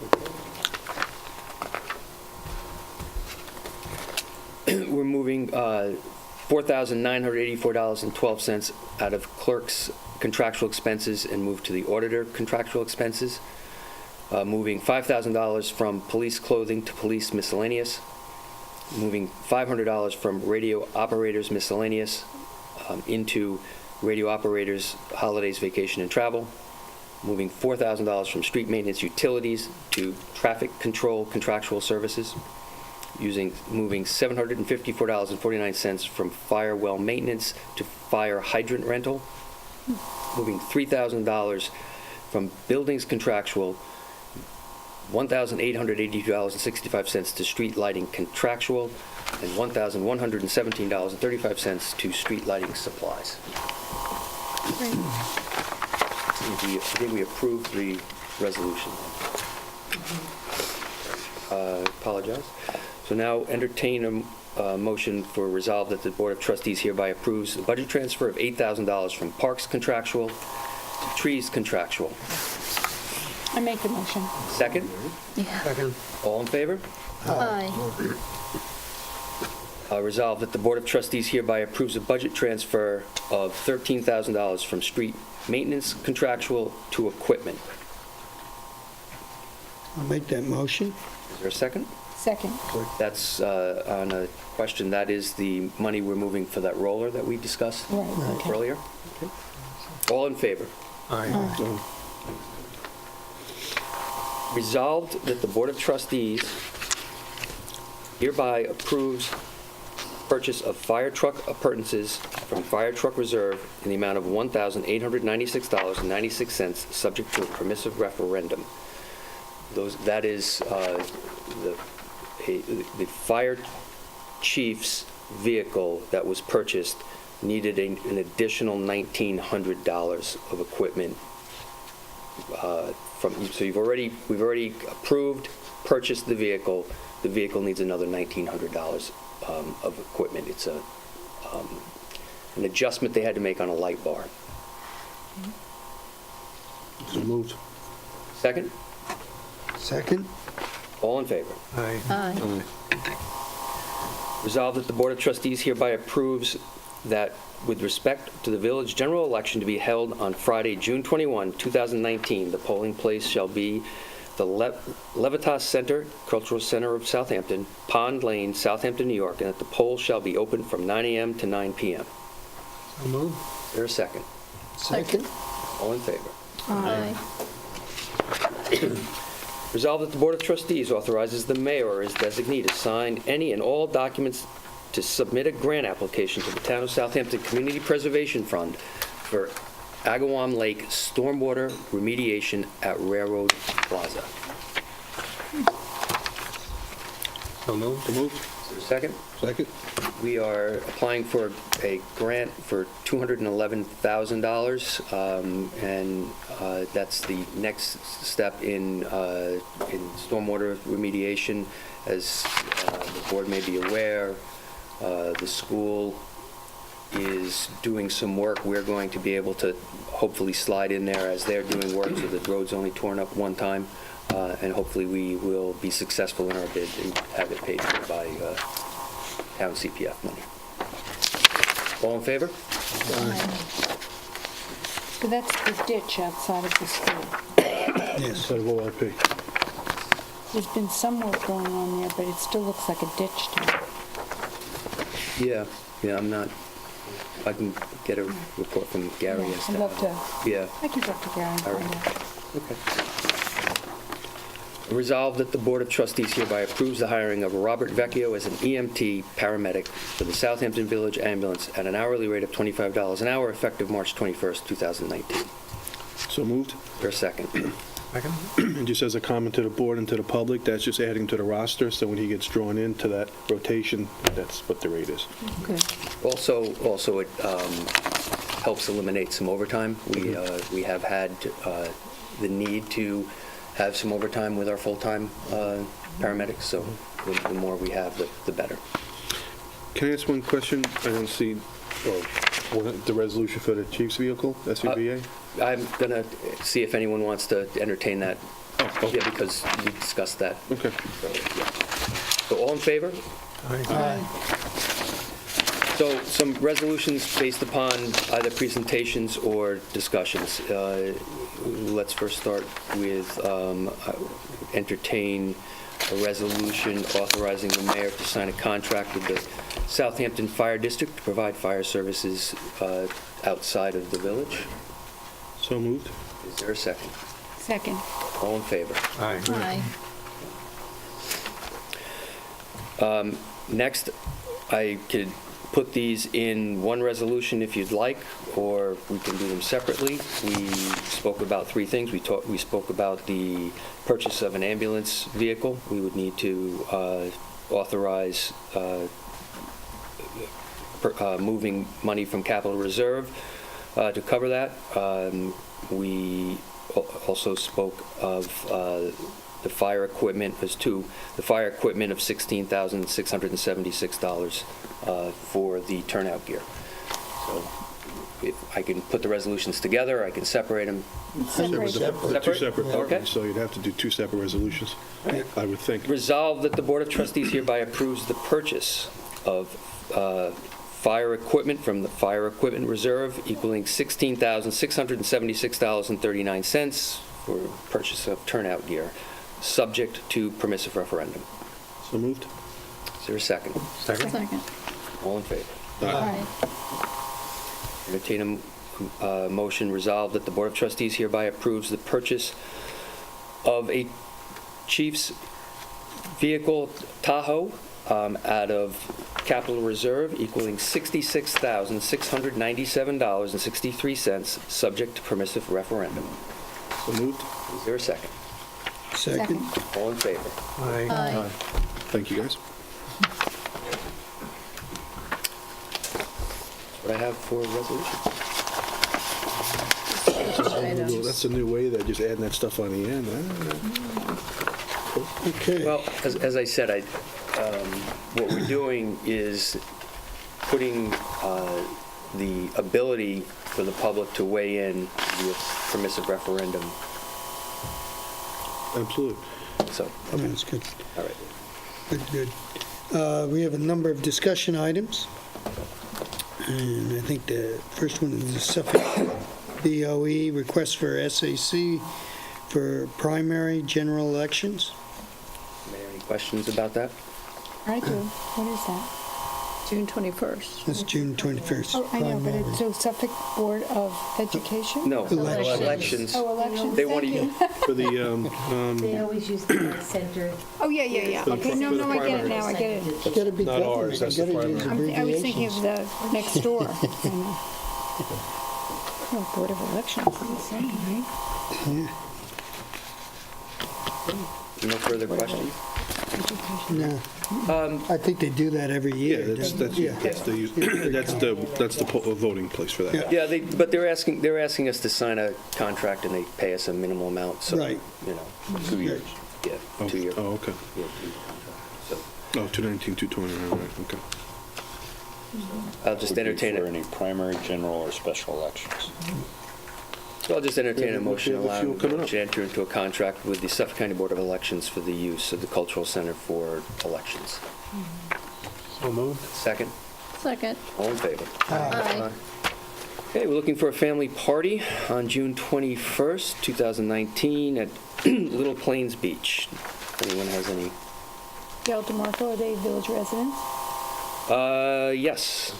We're moving $4,984.12 out of clerk's contractual expenses and move to the auditor contractual expenses. Moving $5,000 from police clothing to police miscellaneous. Moving $500 from radio operators miscellaneous into radio operators holidays, vacation, and travel. Moving $4,000 from street maintenance utilities to traffic control contractual services. Moving $754.49 from fire well maintenance to fire hydrant rental. Moving $3,000 from buildings contractual, $1,882.65 to street lighting contractual, and $1,117.35 to street lighting supplies. I think we approved the resolution. Apologize. So now entertain a motion for resolve that the Board of Trustees hereby approves the budget transfer of $8,000 from Parks contractual to Trees contractual. I make the motion. Second? Second. All in favor? Aye. Resolve that the Board of Trustees hereby approves a budget transfer of $13,000 from street maintenance contractual to equipment. I'll make that motion. Is there a second? Second. That's on a question, that is the money we're moving for that roller that we discussed Right, okay. earlier. All in favor? Aye. Resolved that the Board of Trustees hereby approves purchase of fire truck appurtenances from Fire Truck Reserve in the amount of $1,896.96, subject to a permissive referendum. That is the fire chief's vehicle that was purchased needed an additional $1,900 of equipment. So we've already approved, purchased the vehicle. The vehicle needs another $1,900 of equipment. It's an adjustment they had to make on a light bar. So moved. Second? Second. All in favor? Aye. Aye. Resolved that the Board of Trustees hereby approves that with respect to the village general election to be held on Friday, June 21, 2019, the polling place shall be the Levitas Center, Cultural Center of Southampton, Pond Lane, Southampton, New York, and that the poll shall be open from 9 a.m. to 9 p.m. So moved. Is there a second? Second. All in favor? Aye. Resolved that the Board of Trustees authorizes the mayor or his designee to sign any and all documents to submit a grant application to the Town of Southampton Community Preservation Fund for Agawam Lake stormwater remediation at Railroad Plaza. So moved. Is there a second? Second. We are applying for a grant for $211,000, and that's the next step in stormwater remediation. As the board may be aware, the school is doing some work. We're going to be able to hopefully slide in there as they're doing work, so the road's only torn up one time, and hopefully we will be successful in our bid and have it paid for by town CPF money. All in favor? So that's the ditch outside of the school. Yes. Out of OLP. There's been some work going on there, but it still looks like a ditch to me. Yeah, I'm not, I can get a report from Gary as to I'd love to. Yeah. I can talk to Gary and All find right. out. Okay. Resolved that the Board of Trustees hereby approves the hiring of Robert Vecchio as an EMT paramedic for the Southampton Village Ambulance at an hourly rate of $25 an hour, effective March 21st, 2019. So moved. For a second. And just as a comment to the board and to the public, that's just adding to the roster, so when he gets drawn into that rotation, that's what the rate is. Okay. Also, it helps eliminate some overtime. We have had the need to have some overtime with our full-time paramedics, so the more we have, the better. Can I ask one question? I don't see the resolution for the chief's vehicle, SUVA? I'm going to see if anyone wants to entertain that. Oh. Yeah, because we discussed that. Okay. So all in favor? Aye. So some resolutions based upon either presentations or discussions. Let's first start with entertain a resolution authorizing the mayor to sign a contract with the Southampton Fire District to provide fire services outside of the village. So moved. Is there a second? Second. All in favor? Aye. Aye. Next, I could put these in one resolution if you'd like, or we can do them separately. We spoke about three things. We spoke about the purchase of an ambulance vehicle. We would need to authorize moving money from capital reserve to cover that. We also spoke of the fire equipment was to the fire equipment of $16,676 for the turnout gear. So if I can put the resolutions together, I can separate them. They're two separate Okay. parties, so you'd have to do two separate resolutions, I would think. Resolved that the Board of Trustees hereby approves the purchase of fire equipment from the Fire Equipment Reserve equaling $16,676.39 for purchase of turnout gear, subject to permissive referendum. So moved. Is there a second? Second. All in favor? Aye. Entertain a motion resolved that the Board of Trustees hereby approves the purchase of a chief's vehicle Tahoe out of capital reserve equaling $66,697.63, subject to permissive referendum. So moved. Is there a second? Second. All in favor? Aye. Thank you, guys. That's what I have for resolution. That's a new way, that just adding that stuff on the end. Okay. Well, as I said, what we're doing is putting the ability for the public to weigh in via permissive referendum. Absolutely. So, That's good. all right. Good. We have a number of discussion items. And I think the first one is the Suffolk BOE request for SAC for primary general elections. Any questions about that? I do. What is that? June 21st. That's June 21st. Oh, I know, but primary. it's so Suffolk Board of Education? No, elections. Oh, elections, They thank want to you. For the, They always use the center. Oh, yeah. For the Okay, no, pri- for the I get it primary. now, I get it. It's gotta be Not government. ours, that's You the gotta use primary. I was thinking of abbreviations. the next door. Oh, Board of Elections, is the same, right? No further questions? No. I think they do that every year. Yeah, that's don't they? Yeah. that's the voting place for that. Yeah. Yeah, but they're asking us to sign a contract and they pay us a minimal amount, so, Right. 2 years. Yeah, 2 years. Oh, okay. Yeah, 2 year contract. So Oh, 219, 220, right, okay. I'll just entertain For it. any primary, general, or special elections. So I'll just entertain a motion We have a few allowing coming up. to enter into a contract with the Suffolk County Board of Elections for the use of the Cultural Center for elections. So moved. Second? Second. All in favor? Aye. Okay, we're looking for a family party on June 21st, 2019 at Little Plains Beach. Anyone has any? Gail DeMarco, are they village residents? Yes,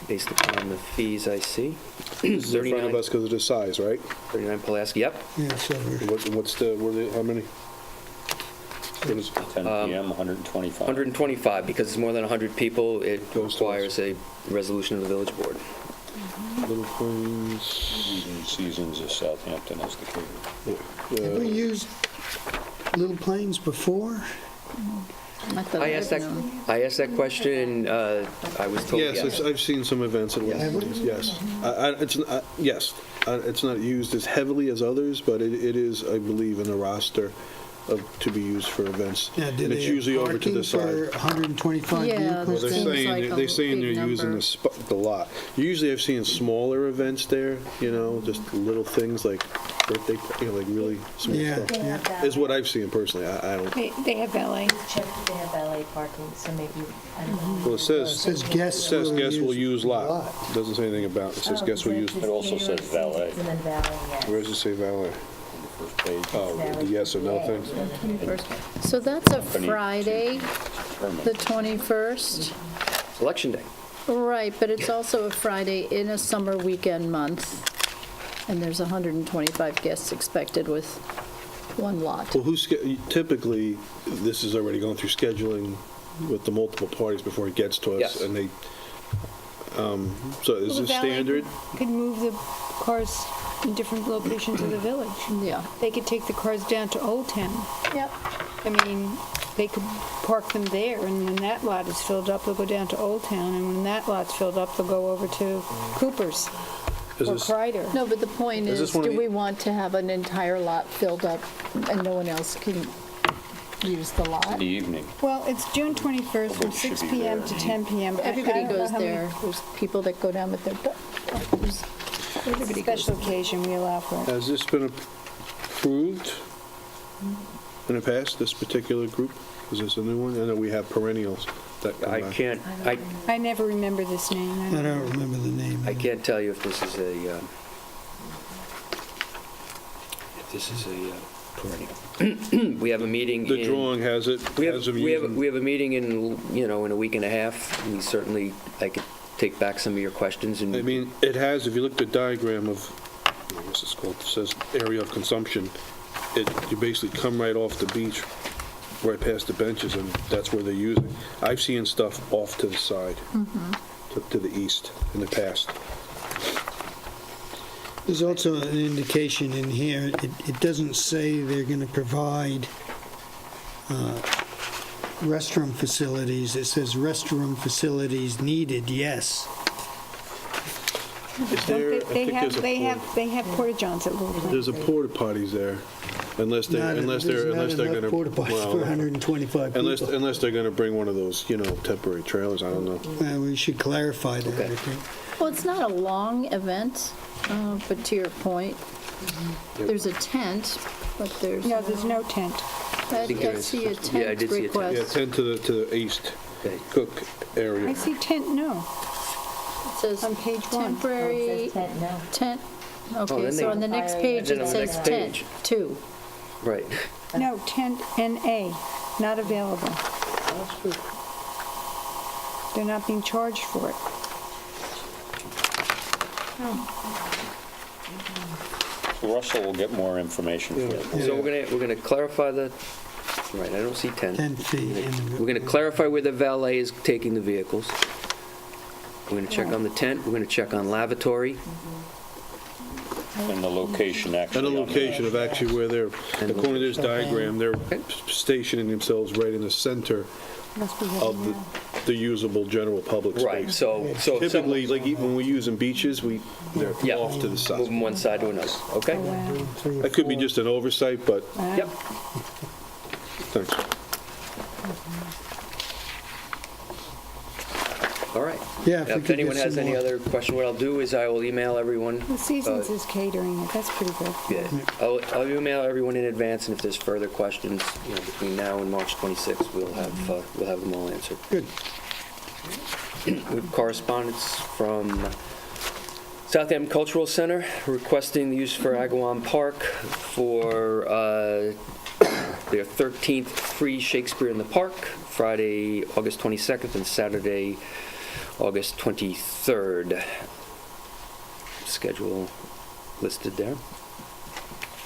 based upon the fees I see. This is in front of us because of the size, right? 39 Pulaski, yep. Yeah, so we're- How many? 10 PM, 125. 125, because it's more than 100 people, it requires a resolution of the village board. Little Plains. Seasons of Southampton as the catering. Have we used Little Plains before? I asked that question, I was told yes. Yes, I've seen some events at Little Plains, yes. Yes, it's not used as heavily as others, but it is, I believe, in the roster to be used for events. Now, do And they it's have usually over to the parking side. for 125 Yeah, vehicles? Well, they're Seems saying, like a they're saying big they're using number. the lot. Usually I've seen smaller events there, just little things like birthday, like really small Yeah, stuff. yeah. Is what I've seen personally. I don't, They have valet. Check if they have valet parking, so maybe, I don't know. well, it says guests will use lot. Doesn't say anything about, it says guests will use. It also says valet. And then valet, yes. Where does it say valet? First page. Oh, the yes or no thing? 21st. So that's a Company Friday, Permit. the 21st? Election day. Right, but it's also a Friday in a summer weekend month, and there's 125 guests expected with one lot. Well, typically, this is already going through scheduling with the multiple parties before it gets to us. Yes. And they, so is Well, the this valet standard? Could move the cars in different locations of the village. Yeah. They could take the cars down to Old Town. Yep. I mean, they could park them there, and when that lot is filled up, they'll go down to Old Town, and when that lot's filled up, they'll go over to Cooper's Is or this- Kreider. No, but the point Is is, this one of do the- we want to have an entire lot filled up and no one else can use the lot. In the evening. Well, it's June 21st from Well, it should 6 be PM there. to 10 PM. Everybody I don't know goes how many- there. There's people that go down with their dogs. Everybody goes. Special occasion, we allow for it. Has this been approved in the past, this particular group? Is this a new one? I know we have perennials that come I back. can't, I never remember this name. I don't remember the name. I can't tell you if this is a perennial. We have a meeting The in... drawing has it. We have, has them we have, using- we have a meeting in, in a week and a half. We certainly, I could take back some of your questions and... I mean, it has, if you look at the diagram of, I guess it's called, it says area of consumption, you basically come right off the beach, right past the benches, and that's where they're using. I've seen stuff off to the side, to the east, in the past. There's also an indication in here, it doesn't say they're going to provide restroom facilities. It says restroom facilities needed, yes. Is there, I think there's a They have porta johns at Little Plain. There's a porta potties there, unless they're There's going not to... enough porta potties for 125 people. Unless they're going to bring one of those, temporary trailers, I don't know. We should clarify that, I think. Well, it's not a long event, but to your point, there's a tent, but there's... No, there's no tent. I think there is. see a Yeah, I tent did see a tent. Yeah, request. 10 to the east, Okay. Cook area. I see tent, no, It says on page 1. temporary no. tent. then Okay, so they- on the next page, And then it on the says next tent, page. 2. Right. No, tent NA, not available. They're not being charged for it. Russell will get more information for you. So we're gonna clarify the, right, I don't see 10. 10 feet. We're gonna clarify where the valet is taking the vehicles. We're gonna check on the tent, we're gonna check on lavatory. And the location, actually. And the on the- location of actually where they're, according to this diagram, they're stationing themselves right in the center of the usable general public space. Right, so if someone- Typically, like even when we use in beaches, they're Yeah. off to the side. Move them one side to another, okay? That could be just an oversight, but Yep. thanks. All right. Yeah, if we If could anyone get has some any more. other question, what I'll do is I will email everyone. The Seasons is catering it, that's pretty good. Yeah, I'll email everyone in advance, and if there's further questions, between now and March 26th, we'll have them all answered. Good. We have correspondence from Southampton Cultural Center requesting the use for Agawam Park for their 13th free Shakespeare in the Park, Friday, August 22nd, and Saturday, August 23rd. Schedule listed there.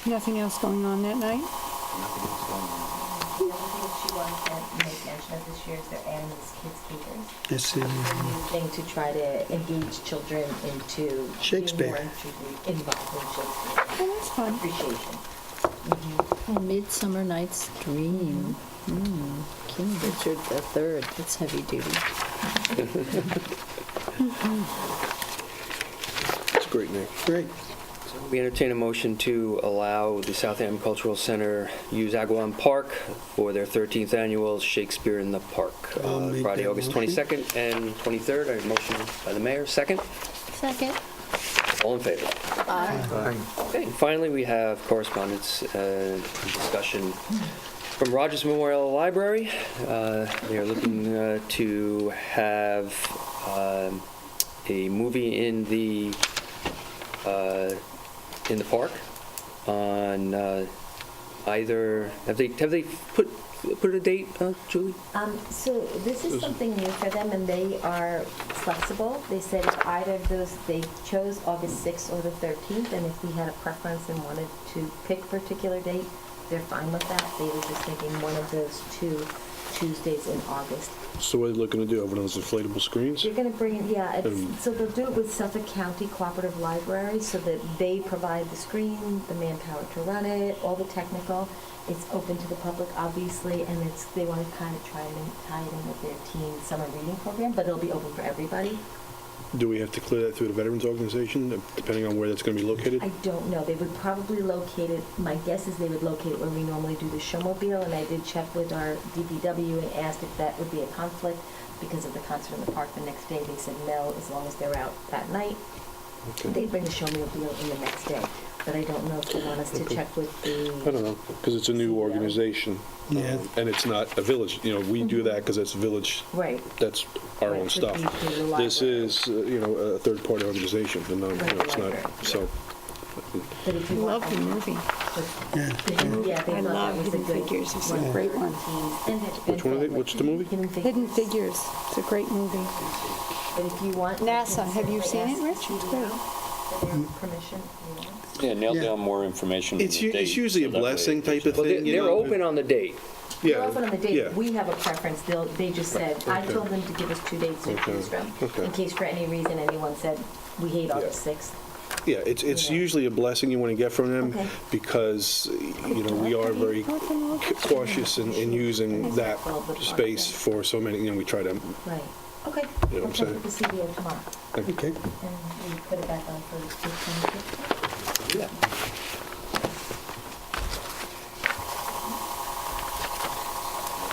Nothing else going on that night? The other thing she wanted to make mention of this year is their Animals Kids Caters. Yes, it A is. new thing to try to engage children into Shakespeare. being more involved in Shakespeare. Oh, that's fun. Appreciation. Oh, Midsummer Night's Dream. King Richard III, that's heavy duty. It's a great name. Great. We entertain a motion to allow the Southampton Cultural Center use Agawam Park for their 13th annual Shakespeare in the Park, I'll make Friday, that August motion. 22nd and 23rd. I have a motion by the mayor. Second? Second. All in favor? Aye. Okay, and finally, we have correspondence and discussion from Rogers Memorial Library. They are looking to have a movie in the park on either, have they put a date, Julie? So this is something new for them, and they are flexible. They said if either of those, they chose August 6th or the 13th, and if we had a preference and wanted to pick a particular date, they're fine with that. They were just thinking one of those two Tuesdays in August. So what are they looking to do? Over those inflatable screens? You're going to bring, so they'll do it with Suffolk County Cooperative Library, so that they provide the screen, the manpower to run it, all the technical. It's open to the public, obviously, and they want to kind of tie it in with their teen summer reading program, but it'll be open for everybody. Do we have to clear that through the Veterans Organization, depending on where that's going to be located? I don't know. They would probably locate it, my guess is they would locate it where we normally do the showmobile, and I did check with our DPW and asked if that would be a conflict because of the concert in the park the next day. They said no, as long as they're out that night. They bring the showmobile in the next day. But I don't know if they want us to check with the... I don't know, because it's a new organization. Yeah. And it's not a village, we do that because it's a village. Right. That's our own Right, stuff. with the This library. is, a third-party organization, and it's not, so. But if you want... Love the movie. Yeah, they I thought love that was a Hidden good Figures. It's a one. great one. Which one are they, what's the movie? Hidden Figures. It's a great movie. But if you want... NASA, have you seen it, Rich? It's great. For their permission, you know? Yeah, nail down more information on It's the date. usually a so that way blessing it type gives of you- thing. They're open on the date. They're open on the date. yeah. We have a preference. They just said, I Okay. told them to give us 2 dates to choose from, Okay. in case for any reason anyone said, we hate August 6th. Yeah, it's usually a blessing you want to get from them Okay. because, we are very cautious in using that space for so many, we try to, Right. Okay. You know what I'm We'll check saying? with the CBO tomorrow. Okay. And we put it back on for the 15th. yeah.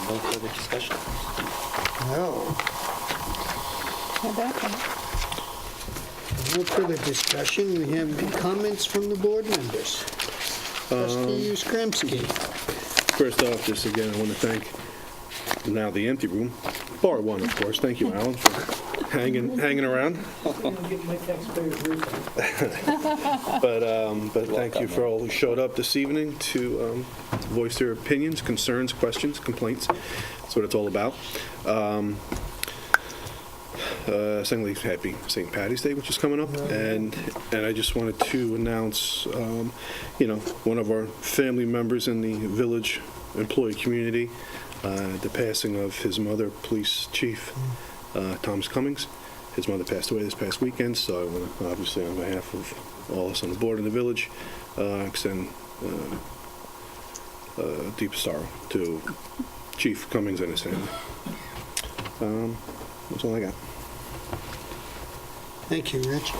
No further discussion. No. How about that? No further discussion. We have comments from the board members. Trustee Uskramski. First off, just again, I want to thank now the empty room, bar one, of course. Thank you, Alan, for hanging around. But thank you for all who showed up this evening to voice their opinions, concerns, questions, complaints. That's what it's all about. Secondly, happy St. Patty's Day, which is coming up, and I just wanted to announce, one of our family members in the village employee community, the passing of his mother, police chief Thomas Cummings. His mother passed away this past weekend, so I want to, obviously, on behalf of all of us on the board in the village, extend deepest sorrow to Chief Cummings and his family. That's all I got. Thank you, Rich.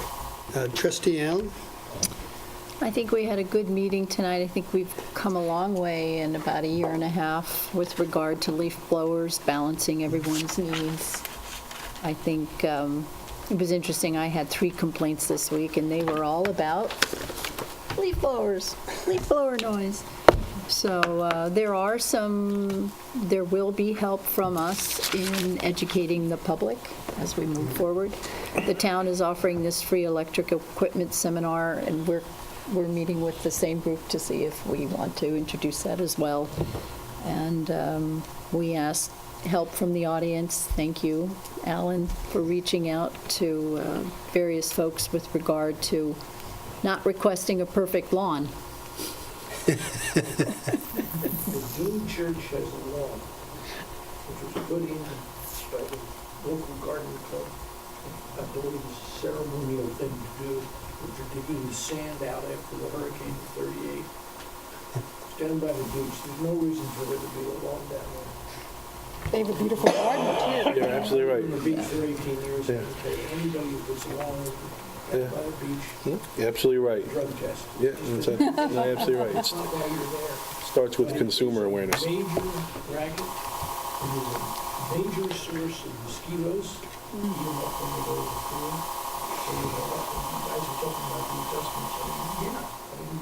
Trustee Allen? I think we had a good meeting tonight. I think we've come a long way in about a year and a half with regard to leaf blowers, balancing everyone's needs. I think it was interesting. I had 3 complaints this week, and they were all about leaf blowers, leaf blower noise. So there will be help from us in educating the public as we move forward. The town is offering this free electric equipment seminar, and we're meeting with the same group to see if we want to introduce that as well. And we asked help from the audience. Thank you, Alan, for reaching out to various folks with regard to not requesting a perfect lawn. The Dean Church has a lawn, which was put in by the local garden club. I believe it's a ceremonial thing to do, which are digging the sand out after the hurricane of '38. It's down by the beach. There's no reason for there to be a lawn down there. They have a beautiful garden, too. You're absolutely right. On the beach for 18 years, Yeah. anybody who puts a lawn down by the beach, You're absolutely right. drug test. Yeah, no, absolutely right. It's not while you're there. Starts with consumer awareness. Major racket, it is a major source of mosquitoes, even up when they go to the pool. So you know, you guys are talking about the adjustments.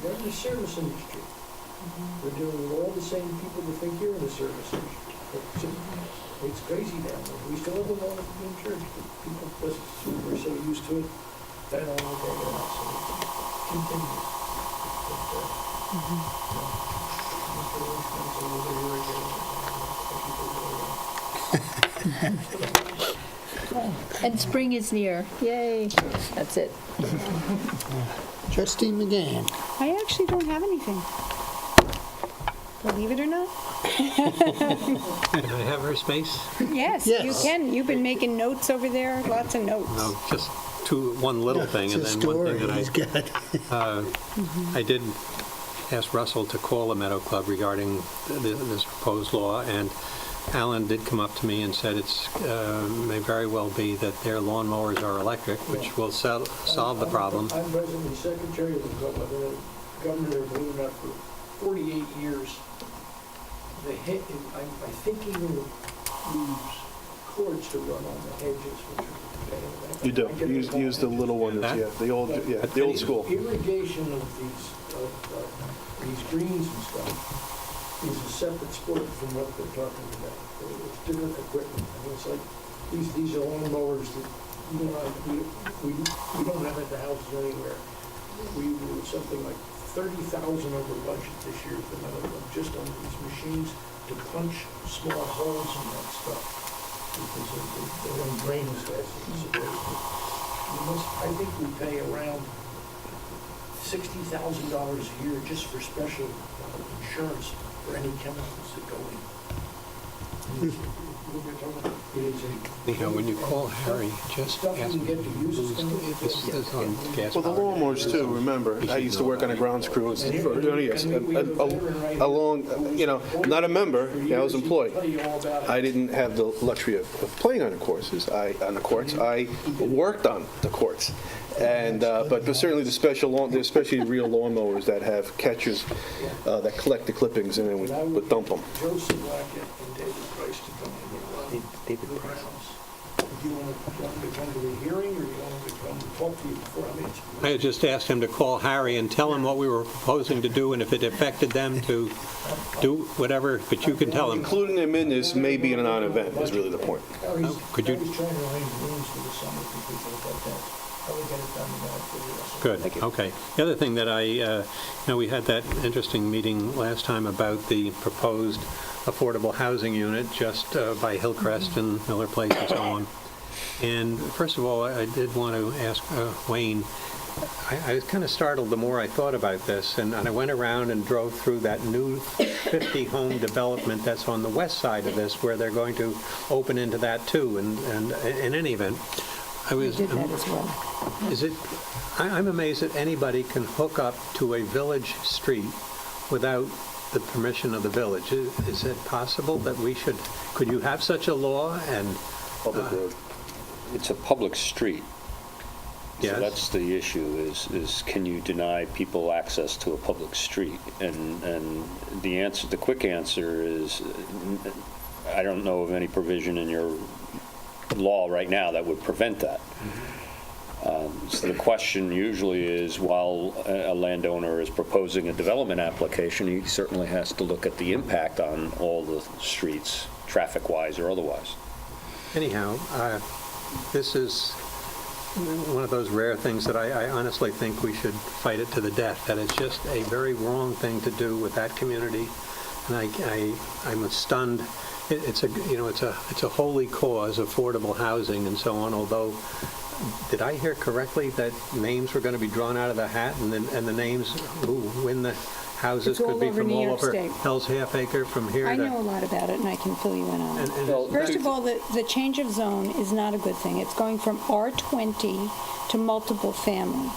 They're in the service industry. They're dealing with all the same people that think you're in the service industry. It's crazy down there. We still have a lot of in church, but people just, we're so used to it, they don't want to take it out, so it continues. And spring is near. Yay. That's it. Trustee McGann? I actually don't have anything. Believe it or not. Can I have her space? Yes, you can. You've been making notes over there, lots of notes. No, just one little thing, and then one thing that I did asked Russell to call the Meadow Club regarding this proposed law, and Alan did come up to me and said it's may very well be that their lawnmowers are electric, which will solve the problem. I'm presently secretary of the governor there, believe it or not, for 48 years. I think even use cords to run on the hedges, which are You do. Use the little one, the old school. Irrigation of these greens and stuff is a separate sport from what they're talking about. It's different equipment. I mean, it's like these are lawn mowers that we don't have at the houses anywhere. We were something like 30,000 over budget this year for another one, just on these machines to punch small holes in that stuff. Because they don't drain as fast as it's supposed to. I think we pay around $60,000 a year just for special insurance for any chemicals that go in. Anyhow, when you call Harry, just ask him this is on gas. Well, the lawnmowers too, remember, I used to work on a grounds crew for 20 years. Not a member, I was employed. I didn't have the luxury of playing on the courts. I worked on the courts. And but certainly especially real lawnmowers that have catchers that collect the clippings and then we dump them. Joseph Blackett and David Price to come in here. David Price. Do you want to come to the hearing, or do you want to come to talk to you before I answer? I had just asked him to call Harry and tell him what we were proposing to do, and if it affected them to do whatever, but you can tell him. Including them in this may be a non-event, is really the point. Could you? I was trying to arrange rooms for the summer for people like that. I would get it done for the rest. Good, okay. The other thing that we had that interesting meeting last time about the proposed affordable housing unit just by Hillcrest and Miller Place and so on. And first of all, I did want to ask Wayne, I was kind of startled the more I thought about this, and I went around and drove through that new 50-home development that's on the west side of this, where they're going to open into that too, and in any event, I did that as well. I'm amazed that anybody can hook up to a village street without the permission of the village. Is it possible that could you have such a law and... Public road. It's a public street. Yes. So that's the issue is can you deny people access to a public street? And the quick answer is I don't know of any provision in your law right now that would prevent that. So the question usually is, while a landowner is proposing a development application, he certainly has to look at the impact on all the streets, traffic-wise or otherwise. Anyhow, this is one of those rare things that I honestly think we should fight it to the death, that it's just a very wrong thing to do with that community. And I'm stunned. It's a holy cause, affordable housing and so on, although, did I hear correctly that names were going to be drawn out of the hat, and the names who win the houses could be from all over Hell's Half Acre, from here to... I know a lot about it, and I can fill you in on it. First of all, the change of zone is not a good thing. It's going from R20 to multiple family.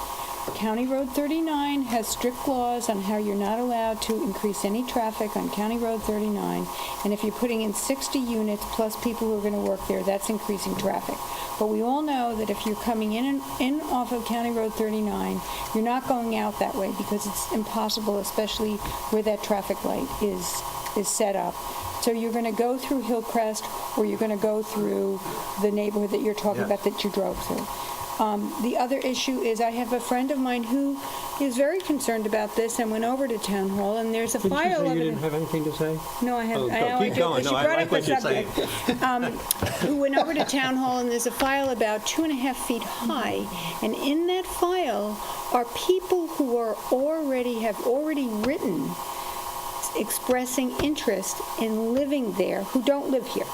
County Road 39 has strict laws on how you're not allowed to increase any traffic on County Road 39, and if you're putting in 60 units plus people who are going to work there, that's increasing traffic. But we all know that if you're coming in off of County Road 39, you're not going out that way because it's impossible, especially where that traffic light is set up. So you're going to go through Hillcrest, or you're going to go through the neighborhood that you're talking about that you drove through. The other issue is I have a friend of mine who is very concerned about this and went over to Town Hall, and there's a file of it. Did you say you didn't have anything to say? No, I have. Keep going. No, I like what you're saying. Who went over to Town Hall, and there's a file about 2.5 feet high, and in that file are people who have already written expressing interest in living there who don't live here.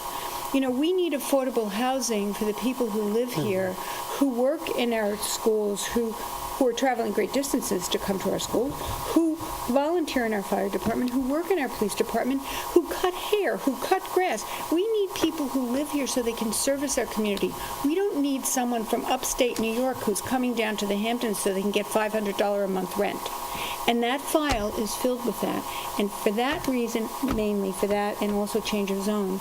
You know, we need affordable housing for the people who live here, who work in our schools, who who are traveling great distances to come to our school, who volunteer in our fire department, who work in our police department, who cut hair, who cut grass. We need people who live here so they can service our community. We don't need someone from upstate New York who's coming down to the Hamptons so they can get $500 a month rent. And that file is filled with that. And for that reason, mainly for that, and also change of zone,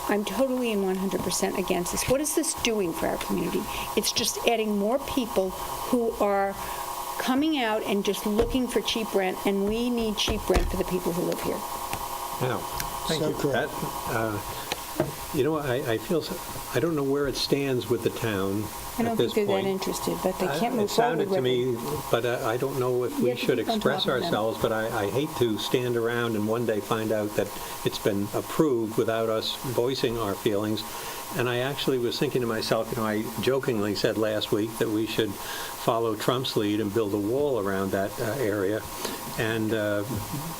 I'm totally and 100% against this. What is this doing for our community? It's just adding more people who are coming out and just looking for cheap rent, and we need cheap rent for the people who live here. Now, thank you for that. You know, I feel, I don't know where it stands with the town I don't at think this they're that point. interested, but they can't move It forward sounded with to me, but I don't know if You we have to should keep on express top of them. ourselves, but I hate to stand around and one day find out that it's been approved without us voicing our feelings. And I actually was thinking to myself, you know, I jokingly said last week that we should follow Trump's lead and build a wall around that area. And,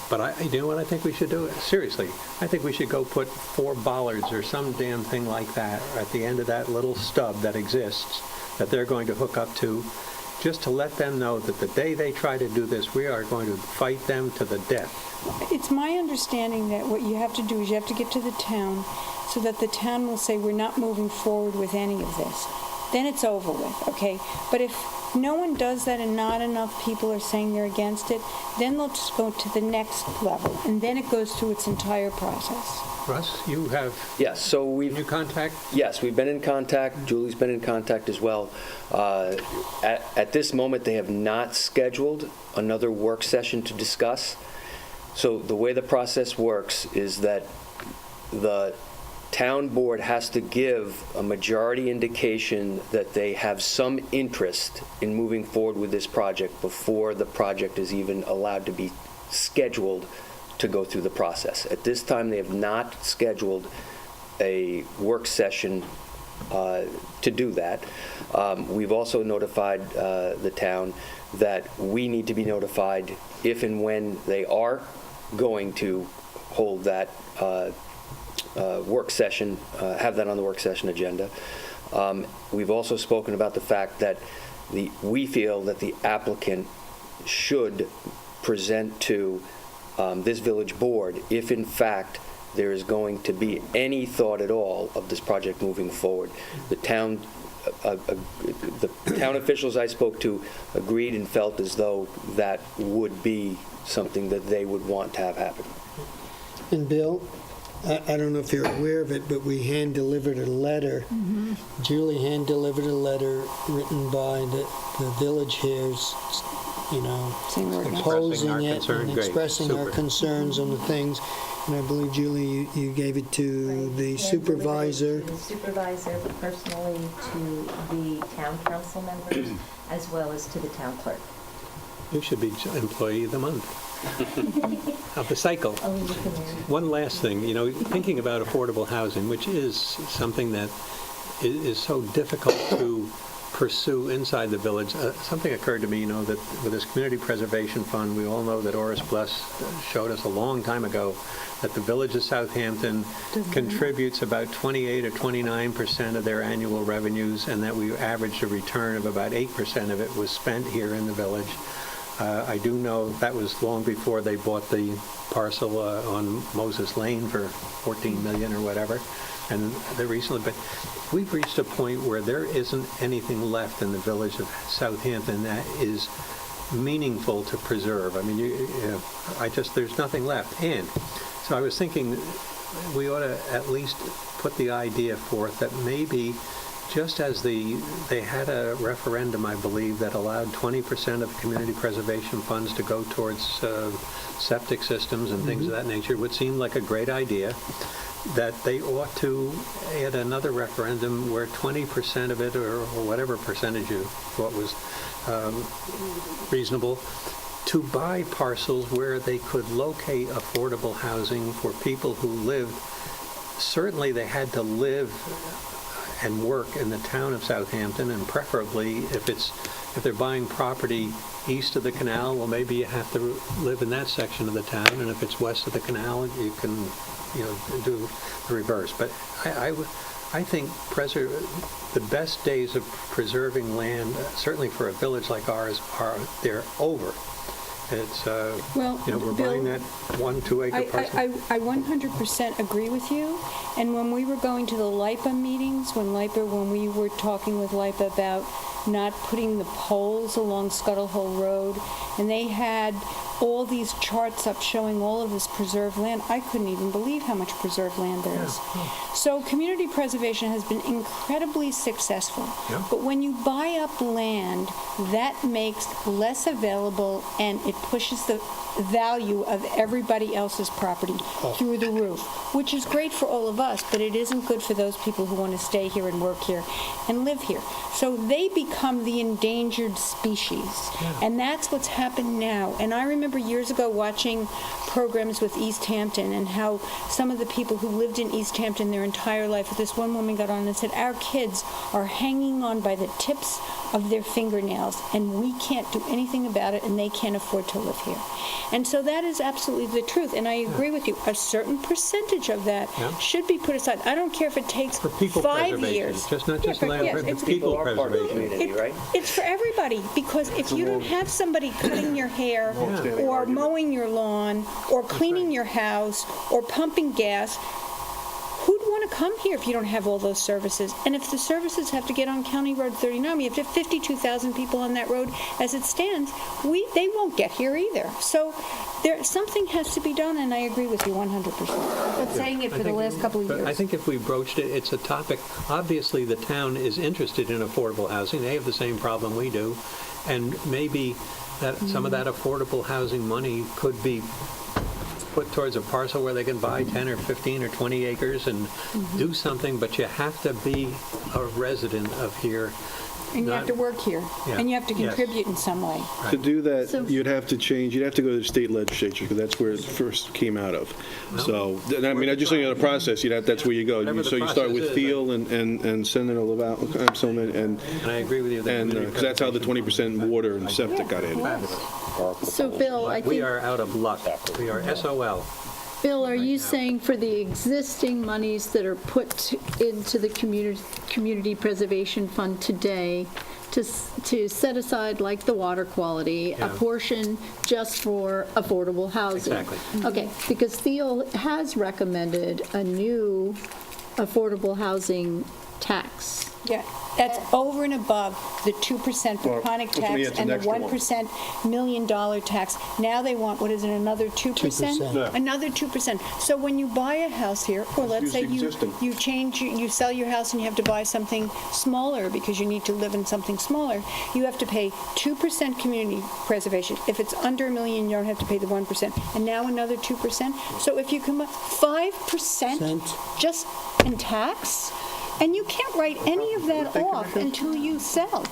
but you know what I think we should do? Seriously, I think we should go put 4 bollards or some damn thing like that at the end of that little stub that exists that they're going to hook up to, just to let them know that the day they try to do this, we are going to fight them to the death. It's my understanding that what you have to do is you have to get to the town so that the town will say, we're not moving forward with any of this. Then it's over with, okay? But if no one does that and not enough people are saying they're against it, then they'll just go to the next level, and then it goes through its entire process. Russ, you have new contact? Yes, we've been in contact. Julie's been in contact as well. At this moment, they have not scheduled another work session to discuss. So the way the process works is that the town board has to give a majority indication that they have some interest in moving forward with this project before the project is even allowed to be scheduled to go through the process. At this time, they have not scheduled a work session to do that. We've also notified the town that we need to be notified if and when they are going to hold that work session, have that on the work session agenda. We've also spoken about the fact that we feel that the applicant should present to this village board if in fact there is going to be any thought at all of this project moving forward. The town officials I spoke to agreed and felt as though that would be something that they would want to have happen. And Bill, I don't know if you're aware of it, but we hand-delivered a letter. Julie hand-delivered a letter written by the village heirs, you know, opposing it and expressing our concerns on the things. And I believe, Julie, you gave it to the supervisor. To the supervisor, personally to the town council members, as well as to the town clerk. You should be Employee of the Month of the cycle. One last thing, you know, thinking about affordable housing, which is something that is so difficult to pursue inside the village. Something occurred to me, you know, that with this community preservation fund, we all know that Oris Bless showed us a long time ago that the village of Southampton contributes about 28 or 29% of their annual revenues, and that we averaged a return of about 8% of it was spent here in the village. I do know that was long before they bought the parcel on Moses Lane for $14 million or whatever, and they recently, but we've reached a point where there isn't anything left in the village of Southampton that is meaningful to preserve. I mean, there's nothing left. And so I was thinking we ought to at least put the idea forth that maybe just as they had a referendum, I believe, that allowed 20% of community preservation funds to go towards septic systems and things of that nature, it would seem like a great idea, that they ought to add another referendum where 20% of it, or whatever percentage you thought was reasonable, to buy parcels where they could locate affordable housing for people who lived. Certainly they had to live and work in the town of Southampton, and preferably if they're buying property east of the canal, well, maybe you have to live in that section of the town, and if it's west of the canal, you can, you know, do the reverse. But I think the best days of preserving land, certainly for a village like ours, they're over. It's, Well, we're Bill, buying that 1-2 acre parcel. I 100% agree with you. And when we were going to the LIPA meetings, when we were talking with LIPA about not putting the poles along Scuttle Hole Road, and they had all these charts up showing all of this preserved land, I couldn't even believe how much preserved land there is. So community preservation has been incredibly successful. Yeah. But when you buy up land, that makes less available, and it pushes the value of everybody else's property through the roof, which is great for all of us, but it isn't good for those people who want to stay here and work here and live here. So they become the endangered species, and that's what's happened now. And I remember years ago watching programs with East Hampton and how some of the people who lived in East Hampton their entire life, this one woman got on and said, our kids are hanging on by the tips of their fingernails, and we can't do anything about it, and they can't afford to live here. And so that is absolutely the truth, and I agree with you. A certain percentage of that should be put aside. I don't care if it takes For people 5 years. Just not just land, but it's people are part of the preservation. community, right? It's for everybody, because if you don't have somebody cutting your hair, or mowing your lawn, or cleaning your house, or pumping gas, who'd want to come here if you don't have all those services? And if the services have to get on County Road 39, we have 52,000 people on that road as it stands, they won't get here either. So something has to be done, and I agree with you 100%. But saying it for the last couple of years. I think if we broached it, it's a topic. Obviously, the town is interested in affordable housing. They have the same problem we do. And maybe that some of that affordable housing money could be put towards a parcel where they can buy 10 or 15 or 20 acres and do something, but you have to be a resident of here. And you have to work here, and you have to contribute in some way. To do that, So- you'd have to go to the state legislature, because that's where it first came out of. So, I mean, I just think of the process, that's where you go. Whatever the So you start process with is, Thiel and Senator Lavalley, and I agree with you. because that's how the 20% water and septic got in. So, Bill, I We think, are out of luck. We are SOL. Bill, are you saying for the existing monies that are put into the community preservation fund today, to set aside, like the water quality, a portion just for affordable housing? Exactly. Okay, because Thiel has recommended a new affordable housing tax. Yeah, that's over and above the 2% Well, Peconic to me, tax it's and an the extra one. 1% $1 million tax. Now they want, what is it, another 2%? 2%. Yeah. Another 2%. So when you buy a house here, or let's say use existing. you sell your house and you have to buy something smaller because you need to live in something smaller, you have to pay 2% community preservation. If it's under $1 million, you don't have to pay the 1%. And now another 2%. So if you come up 5% just in tax, and you can't write any of that off until you sell.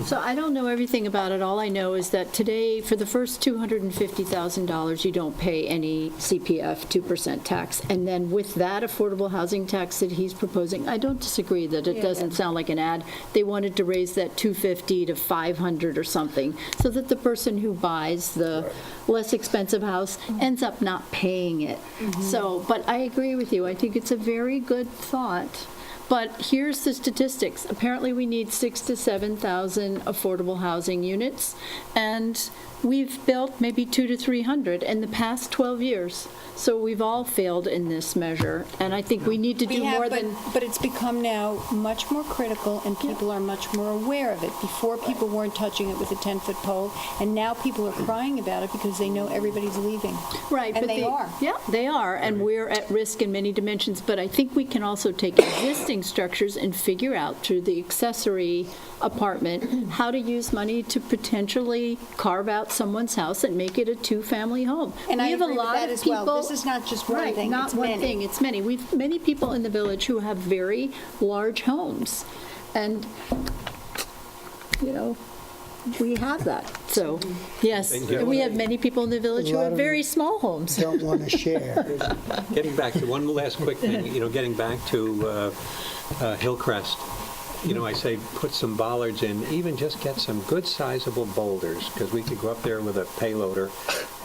So I don't know everything about it. All I know is that today, for the first $250,000, you don't pay any CPF 2% tax. And then with that affordable housing tax that he's proposing, I don't disagree that it doesn't sound like an ad. They wanted to raise that $250 to $500 or something, so that the person who buys the less expensive house ends up not paying it. So, but I agree with you. I think it's a very good thought. But here's the statistics. Apparently, we need 6,000 to 7,000 affordable housing units, and we've built maybe 200 to 300 in the past 12 years. So we've all failed in this measure, and I think we need to do more than... But it's become now much more critical, and people are much more aware of it. Before, people weren't touching it with a 10-foot pole, and now people are crying about it because they know everybody's leaving. Right. And but they are. Yeah, they are, and we're at risk in many dimensions. But I think we can also take existing structures and figure out through the accessory apartment how to use money to potentially carve out someone's house and make it a two-family home. And we I have agree a with lot that of as people. well. This is not just one right, thing, not it's one many. thing. It's many. We've many people in the village who have very large homes, and we have that. So yes, we have many people in the village who have very small homes. Don't want to share. Getting back to one last quick thing, getting back to Hillcrest, I say put some bollards in, even just get some good sizable boulders, because we could go up there with a payloader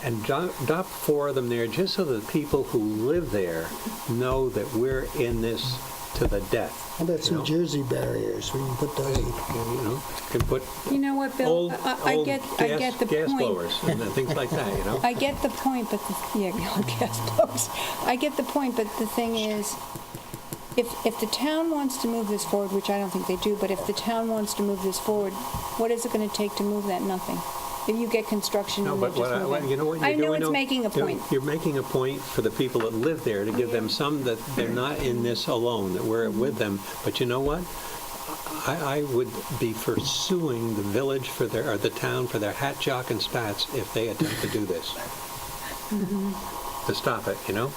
and drop 4 of them there, just so that people who live there know that we're in this to the death. How about some Jersey barriers? We can put those in. Can put You know what, Bill? old, I old get gas, the gas point. blowers and things like that, you know? I get the point, but, gas blowers. I get the point, but the thing is, if the town wants to move this forward, which I don't think they do, but if the town wants to move this forward, what is it going to take to move that? Nothing. If you get construction No, and they but just move it. you know what you're I know doing, it's though? making a point. You're making a point for the people that live there, to give them some, that they're not in this alone, that we're with them. But you know what? I would be pursuing the village or the town for their hat, jock, and spats if they attempt to do this. To stop it, you know?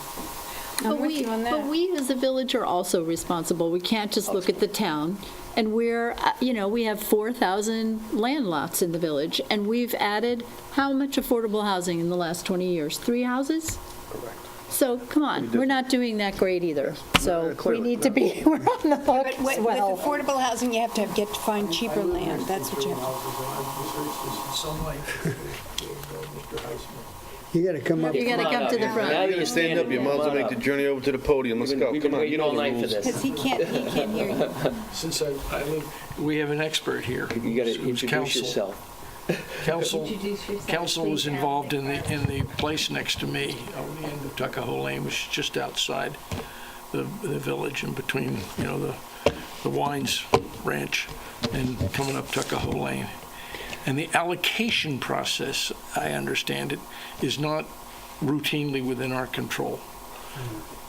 But we as a village are also responsible. We can't just look at the town. And we're, we have 4,000 land lots in the village, and we've added how much affordable housing in the last 20 years? 3 houses? Correct. So, come on, we're not doing that great either. So we need to be, we're on the hook as With well. affordable housing, you have to find cheaper land. That's what you have to. You got to come up. You got to come to the front. Now you stand up, you might as well make the journey over to the podium. Let's go. Come on, you know the rules. Because he can't hear you. Since I live, we have an expert here. You got to who's introduce counsel. yourself. Council was involved in the place next to me on the end of Tuckahoe Lane, which is just outside the village and between, the Wines Ranch and coming up Tuckahoe Lane. And the allocation process, I understand it, is not routinely within our control.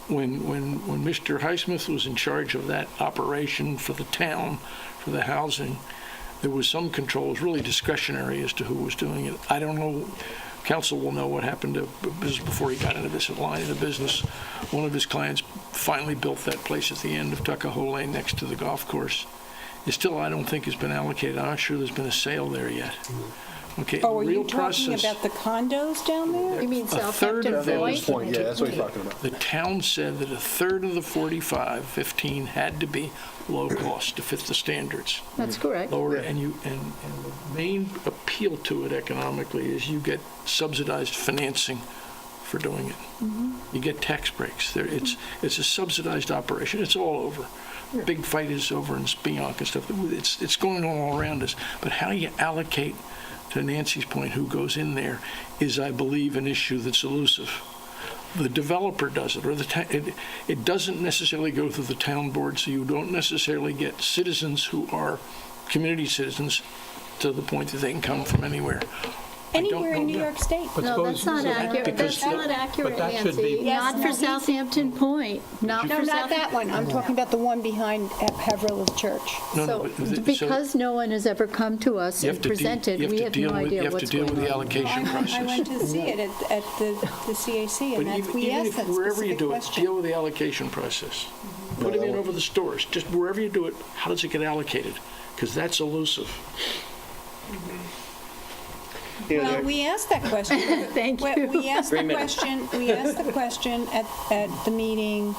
When Mr. Highsmith was in charge of that operation for the town, for the housing, there was some control. It was really discretionary as to who was doing it. I don't know. Council will know what happened to business before he got into this line of the business. One of his clients finally built that place at the end of Tuckahoe Lane next to the golf course. It still, I don't think, has been allocated. I'm not sure there's been a sale there yet. Okay, Oh, are the real you talking process. about the condos down there? You mean A third of those. Point, yeah, that's what he's talking about. The town said that a third of the 15 had to be low cost to fit the standards. That's correct. Lower, and the main appeal to it economically is you get subsidized financing for doing it. You get tax breaks. It's a subsidized operation. It's all over. Big fight is over in Spionk and stuff. It's going on all around us. But how you allocate, to Nancy's point, who goes in there is, I believe, an issue that's elusive. The developer does it, or it doesn't necessarily go through the town board, so you don't necessarily get citizens who are community citizens to the point that they can come from anywhere. Anywhere in New York State. No, that's not accurate. That's not accurate, that should be- Nancy. Not for Southampton Point. Not No, for not that one. I'm talking about the one behind Havril's Church. No, So, because no one has ever come to us You and have to presented, we have no idea what's deal going with the on. allocation process. I went to see it at the CAC, But and we even asked if that wherever you specific do it, question. deal with the allocation process. Put it in over the stores. Just wherever you do it, how does it get allocated? Because that's elusive. Well, we asked that question. Thank you. We asked the question. We asked the question at the meeting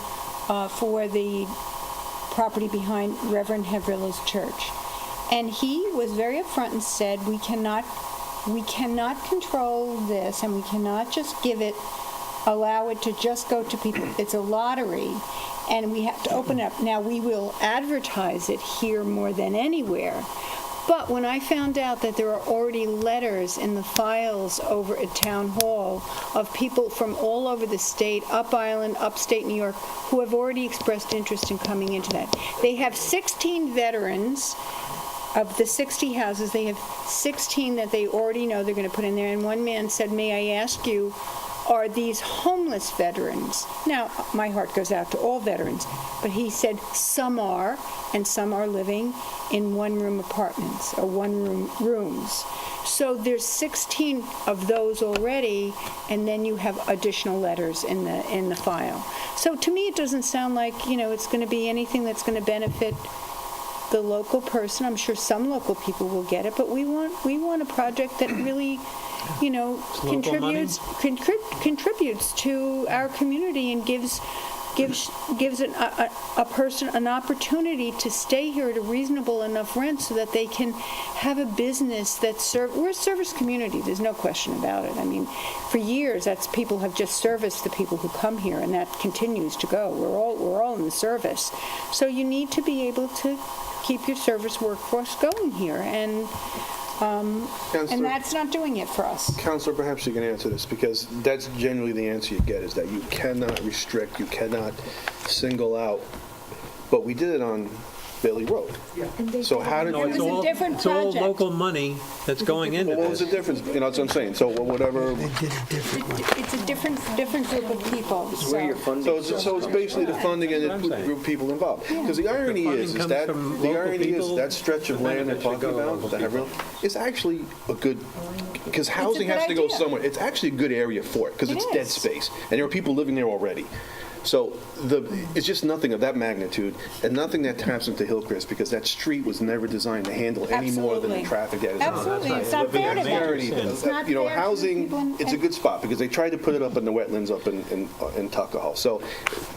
for the property behind Reverend Havril's church, and he was very upfront and said we cannot control this, and we cannot just allow it to just go to people. It's a lottery, and we have to open it up. Now, we will advertise it here more than anywhere. But when I found out that there are already letters in the files over at Town Hall of people from all over the state, up Island, upstate New York, who have already expressed interest in coming into that. They have 16 veterans. Of the 60 houses, they have 16 that they already know they're going to put in there. And one man said, "May I ask you, are these homeless veterans?" Now, my heart goes out to all veterans, but he said some are, and some are living in one-room apartments or one-room rooms. So there's 16 of those already, and then you have additional letters in the file. So to me, it doesn't sound like, it's going to be anything that's going to benefit the local person. I'm sure some local people will get it, but we want a project that really, contributes to our community and gives gives a person an opportunity to stay here at a reasonable enough rent so that they can have a business we're a service community, there's no question about it. I mean, for years, people have just serviced the people who come here, and that continues to go. We're all in the service. So you need to be able to keep your service workforce going here, and that's not doing it for us. Counselor, perhaps you can answer this, because that's generally the answer you get, is that you cannot restrict, you cannot single out. But we did it on Bailey Road. So how did It was a different It's all project. local money that's going into Well, what was this. the difference? You know, that's what I'm saying. So whatever. It's a different group of people, So it's basically the funding and the group of people involved. Because the irony is that stretch of land they're talking about, that have real, is actually a good, because housing has to go somewhere. It's actually a good area for it, because it's dead space, and there are people living there already. So it's just nothing of that magnitude, and nothing that taps into Hillcrest, because that street was never designed to handle any more than the traffic that is. Absolutely, it's not fair to them. You know, housing, it's a good spot, because they tried to put it up in the wetlands up in Tuckahoe. So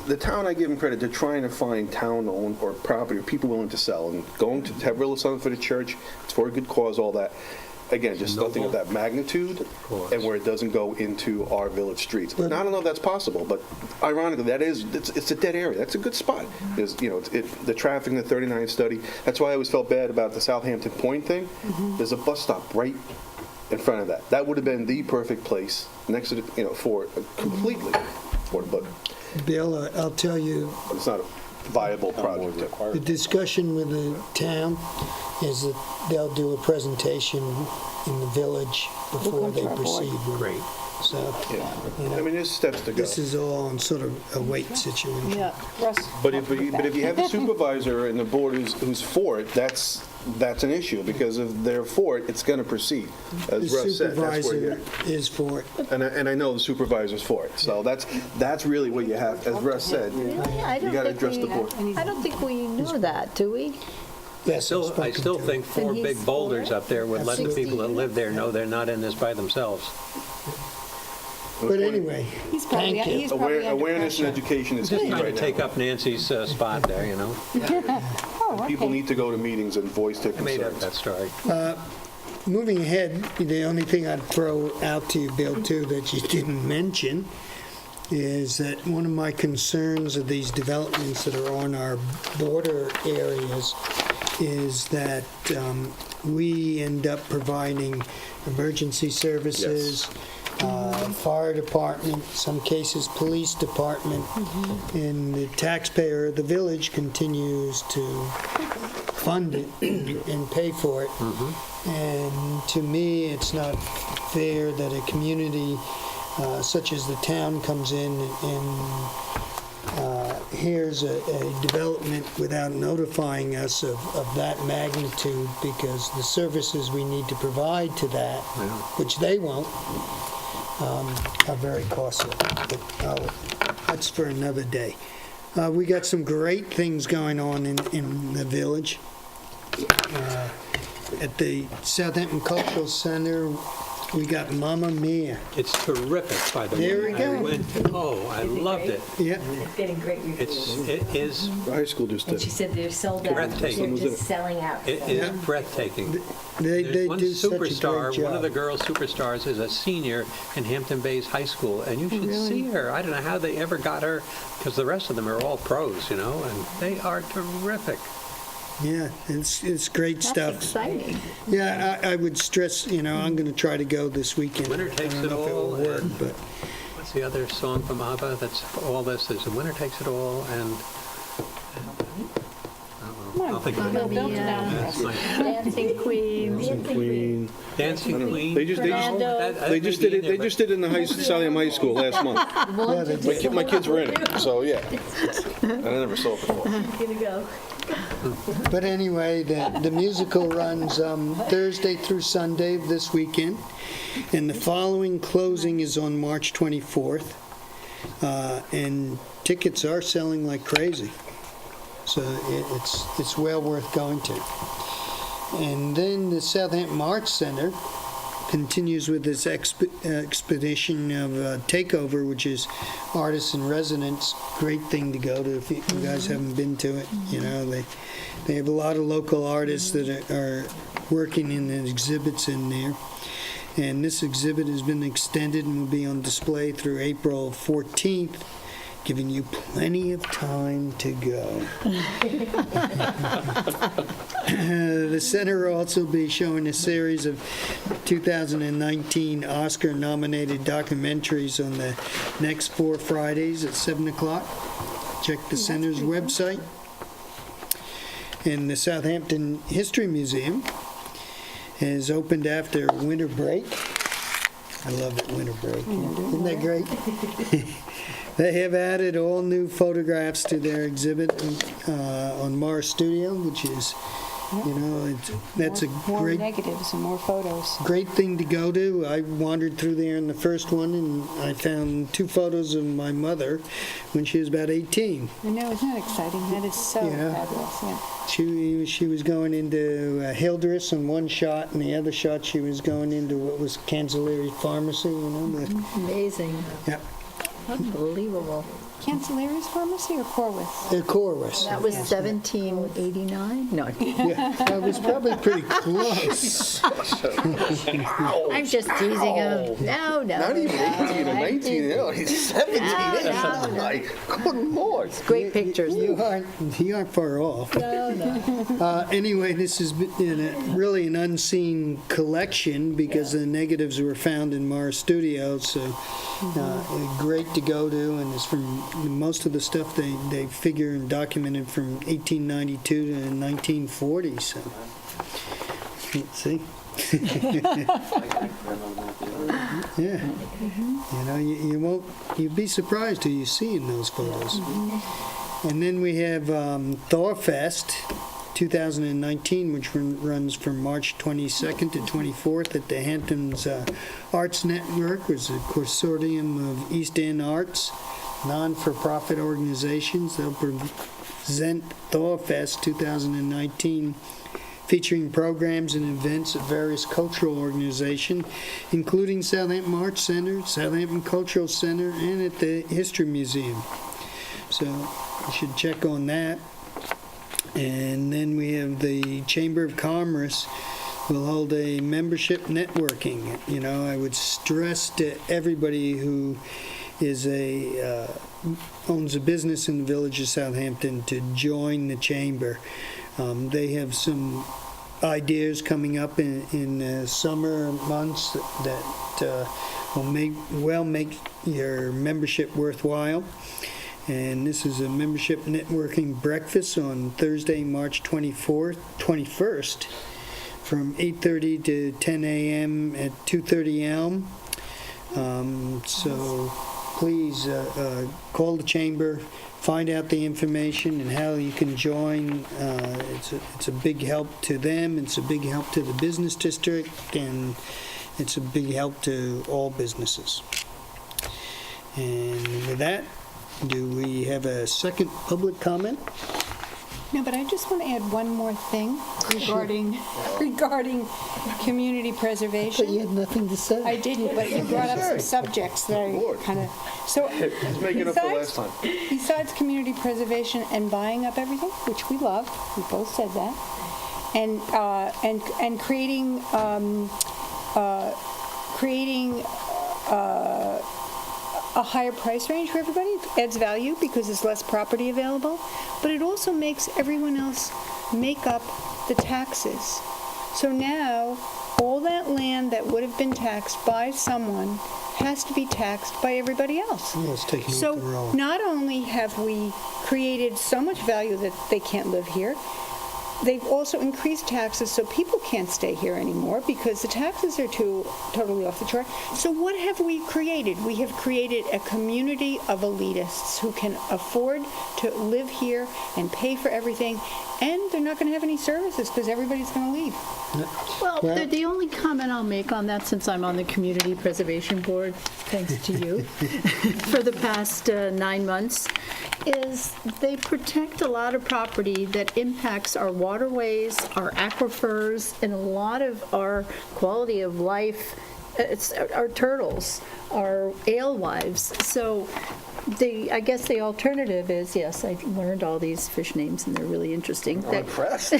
the town, I give them credit, they're trying to find town-owned or property or people willing to sell, and going to have real something for the church, it's for a good cause, all that. Again, just nothing of that magnitude, and where it doesn't go into our village streets. And I don't know if that's possible, but ironically, it's a dead area. That's a good spot. There's, you know, the traffic in the 39 study. That's why I always felt bad about the Southampton Point thing. There's a bus stop right in front of that. That would have been the perfect place next to the, for it, completely for it. But Bill, I'll tell you, it's not a viable project. the discussion with the town is that they'll do a presentation in the village before they proceed with it. So, you know, I mean, there's steps to go. this is all in sort of a wait situation. Yeah, Russ. But if you have a supervisor and the board who's for it, that's an issue, because if they're for it, it's going to proceed. As The Russ said, that's where supervisor is for it. and I know the supervisor's for it. So that's really what you have, as Russ said. You got to address the board. I don't think we know that, do we? I still think four And big he's boulders up there would let the 60 people that live there know they're not in this by themselves. But anyway, thank you. Awareness and education is Just key trying to right take now. up Nancy's spot there, you know. People need to go to meetings and voice their I made up concerns. that story. Moving ahead, the only thing I'd throw out to you, Bill, too, that you didn't mention, is that one of my concerns of these developments that are on our border areas is that we end up providing emergency services, fire department, some cases police department, and the taxpayer of the village continues to fund it and pay for it. And to me, it's not fair that a community such as the town comes in and here's a development without notifying us of that magnitude, because the services we need to provide to that, which they won't, are very costly. But that's for another day. We got some great things going on in the village. At the Southampton Cultural Center, we got Mamma Mia. It's terrific, by the way. There we go. I loved it. Yeah. It's getting great reviews. It is The high school just And did. she said they're sold out. Breathtaking. They're just selling out. It is breathtaking. They There's one do such a great superstar, one of the job. girl superstars is a senior in Hampton Bays High School, and you should see her. I don't know how they ever got her, because the rest of them are all pros, you know, and they are terrific. Yeah, it's great stuff. That's exciting. Yeah, I would stress, I'm going to try to go this weekend. Winner Takes I don't It know if All, will work, and- but What's the other song from ABBA that's all this? There's The Winner Takes It All, and I'll think of it. Bill, down. That's my- Dancing Queens. Queen. Dancing Queen. They just did it. They just did it in the Southampton High School last month. My kids were in it, so yeah. And I never saw it before. Gonna go. But anyway, the musical runs Thursday through Sunday of this weekend, and the following closing is on March 24th, and tickets are selling like crazy. So it's well worth going to. And then the Southampton Arts Center continues with this expedition of Takeover, which is artists in residence. Great thing to go to if you guys haven't been to it. You know, they have a lot of local artists that are working in the exhibits in there. And this exhibit has been extended and will be on display through April 14th, giving you plenty of time to go. The center will also be showing a series of 2019 Oscar-nominated documentaries on the next 4 Fridays at 7 o'clock. Check the center's website. And the Southampton History Museum has opened after winter break. I love it, winter break. Isn't that great? They have added all new photographs to their exhibit on Mars Studio, which is, that's a more great negatives and more photos. great thing to go to. I wandered through there in the first one, and I found 2 photos of my mother when she was about 18. I know, isn't that exciting? That is so fabulous. Yeah. She was going into Hildreth in one shot, and the other shot she was going into what was Cancellieri Pharmacy. Amazing. Yep. Unbelievable. Cancellieri's Pharmacy or Corwith? Corwith. That was 1789? No. Yeah, that was probably pretty close. I'm just teasing him. No. Not even 18 or 19, he's 17. No. Like, good Lord. Great pictures. You aren't far off. No. Anyway, this has been really an unseen collection because the negatives were found in Mars Studio, so great to go to, and it's from most of the stuff they figure and documented from 1892 to 1940. So, let's see. Yeah, you'll be surprised who you see in those photos. And then we have Thorfest 2019, which runs from March 22nd to 24th at the Hamptons Arts Network, which is a consortium of East End arts, non-for-profit organizations. They'll present Thorfest 2019, featuring programs and events at various cultural organizations, including Southampton Arts Center, Southampton Cultural Center, and at the History Museum. So you should check on that. And then we have the Chamber of Commerce will hold a membership networking. I would stress to everybody who is owns a business in the village of Southampton to join the chamber. They have some ideas coming up in the summer months that will make your membership worthwhile. And this is a membership networking breakfast on Thursday, March 21st, from 8:30 to 10 a.m. at 230 Elm. So please call the chamber, find out the information and how you can join. It's a big help to them. It's a big help to the business district, and it's a big help to all businesses. And with that, do we have a second public comment? No, but I just want to add one more thing regarding community preservation. But you had nothing to say. I didn't, but you brought up some subjects that I kind of. So He's making up for last time. Besides community preservation and buying up everything, which we love, we both said that, and creating a higher price range for everybody. It adds value because there's less property available, but it also makes everyone else make up the taxes. So now, all that land that would have been taxed by someone has to be taxed by everybody else. Yeah, it's taking So up the role. not only have we created so much value that they can't live here, they've also increased taxes so people can't stay here anymore because the taxes are totally off the chart. So what have we created? We have created a community of elitists who can afford to live here and pay for everything, and they're not going to have any services because everybody's going to leave. Well, the only comment I'll make on that, since I'm on the Community Preservation Board, thanks to you, for the past 9 months, is they protect a lot of property that impacts our waterways, our aquifers, and a lot of our quality of life. It's our turtles, our alewives. So I guess the alternative is, yes, I've learned all these fish names and they're really interesting. I'm impressed. But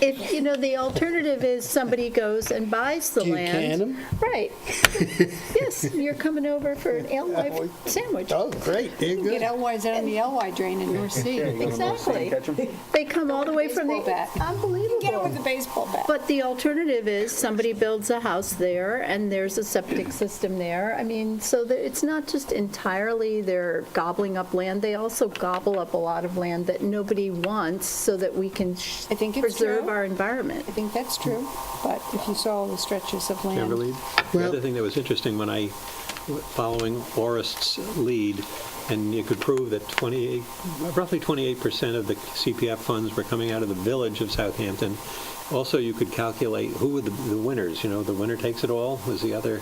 if, the alternative is somebody goes and buys the Do you land. can them? Right. Yes, you're coming over for an alewife sandwich. Oh, great, there you Get go. Alewives out in the Alewi drain in North Sea. Exactly. They come all the way from the, unbelievable. Get it with a baseball bat. But the alternative is somebody builds a house there and there's a septic system there. I mean, so that it's not just entirely they're gobbling up land. They also gobble up a lot of land that nobody wants so that we can preserve our environment. I think that's true, but if you saw all the stretches of land. Beverly, the other thing that was interesting when following Orist's lead, and you could prove that roughly 28% of the CPF funds were coming out of the village of Southampton. Also, you could calculate who were the winners. The winner takes it all was the other,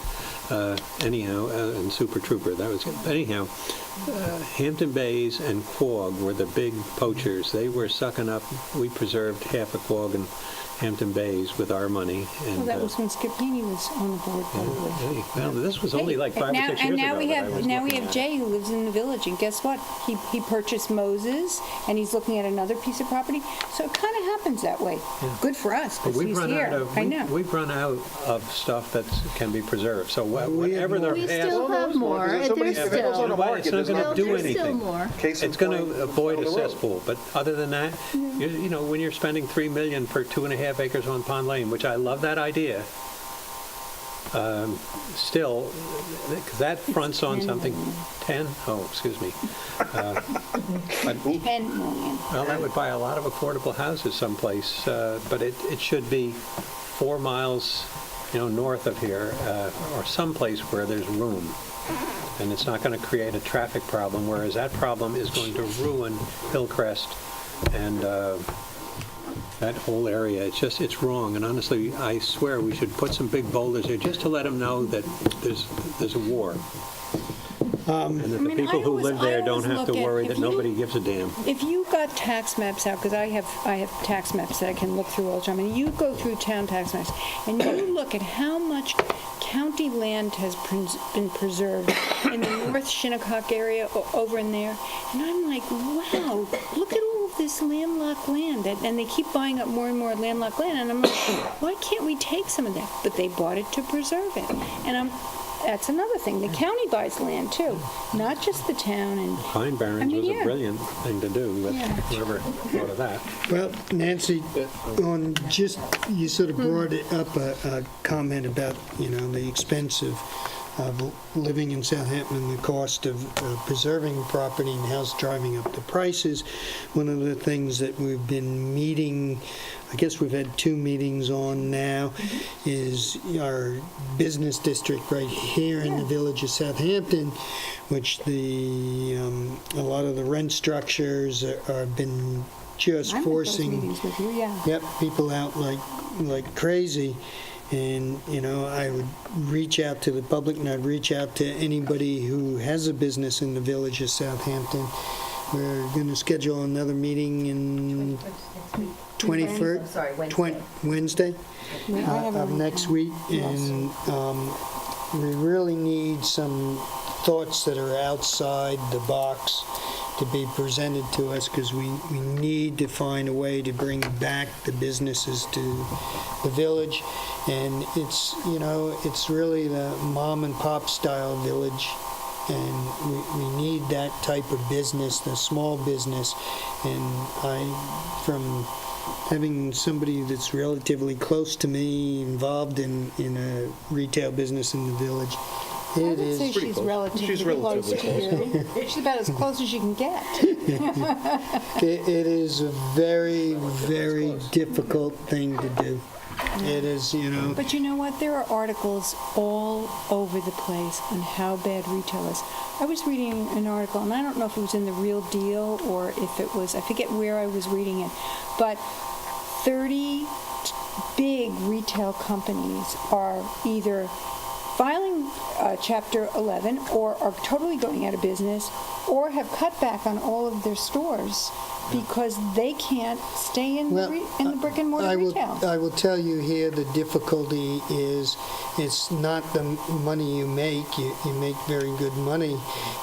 and Super Trooper. That was anyhow. Hampton Bays and Quogue were the big poachers. They were sucking up. We preserved half a Quogue in Hampton Bays with our money. And, Well, that was when Scapini was on the board, probably. well, this was only like 5 or 6 years ago. And now we that I was have looking at. Jay who lives in the village, and guess what? He purchased Moses, and he's looking at another piece of property. So it kind of happens that way. Good for us, But because he's here. I know. We've run out of stuff that can be preserved. So whatever they're We past, still have more. There's still it's not going to do There's still anything. more. It's going to avoid a cesspool. But other than that, when you're spending $3 million for 2.5 acres on Pond Lane, which I love that idea, still, that fronts on something. 10? Oh, excuse me. But, 10 million. well, that would buy a lot of affordable houses someplace, but it should be 4 miles, north of here, or someplace where there's room. And it's not going to create a traffic problem, whereas that problem is going to ruin Hillcrest and that whole area. It's wrong. And honestly, I swear we should put some big boulders there just to let them know that there's a war. And that the people who live there don't have to worry that nobody gives a damn. If you got tax maps out, because I have tax maps that I can look through all the time, and you go through town tax maps, and you look at how much county land has been preserved in the North Shinnecock area over in there, and I'm like, wow, look at all of this landlocked land, and they keep buying up more and more landlocked land, and I'm like, why can't we take some of that? But they bought it to preserve it, and that's another thing. The county buys land too, not just the town. And Pine Barrens was a brilliant thing to do, but whoever thought of that. Well, Nancy, you sort of brought up a comment about, the expense of living in Southampton and the cost of preserving property and how's driving up the prices. One of the things that we've been meeting, I guess we've had 2 meetings on now, is our business district right here in the village of Southampton, which a lot of the rent structures have been just forcing people out like crazy. And, I would reach out to the public, and I'd reach out to anybody who has a business in the village of Southampton. We're going to schedule another meeting in 21st, Sorry, Wednesday. of next week. And we really need some thoughts that are outside the box to be presented to us, because we need to find a way to bring back the businesses to the village. And it's really the mom and pop style village, and we need that type of business, the small business. And from having somebody that's relatively close to me involved in a retail business in the village, I would say she's relatively close to you. She's about as close as you can get. It is a very, very difficult thing to do. It is, But you know what? There are articles all over the place on how bad retail is. I was reading an article, and I don't know if it was in The Real Deal or if it was, I forget where I was reading it, but 30 big retail companies are either filing Chapter 11 or are totally going out of business or have cut back on all of their stores because they can't stay in the brick and mortar retail. I will tell you here, the difficulty is it's not the money you make. You make very good money.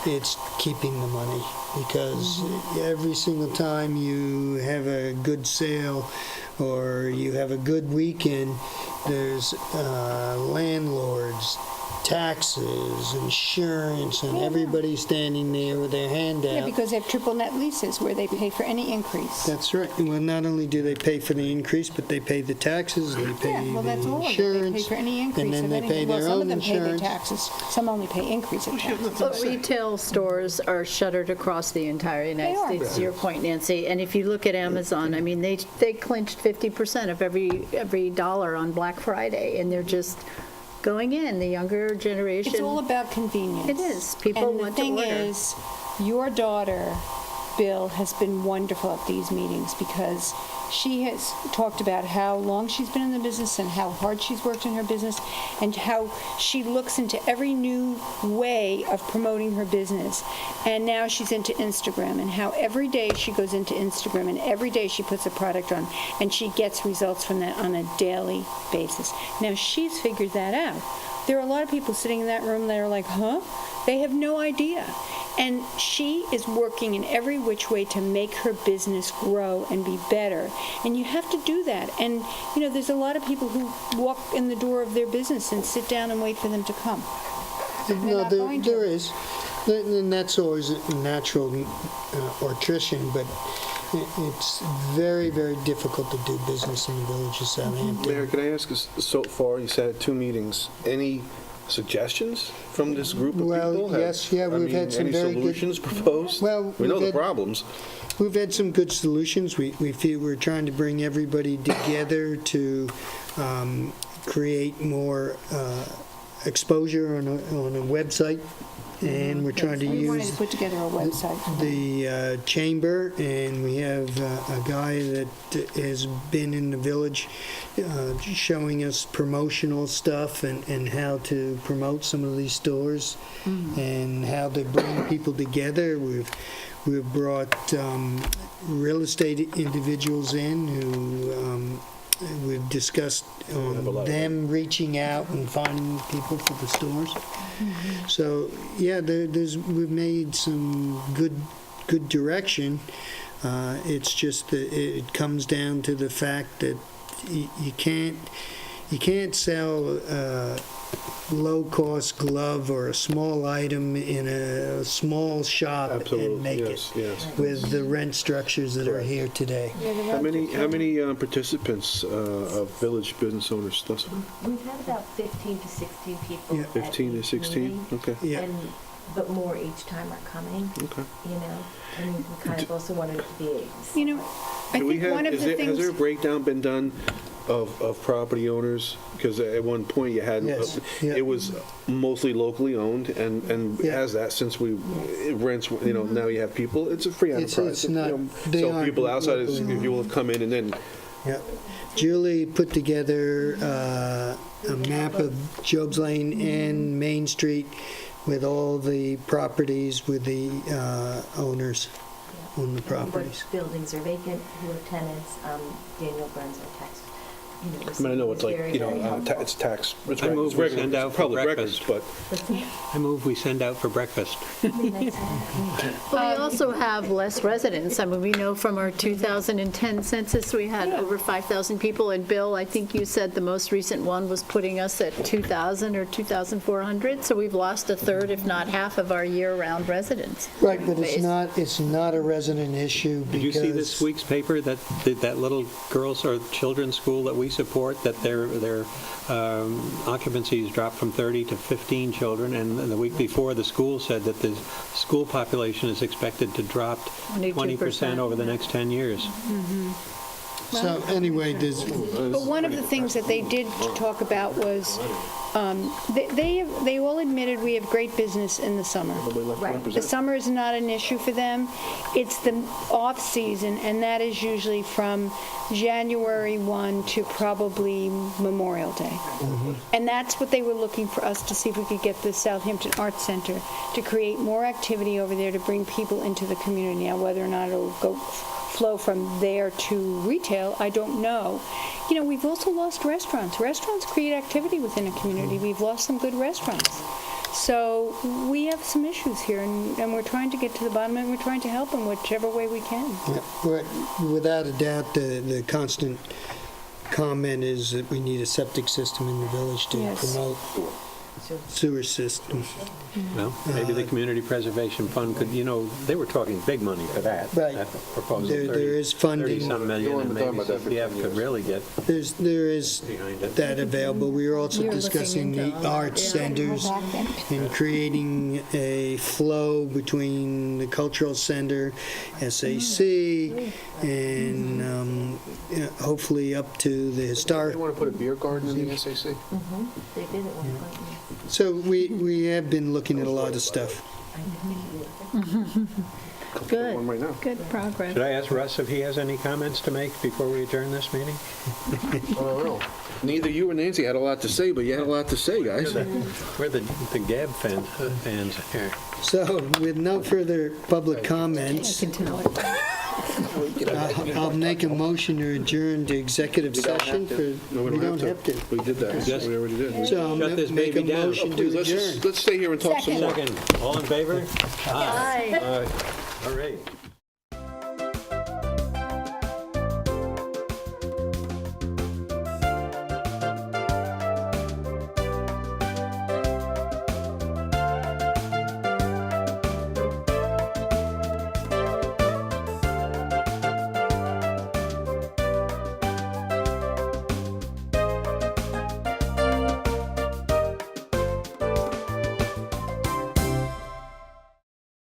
It's keeping the money, because every single time you have a good sale or you have a good weekend, there's landlords, taxes, insurance, and everybody standing there with their hand out. Yeah, because they have triple net leases where they pay for any increase. That's right. Well, not only do they pay for the increase, but they pay the taxes, they pay Yeah, well, that's the all of it. insurance, They pay for any increase and then of they anything. pay Well, their some of own them pay their insurance. taxes. Some only pay increase of taxes. But retail stores are shuttered across the entire United States, to your point, Nancy. And if you look at Amazon, I mean, they clinched 50% of every dollar on Black Friday, and they're just going in, the younger generation. It's all about convenience. It is. People want to order. And the thing is, your daughter, Bill, has been wonderful at these meetings because she has talked about how long she's been in the business and how hard she's worked in her business and how she looks into every new way of promoting her business. And now she's into Instagram, and how every day she goes into Instagram and every day she puts a product on and she gets results from that on a daily basis. Now she's figured that out. There are a lot of people sitting in that room that are like, huh? They have no idea. And she is working in every which way to make her business grow and be better. And you have to do that. And, you know, there's a lot of people who walk in the door of their business and sit down and wait for them to come. No, there is. And that's always a natural attrition, but it's very, very difficult to do business in the village of Southampton. Mayor, can I ask, so far you said 2 meetings, any suggestions from this group of people? Yes, we've had some very good solutions proposed? Well, we know the problems. We've had some good solutions. We feel we're trying to bring everybody together to create more exposure on a website. And we're trying to We wanted use to put together a website. the chamber, and we have a guy that has been in the village showing us promotional stuff and how to promote some of these stores and how to bring people together. We've brought real estate individuals in who we've discussed them reaching out and finding people for the stores. So, yeah, we've made some good direction. It's just that it comes down to the fact that you can't sell a low-cost glove or a small item in a small shop and make it with the rent structures that are here today. How many participants of village business owners thus far? We've had about 15 to 16 people. 15 to 16? Okay. Yeah. But more each time are coming. Okay. You know, and we kind of also wanted it to be. You know, I think one of the things. Has there a breakdown been done of property owners? Because at one point you had, it was mostly locally owned, and has that since rents, now you have people, it's a free enterprise. It's not, so people outside, if you will come in and then. Yeah. Julie put together a map of Job's Lane and Main Street with all the properties with the owners on the properties. What buildings are vacant, who are tenants, Daniel Burns, our tax. I know it's like, it's tax, it's public records, but. I move we send out for breakfast. Well, we also have less residents. I mean, we know from our 2010 census, we had over 5,000 people. And Bill, I think you said the most recent one was putting us at 2,000 or 2,400. So we've lost a third, if not half, of our year-round residents. Right, but it's not a resident issue because. Did you see this week's paper that little girls or children's school that we support, that their occupancies dropped from 30 to 15 children, and the week before the school said that the school population is expected to drop 20% over the next 10 years. So anyway, there's, But one of the things that they did talk about was, they all admitted we have great business in the summer. The summer is not an issue for them. It's the off-season, and that is usually from January 1 to probably Memorial Day. And that's what they were looking for us to see if we could get the Southampton Arts Center to create more activity over there to bring people into the community. Now, whether or not it'll flow from there to retail, I don't know. You know, we've also lost restaurants. Restaurants create activity within a community. We've lost some good restaurants. So we have some issues here, and we're trying to get to the bottom, and we're trying to help in whichever way we can. without a doubt, the constant comment is that we need a septic system in the village to Yes. promote sewer system. Well, maybe the Community Preservation Fund could, they were talking big money for that. Right. That proposal, There is funding. 30-some million, and maybe CPF could really get There is behind it. that available. We were also discussing the arts centers and creating a flow between the cultural center, SAC, and hopefully up to the historic. They want to put a beer garden in the SAC? They did at one point. So we have been looking at a lot of stuff. Good, One right now. good progress. Should I ask Russ if he has any comments to make before we adjourn this meeting? I don't know. Neither you or Nancy had a lot to say, but you had a lot to say, guys. We're the Gab fans here. So with no further public comments, I'll make a motion to adjourn to executive session. We don't have to. We did that. Yes. We already did. So I'll Shut this make a baby down. motion Please, to adjourn. let's stay here and talk some more. Second. All in favor? Aye. All right.